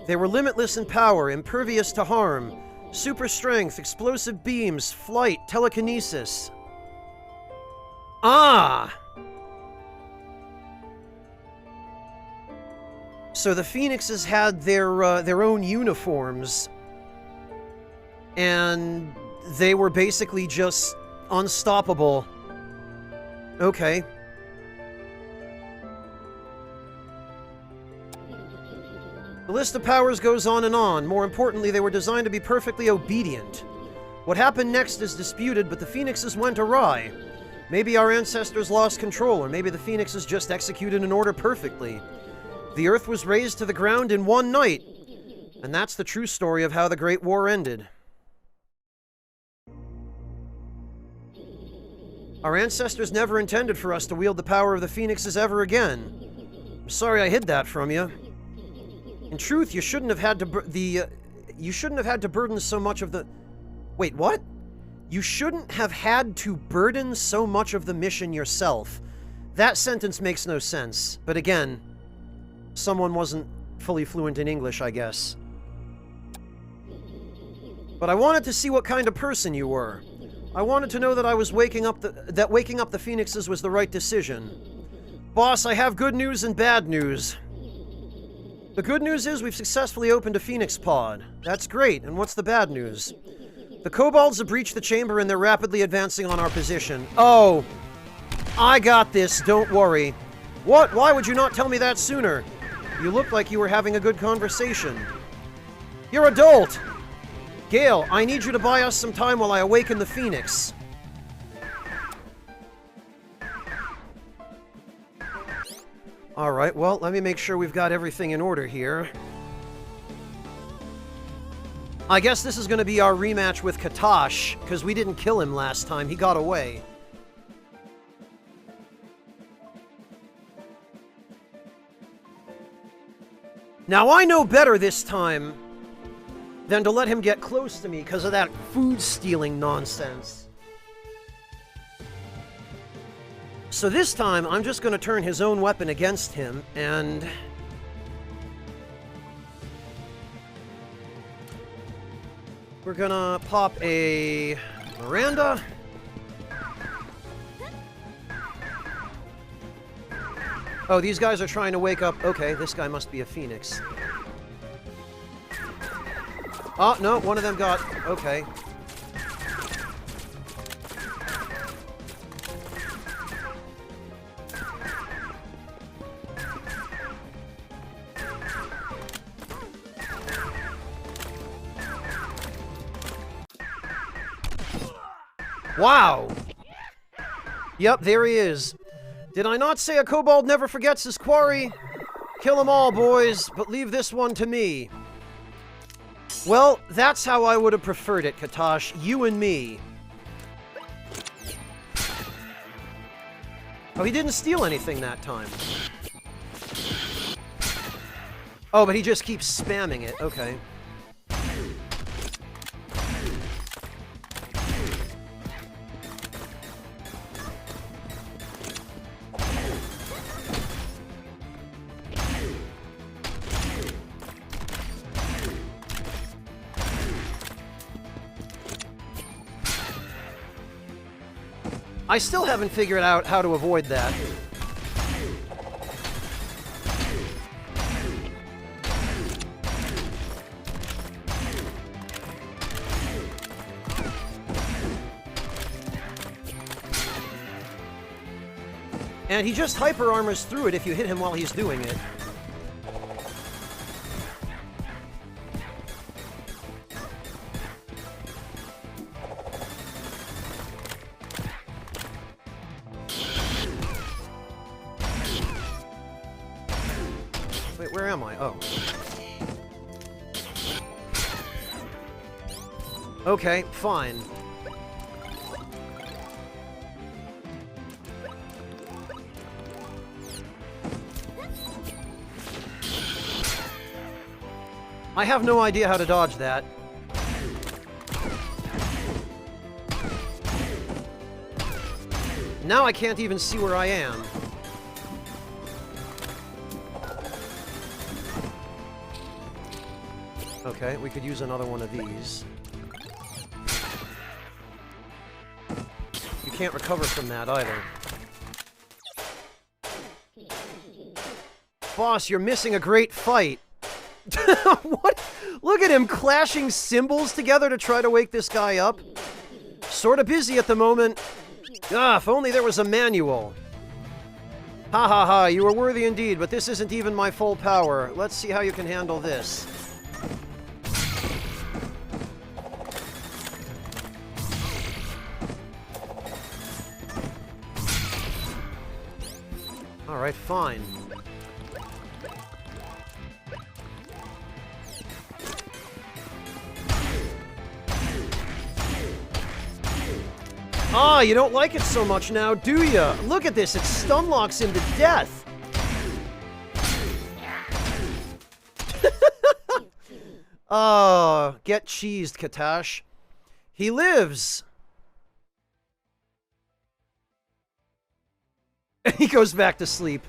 They were limitless in power, impervious to harm, super strength, explosive beams, flight, telekinesis. Ah! So the Phoenixes had their own uniforms, and they were basically just unstoppable. Okay. The list of powers goes on and on. More importantly, they were designed to be perfectly obedient. What happened next is disputed, but the Phoenixes went awry. Maybe our ancestors lost control, or maybe the Phoenixes just executed an order perfectly. The Earth was razed to the ground in one night, and that's the true story of how the Great War ended. Our ancestors never intended for us to wield the power of the Phoenixes ever again. I'm sorry I hid that from you. In truth, you shouldn't have had to burden so much of the... Wait, what? You shouldn't have had to burden so much of the mission yourself. That sentence makes no sense. But again, someone wasn't fully fluent in English, I guess. But I wanted to see what kind of person you were. I wanted to know that I was waking up the Phoenixes was the right decision. Boss, I have good news and bad news. The good news is we've successfully opened a Phoenix pod. That's great, and what's the bad news? The kobolds have breached the chamber and they're rapidly advancing on our position. Oh! I got this, don't worry. What? Why would you not tell me that sooner? You looked like you were having a good conversation. You're adult! Gale, I need you to buy us some time while I awaken the Phoenix. Alright, well, let me make sure we've got everything in order here. I guess this is going to be our rematch with Katash, because we didn't kill him last time. He got away. Now, I know better this time than to let him get close to me because of that food-stealing nonsense. So this time, I'm just going to turn his own weapon against him, and... we're gonna pop a Miranda. Oh, these guys are trying to wake up. Okay, this guy must be a Phoenix. Oh, no, one of them got... okay. Wow! Yep, there he is. Did I not say a kobold never forgets his quarry? Kill them all, boys, but leave this one to me. Well, that's how I would have preferred it, Katash. You and me. Oh, he didn't steal anything that time. Oh, but he just keeps spamming it. Okay. I still haven't figured out how to avoid that. And he just hyper armors through it if you hit him while he's doing it. Wait, where am I? Oh. Okay, fine. I have no idea how to dodge that. Now I can't even see where I am. Okay, we could use another one of these. You can't recover from that either. Boss, you're missing a great fight. What? Look at him clashing symbols together to try to wake this guy up. Sort of busy at the moment. Ah, if only there was a manual. Ha ha ha, you were worthy indeed, but this isn't even my full power. Let's see how you can handle this. Alright, fine. Ah, you don't like it so much now, do ya? Look at this, it stun locks him to death. Oh, get cheesed, Katash. He lives. He goes back to sleep.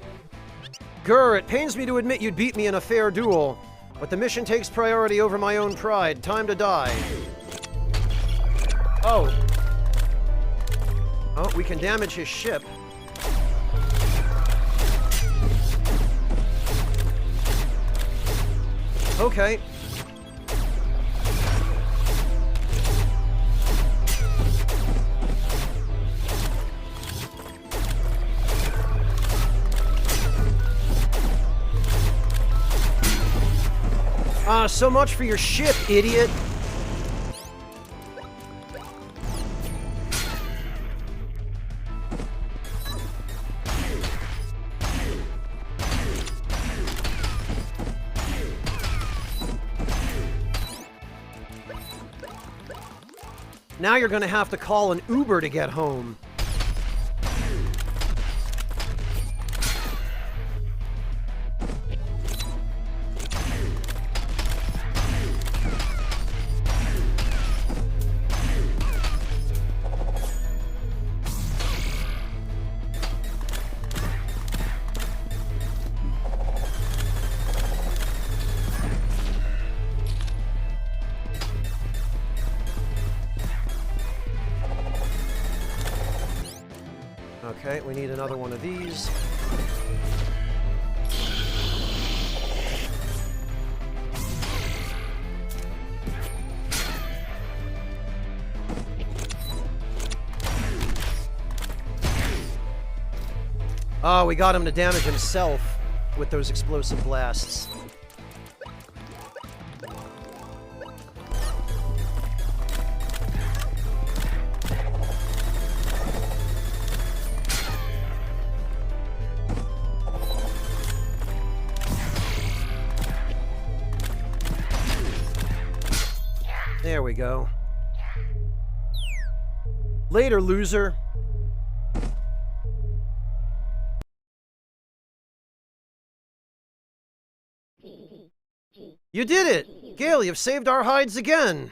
Grr, it pains me to admit you'd beat me in a fair duel, but the mission takes priority over my own pride. Time to die. Oh. Oh, we can damage his ship. Okay. So much for your ship, idiot. Now you're gonna have to call an Uber to get home. Okay, we need another one of these. Oh, we got him to damage himself with those explosive blasts. There we go. Later, loser. You did it! Gale, you've saved our hides again!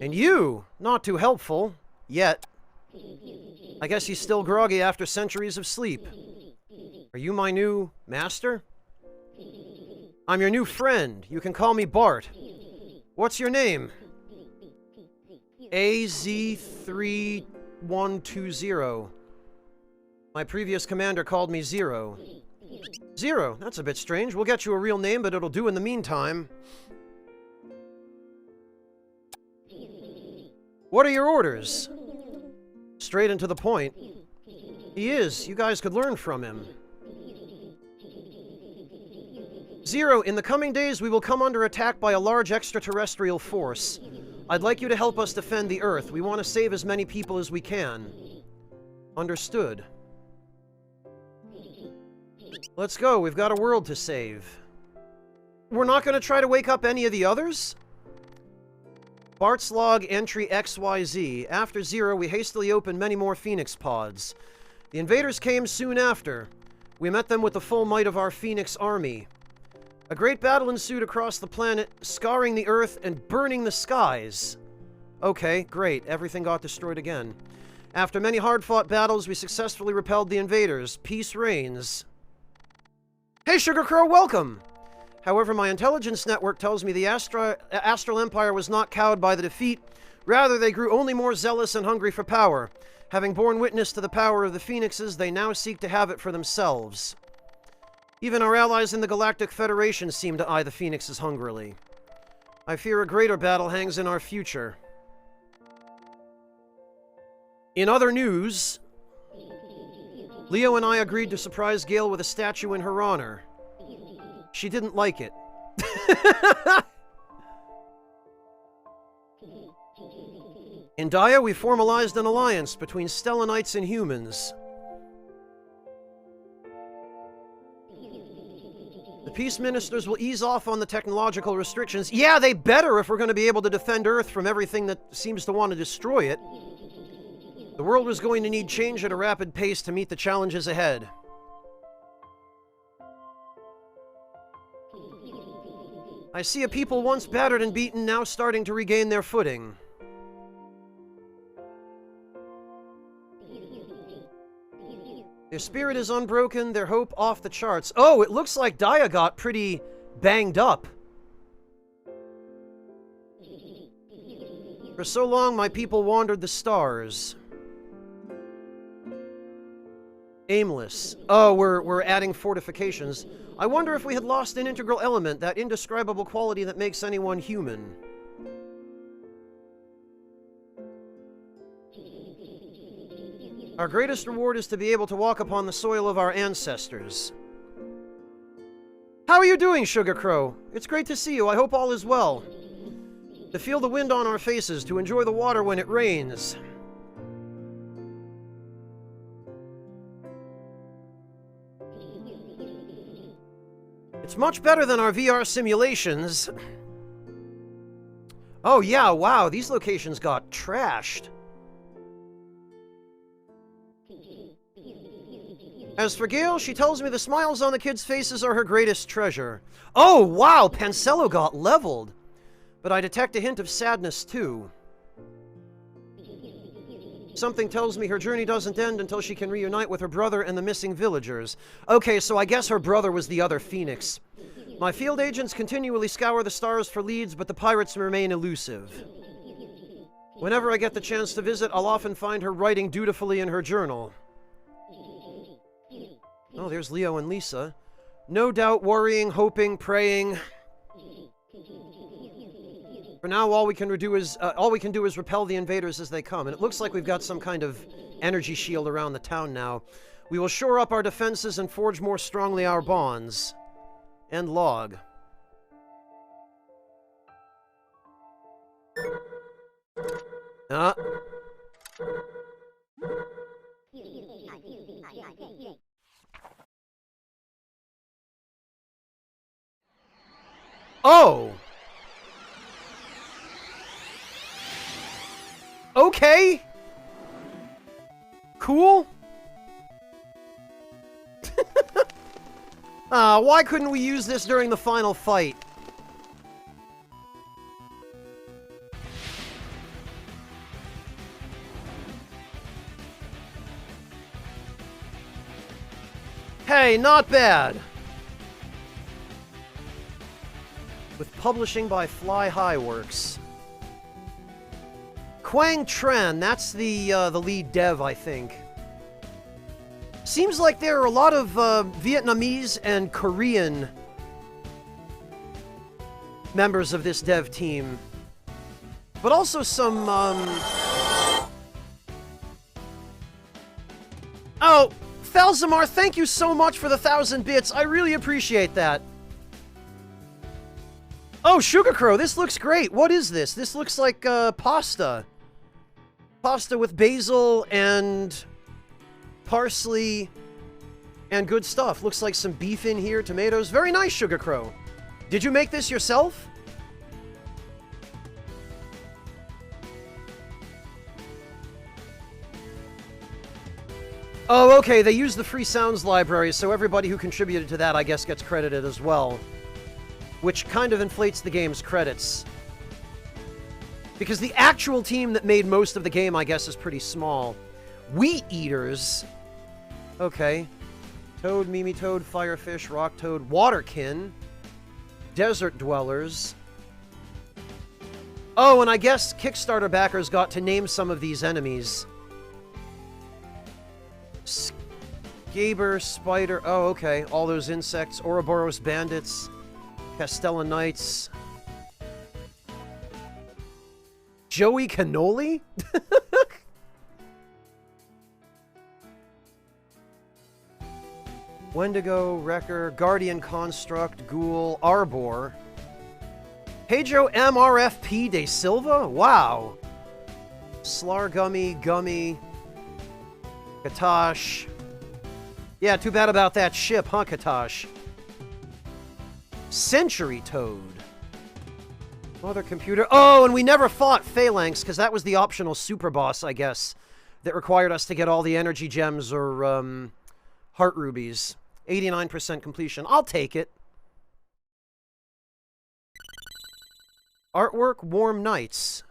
And you, not too helpful. Yet. I guess he's still groggy after centuries of sleep. Are you my new master? I'm your new friend. You can call me Bart. What's your name? AZ3120. My previous commander called me Zero. Zero? That's a bit strange. We'll get you a real name, but it'll do in the meantime. What are your orders? Straight and to the point. He is. You guys could learn from him. Zero, in the coming days we will come under attack by a large extraterrestrial force. I'd like you to help us defend the Earth. We want to save as many people as we can. Understood. Let's go. We've got a world to save. We're not going to try to wake up any of the others? Bart's log entry XYZ. After 0, we hastily opened many more Phoenix pods. The invaders came soon after. We met them with the full might of our Phoenix army. A great battle ensued across the planet, scarring the earth and burning the skies. Okay, great. Everything got destroyed again. After many hard-fought battles, we successfully repelled the invaders. Peace reigns. Hey, Sugar Crow, welcome! However, my intelligence network tells me the Astral Empire was not cowed by the defeat. Rather, they grew only more zealous and hungry for power. Having borne witness to the power of the Phoenixes, they now seek to have it for themselves. Even our allies in the Galactic Federation seem to eye the Phoenixes hungrily. I fear a greater battle hangs in our future. In other news, Leo and I agreed to surprise Gale with a statue in her honor. She didn't like it. In Dia, we formalized an alliance between Stellanites and humans. The Peace Ministers will ease off on the technological restrictions. Yeah, they better if we're going to be able to defend Earth from everything that seems to want to destroy it. The world was going to need change at a rapid pace to meet the challenges ahead. I see a people once battered and beaten now starting to regain their footing. Their spirit is unbroken, their hope off the charts. Oh, it looks like Dia got pretty banged up. For so long, my people wandered the stars. Aimless. Oh, we're adding fortifications. I wonder if we had lost an integral element, that indescribable quality that makes anyone human. Our greatest reward is to be able to walk upon the soil of our ancestors. How are you doing, Sugar Crow? It's great to see you. I hope all is well. To feel the wind on our faces, to enjoy the water when it rains. It's much better than our VR simulations. Oh yeah, wow, these locations got trashed. As for Gale, she tells me the smiles on the kids' faces are her greatest treasure. Oh wow, Pancello got leveled. But I detect a hint of sadness too. Something tells me her journey doesn't end until she can reunite with her brother and the missing villagers. Okay, so I guess her brother was the other Phoenix. My field agents continually scour the stars for leads, but the pirates remain elusive. Whenever I get the chance to visit, I'll often find her writing dutifully in her journal. Oh, there's Leo and Lisa. No doubt worrying, hoping, praying. For now, all we can do is repel the invaders as they come, and it looks like we've got some kind of energy shield around the town now. We will shore up our defenses and forge more strongly our bonds. End log. Oh! Okay! Cool? Why couldn't we use this during the final fight? Hey, not bad! With publishing by Fly High Works. Quang Tran, that's the lead dev, I think. Seems like there are a lot of Vietnamese and Korean members of this dev team. But also some, Oh, Falzamar, thank you so much for the 1,000 bits. I really appreciate that. Oh, Sugar Crow, this looks great. What is this? This looks like pasta. Pasta with basil and parsley and good stuff. Looks like some beef in here, tomatoes. Very nice, Sugar Crow. Did you make this yourself? Oh, okay, they use the free sounds library, so everybody who contributed to that, I guess, gets credited as well. Which kind of inflates the game's credits. Because the actual team that made most of the game, I guess, is pretty small. Wheat Eaters. Okay. Toad, Mimi Toad, Firefish, Rock Toad, Waterkin. Desert Dwellers. Oh, and I guess Kickstarter backers got to name some of these enemies. Gaber, Spider... Oh, okay. All those insects. Ouroboros Bandits. Castella Knights. Joey Cannoli? Wendigo, Wrecker, Guardian Construct, Ghoul, Arbor. Pedro MRFP de Silva? Wow. Slargummy, Gummy. Katash. Yeah, too bad about that ship, huh, Katash? Century Toad. Mother Computer. Oh, and we never fought Phalanx, because that was the optional super boss, I guess, that required us to get all the energy gems or, heart rubies. 89% completion. I'll take it. Artwork, Warm Nights.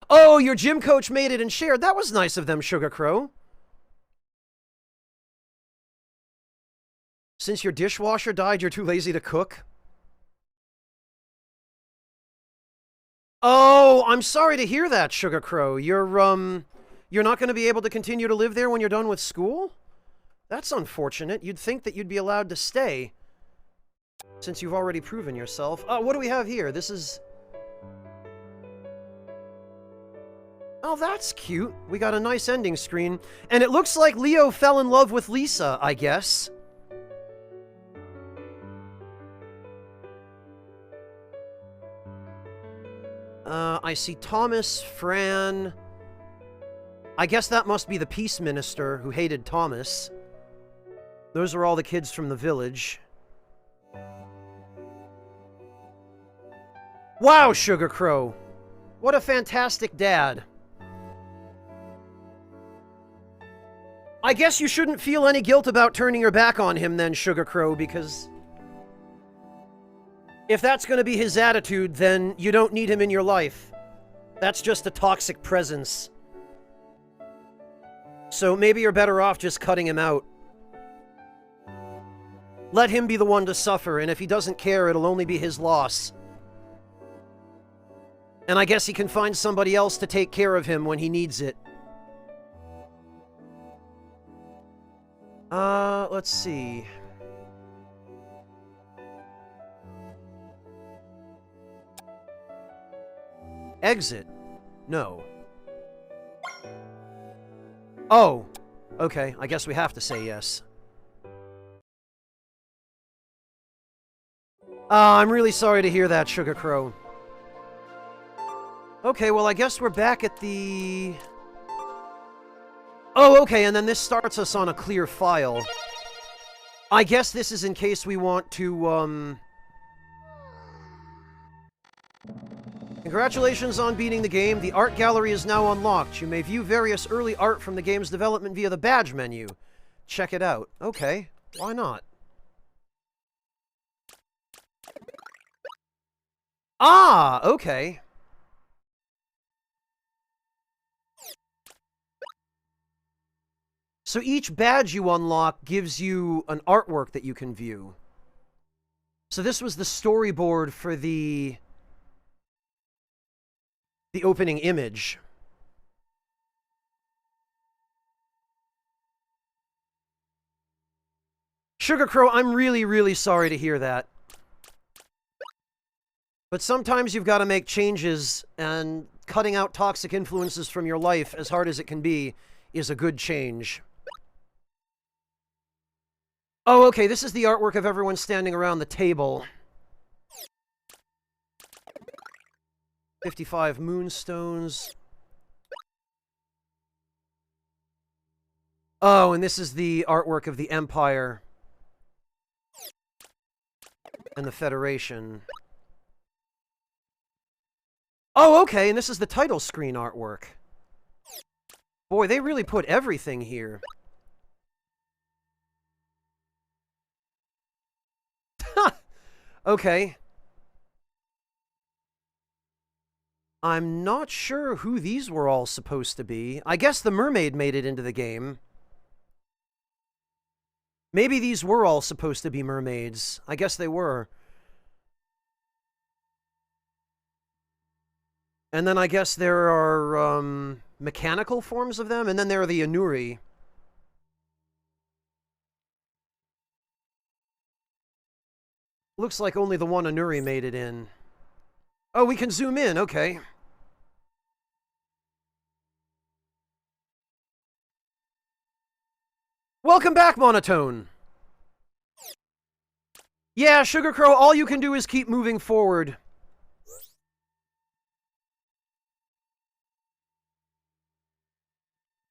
Oh, your gym coach made it and shared. That was nice of them, Sugar Crow. Since your dishwasher died, you're too lazy to cook? Oh, I'm sorry to hear that, Sugar Crow. You're not going to be able to continue to live there when you're done with school? That's unfortunate. You'd think that you'd be allowed to stay, since you've already proven yourself. Oh, what do we have here? This is... Oh, that's cute. We got a nice ending screen. And it looks like Leo fell in love with Lisa, I guess. I see Thomas, Fran... I guess that must be the peace minister who hated Thomas. Those are all the kids from the village. Wow, Sugar Crow. What a fantastic dad. I guess you shouldn't feel any guilt about turning your back on him then, Sugar Crow, because... if that's going to be his attitude, then you don't need him in your life. That's just a toxic presence. So maybe you're better off just cutting him out. Let him be the one to suffer, and if he doesn't care, it'll only be his loss. And I guess he can find somebody else to take care of him when he needs it. Let's see. Exit? No. Oh, okay. I guess we have to say yes. I'm really sorry to hear that, Sugar Crow. Okay, well, I guess we're back at the... Oh, okay, and then this starts us on a clear file. I guess this is in case we want to, Congratulations on beating the game. The art gallery is now unlocked. You may view various early art from the game's development via the badge menu. Check it out. Okay, why not? Ah, okay. So each badge you unlock gives you an artwork that you can view. So this was the storyboard for the opening image. Sugar Crow, I'm really, really sorry to hear that. But sometimes you've got to make changes, and cutting out toxic influences from your life, as hard as it can be, is a good change. Oh, okay, this is the artwork of everyone standing around the table. 55 moonstones. Oh, and this is the artwork of the Empire and the Federation. Oh, okay, and this is the title screen artwork. Boy, they really put everything here. Okay. I'm not sure who these were all supposed to be. I guess the mermaid made it into the game. Maybe these were all supposed to be mermaids. I guess they were. And then I guess there are mechanical forms of them, and then there are the Anuri. Looks like only the one Anuri made it in. Oh, we can zoom in, okay. Welcome back, Monotone. Yeah, Sugar Crow, all you can do is keep moving forward.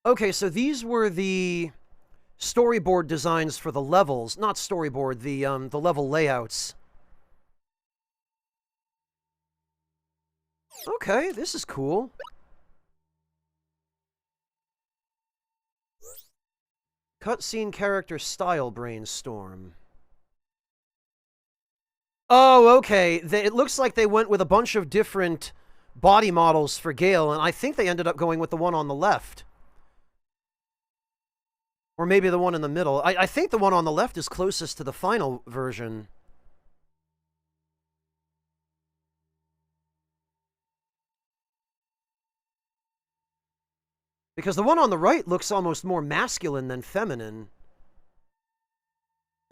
Okay, so these were the storyboard designs for the levels. Not storyboard, the level layouts. Okay, this is cool. Cutscene character style brainstorm. Oh, okay. It looks like they went with a bunch of different body models for Gale, and I think they ended up going with the one on the left. Or maybe the one in the middle. I think the one on the left is closest to the final version. Because the one on the right looks almost more masculine than feminine.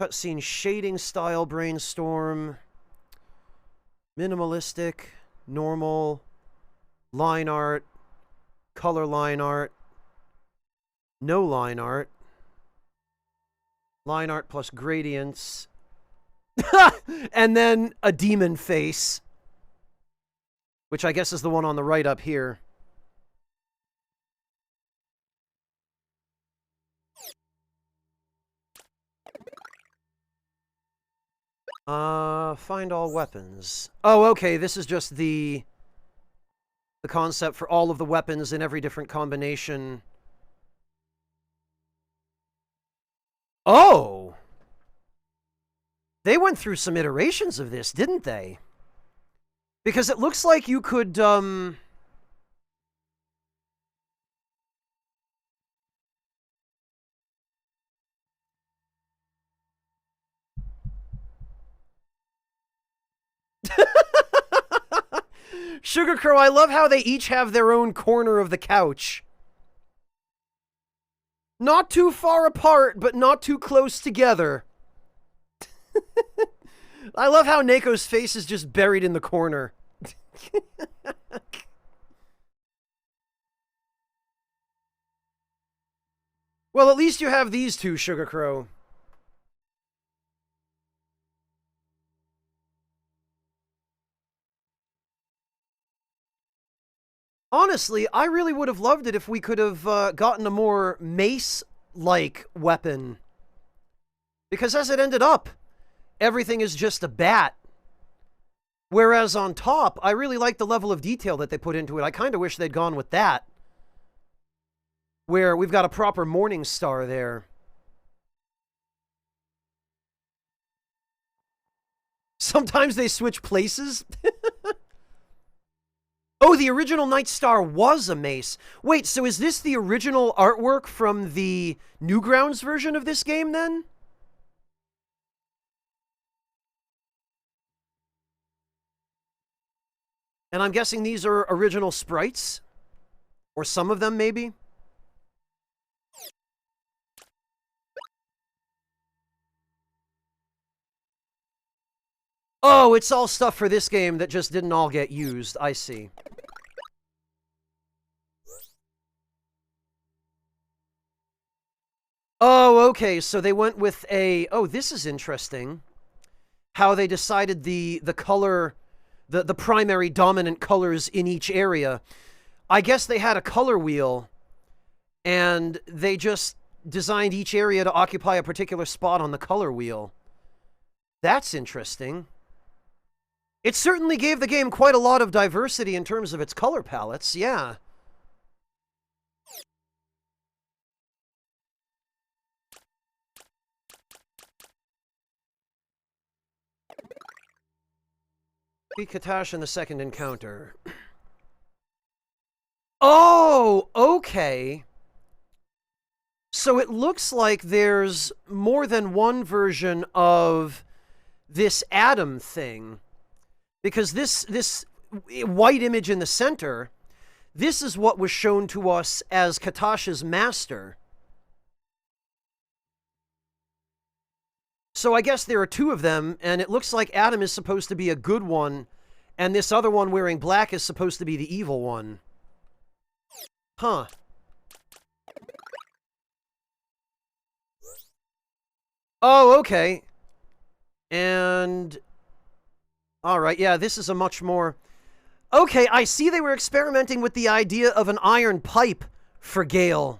Cutscene shading style brainstorm. Minimalistic, normal, line art, color line art, no line art. Line art plus gradients. And then a demon face. Which I guess is the one on the right up here. Find all weapons. Oh, okay, this is just the concept for all of the weapons in every different combination. Oh! They went through some iterations of this, didn't they? Because it looks like you could, Sugar Crow, I love how they each have their own corner of the couch. Not too far apart, but not too close together. I love how Neko's face is just buried in the corner. Well, at least you have these two, Sugar Crow. Honestly, I really would have loved it if we could have gotten a more mace-like weapon. Because as it ended up, everything is just a bat. Whereas on top, I really like the level of detail that they put into it. I kind of wish they'd gone with that. Where we've got a proper Morning Star there. Sometimes they switch places. Oh, the original Night Star was a mace. Wait, so is this the original artwork from the Newgrounds version of this game, then? And I'm guessing these are original sprites? Or some of them, maybe? Oh, it's all stuff for this game that just didn't all get used. I see. Oh, okay, so they went with a... Oh, this is interesting. How they decided the color... The primary dominant colors in each area. I guess they had a color wheel, and they just designed each area to occupy a particular spot on the color wheel. That's interesting. It certainly gave the game quite a lot of diversity in terms of its color palettes, yeah. Beat Katash in the second encounter. Oh, okay. So it looks like there's more than one version of this Adam thing. Because this white image in the center, this is what was shown to us as Katash's master. So I guess there are two of them, and it looks like Adam is supposed to be a good one, and this other one wearing black is supposed to be the evil one. Huh. Oh, okay. And... Alright, yeah, this is a much more... Okay, I see they were experimenting with the idea of an iron pipe for Gale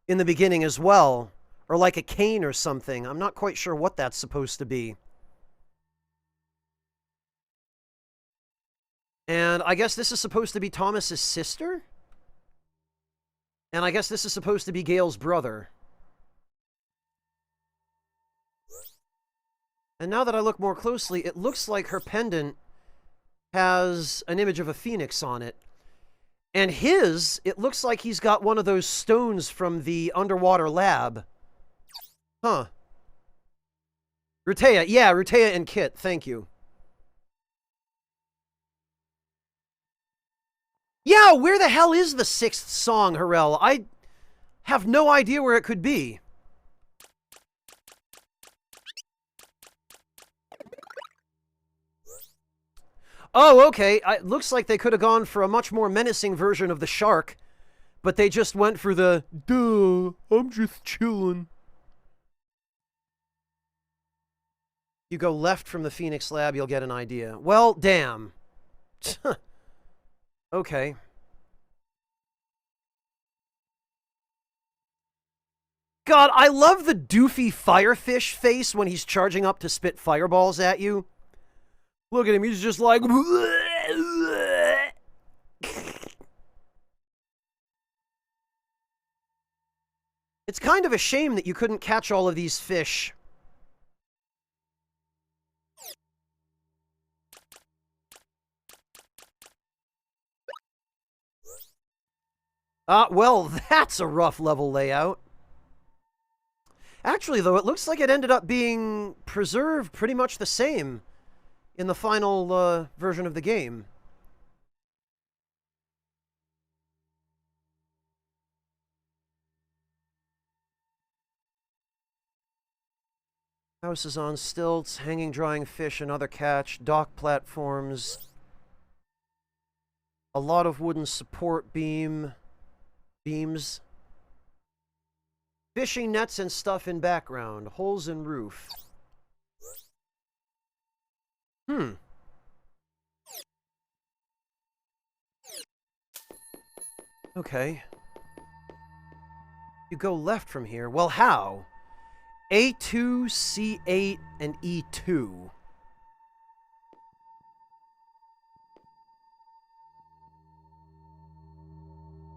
in the beginning as well. Or like a cane or something. I'm not quite sure what that's supposed to be. And I guess this is supposed to be Thomas's sister? And I guess this is supposed to be Gale's brother. And now that I look more closely, it looks like her pendant has an image of a phoenix on it. And his, it looks like he's got one of those stones from the underwater lab. Huh. Rutea, yeah, Rutea and Kit, thank you. Yeah, where the hell is the sixth song, Harel? I have no idea where it could be. Oh, okay. It looks like they could have gone for a much more menacing version of the shark, but they just went for the, duh, I'm just chillin'. You go left from the Phoenix Lab, you'll get an idea. Well, damn. Okay. God, I love the doofy firefish face when he's charging up to spit fireballs at you. Look at him, he's just like... It's kind of a shame that you couldn't catch all of these fish. Well, that's a rough level layout. Actually, though, it looks like it ended up being preserved pretty much the same in the final version of the game. Houses on stilts, hanging drying fish and other catch, dock platforms, a lot of wooden support beams, fishing nets and stuff in background, holes in roof. Okay. You go left from here. Well, how? A2, C8, and E2.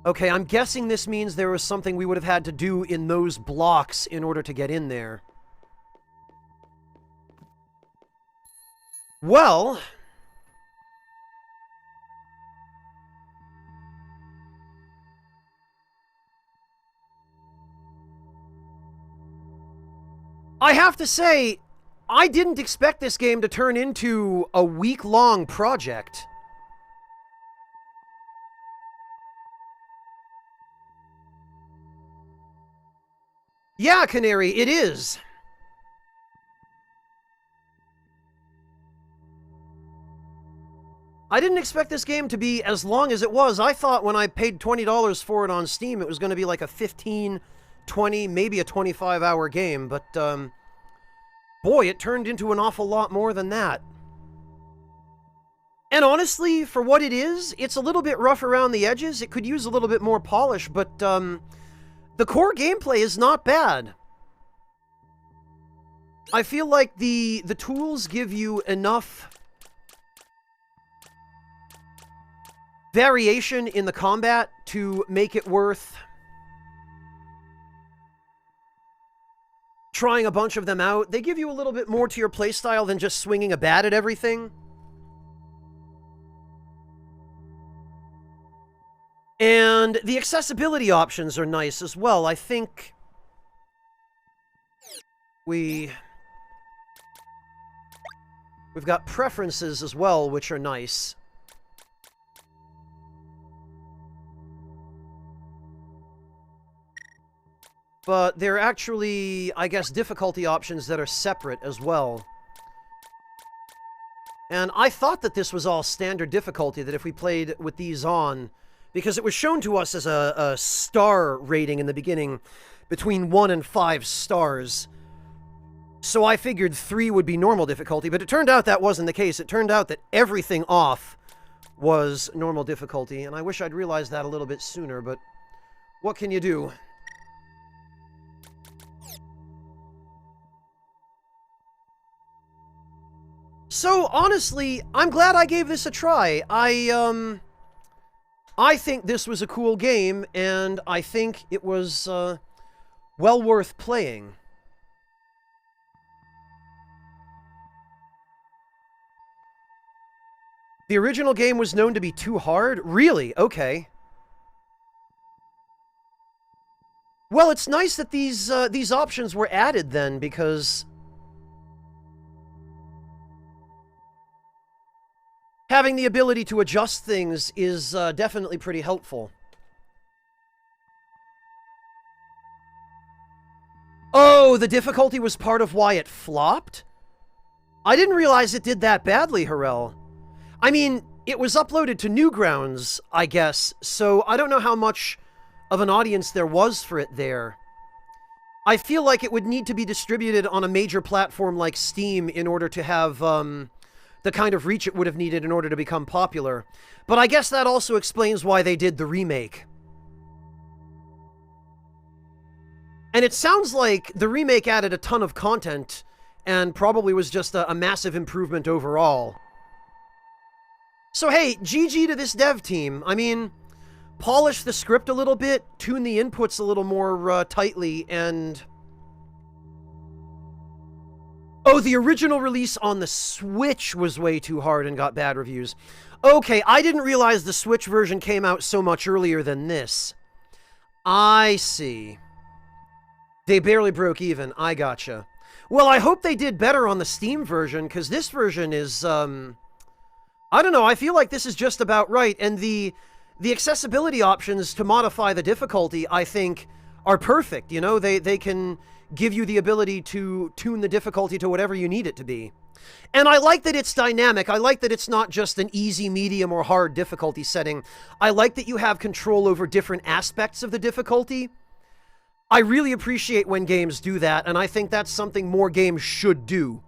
Okay, I'm guessing this means there was something we would have had to do in those blocks in order to get in there. Well... I have to say, I didn't expect this game to turn into a week-long project. Yeah, Canary, it is. I didn't expect this game to be as long as it was. I thought when I paid $20 for it on Steam, it was going to be like a 15, 20, maybe a 25-hour game, but, boy, it turned into an awful lot more than that. And honestly, for what it is, it's a little bit rough around the edges. It could use a little bit more polish, but, the core gameplay is not bad. I feel like the tools give you enough variation in the combat to make it worth trying a bunch of them out. They give you a little bit more to your playstyle than just swinging a bat at everything. And the accessibility options are nice as well. I think we've got preferences as well, which are nice. But there are actually, I guess, difficulty options that are separate as well. And I thought that this was all standard difficulty, that if we played with these on, because it was shown to us as a star rating in the beginning, between 1 and 5 stars. So I figured 3 would be normal difficulty, but it turned out that wasn't the case. It turned out that everything off was normal difficulty, and I wish I'd realized that a little bit sooner, but what can you do? So, honestly, I'm glad I gave this a try. I think this was a cool game, and I think it was, well worth playing. The original game was known to be too hard? Really? Okay. Well, it's nice that these options were added then, because having the ability to adjust things is definitely pretty helpful. Oh, the difficulty was part of why it flopped? I didn't realize it did that badly, Harel. I mean, it was uploaded to Newgrounds, I guess, so I don't know how much of an audience there was for it there. I feel like it would need to be distributed on a major platform like Steam in order to have, the kind of reach it would have needed in order to become popular. But I guess that also explains why they did the remake. And it sounds like the remake added a ton of content, and probably was just a massive improvement overall. So hey, GG to this dev team. I mean, polish the script a little bit, tune the inputs a little more tightly, and... Oh, the original release on the Switch was way too hard and got bad reviews. Okay, I didn't realize the Switch version came out so much earlier than this. I see. They barely broke even. I gotcha. Well, I hope they did better on the Steam version, because this version is, I don't know, I feel like this is just about right, and the accessibility options to modify the difficulty, I think, are perfect, you know? They can give you the ability to tune the difficulty to whatever you need it to be. And I like that it's dynamic. I like that it's not just an easy, medium, or hard difficulty setting. I like that you have control over different aspects of the difficulty. I really appreciate when games do that, and I think that's something more games should do.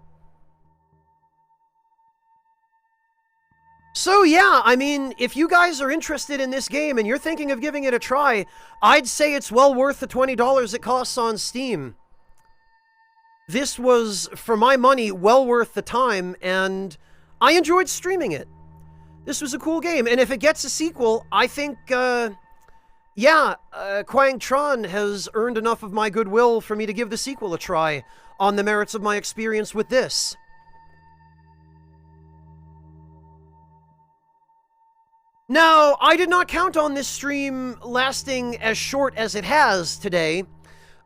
So yeah, I mean, if you guys are interested in this game and you're thinking of giving it a try, I'd say it's well worth the $20 it costs on Steam. This was, for my money, well worth the time, and I enjoyed streaming it. This was a cool game, and if it gets a sequel, I think, Quang Tron has earned enough of my goodwill for me to give the sequel a try on the merits of my experience with this. Now, I did not count on this stream lasting as short as it has today,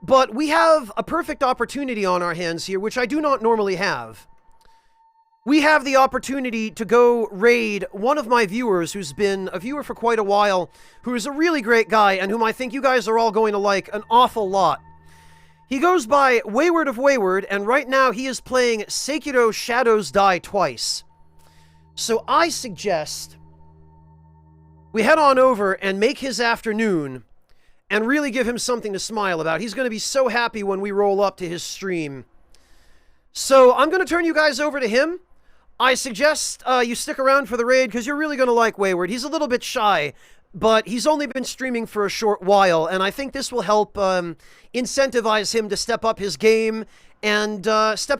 but we have a perfect opportunity on our hands here, which I do not normally have. We have the opportunity to go raid one of my viewers who's been a viewer for quite a while, who is a really great guy, and whom I think you guys are all going to like an awful lot. He goes by Wayward of Wayward, and right now he is playing Sekiro Shadows Die Twice. So I suggest we head on over and make his afternoon and really give him something to smile about. He's going to be so happy when we roll up to his stream. So I'm going to turn you guys over to him. I suggest you stick around for the raid because you're really going to like Wayward. He's a little bit shy, but he's only been streaming for a short while, and I think this will help incentivize him to step up his game and step